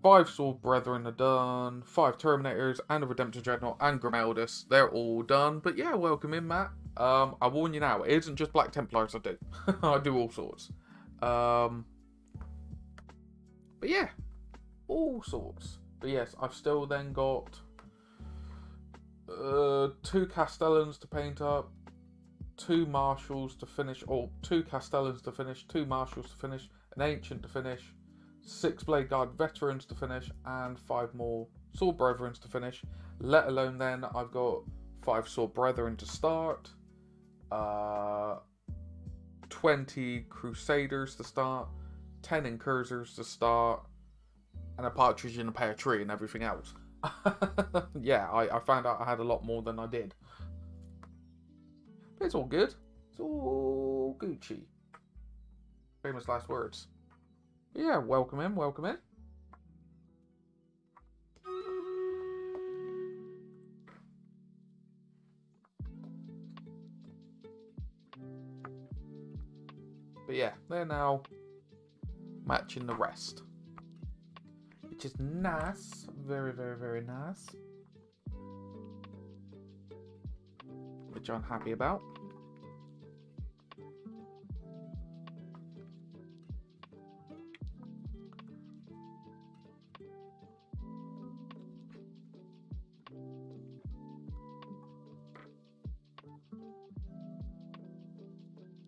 5 Sword Brethren are done, 5 Terminators, and a Redemptor Dreadnought, and Grimeldus. They're all done. But yeah, welcome in, Matt. I warn you now, it isn't just Black Templars I do. I do all sorts. But yeah, all sorts. But yes, I've still then got 2 Castellans to paint up, 2 Marshals to finish, or 2 Castellans to finish, 2 Marshals to finish, an Ancient to finish, 6 Blade Guard Veterans to finish, and 5 more Sword Brethren to finish. Let alone then, I've got 5 Sword Brethren to start, 20 Crusaders to start, 10 Incursors to start, and a partridge in a pear tree and everything else. Yeah, I found out I had a lot more than I did. But it's all good. It's all Gucci. Famous last words. But yeah, welcome in, welcome in. But yeah, they're now matching the rest. Which is nice. Very, very, very nice. Which I'm happy about.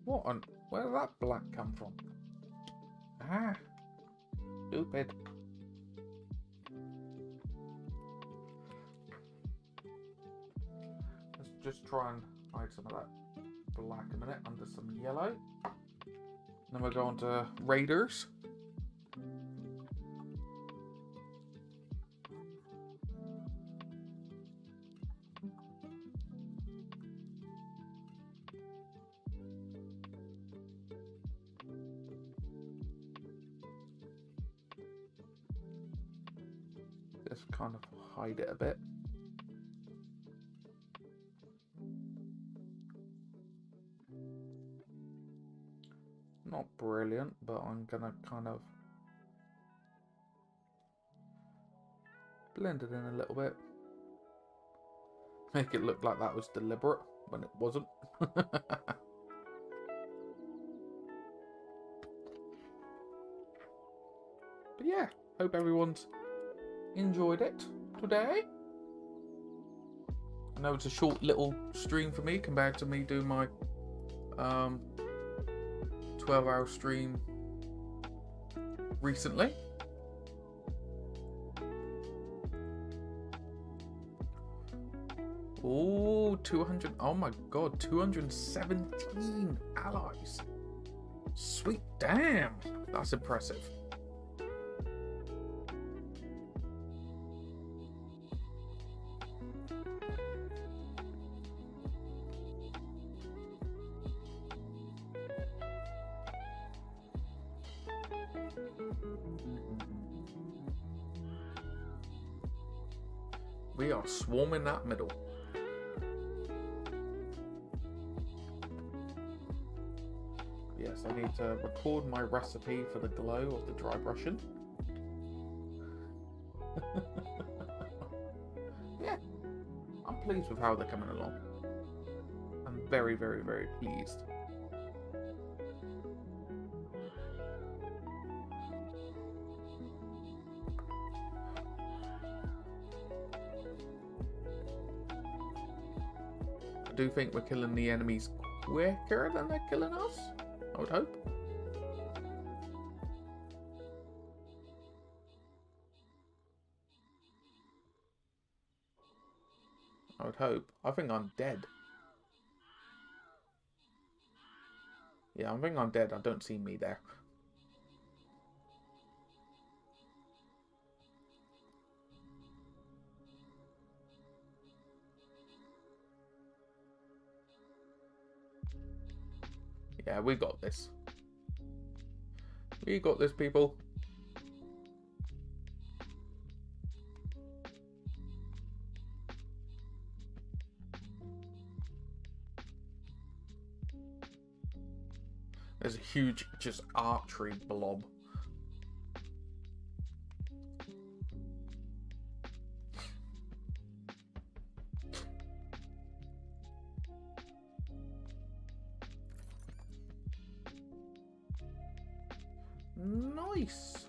What on... Where did that black come from? Ah. Stupid. Let's just try and hide some of that black a minute under some yellow. Then we'll go on to Raiders. Just kind of hide it a bit. Not brilliant, but I'm gonna kind of blend it in a little bit. Make it look like that was deliberate when it wasn't. But yeah, hope everyone's enjoyed it today. I know it's a short little stream for me compared to me doing my 12-hour stream recently. Oh, 200. Oh my god, 217 allies. Sweet damn. That's impressive. We are swarming that middle. Yes, I need to record my recipe for the glow of the dry brushing. Yeah, I'm pleased with how they're coming along. I'm very, very, very pleased. I do think we're killing the enemies quicker than they're killing us. I would hope. I would hope. I think I'm dead. Yeah, I think I'm dead. I don't see me there. Yeah, we got this. We got this, people. There's a huge, just archery blob. Nice.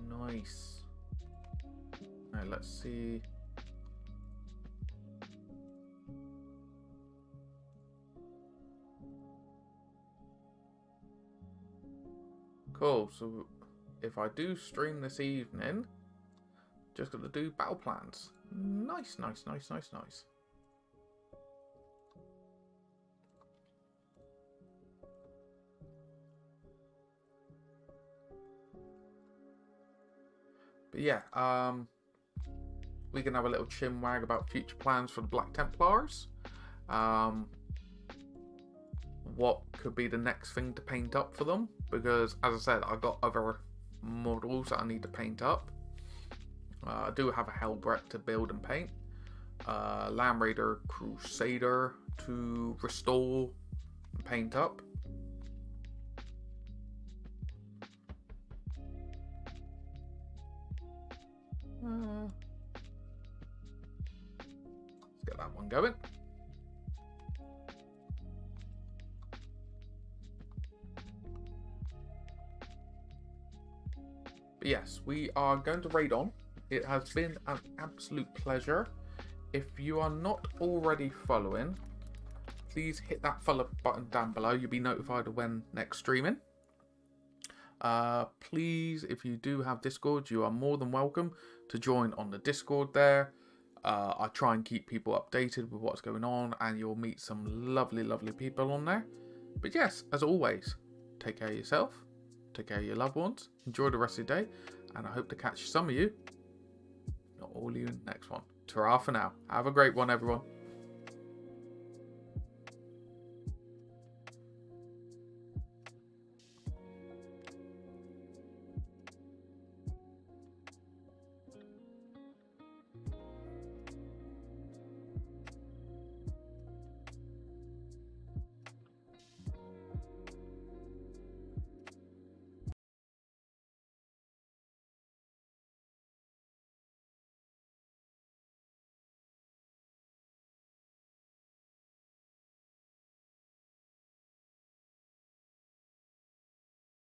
Nice. Alright, let's see. Cool, so if I do stream this evening, just got to do battle plans. Nice, nice, nice, nice, nice. But yeah, we can have a little chinwag about future plans for the Black Templars. What could be the next thing to paint up for them? Because, as I said, I've got other models that I need to paint up. I do have a Hellbrecht to build and paint. Land Raider Crusader to restore and paint up. Let's get that one going. But yes, we are going to raid on. It has been an absolute pleasure. If you are not already following, please hit that follow button down below. You'll be notified of when next streaming. Please, if you do have Discord, you are more than welcome to join on the Discord there. I try and keep people updated with what's going on, and you'll meet some lovely, lovely people on there. But yes, as always, take care of yourself, take care of your loved ones, enjoy the rest of your day, and I hope to catch some of you, not all of you, in the next one. Ta-ra for now. Have a great one, everyone.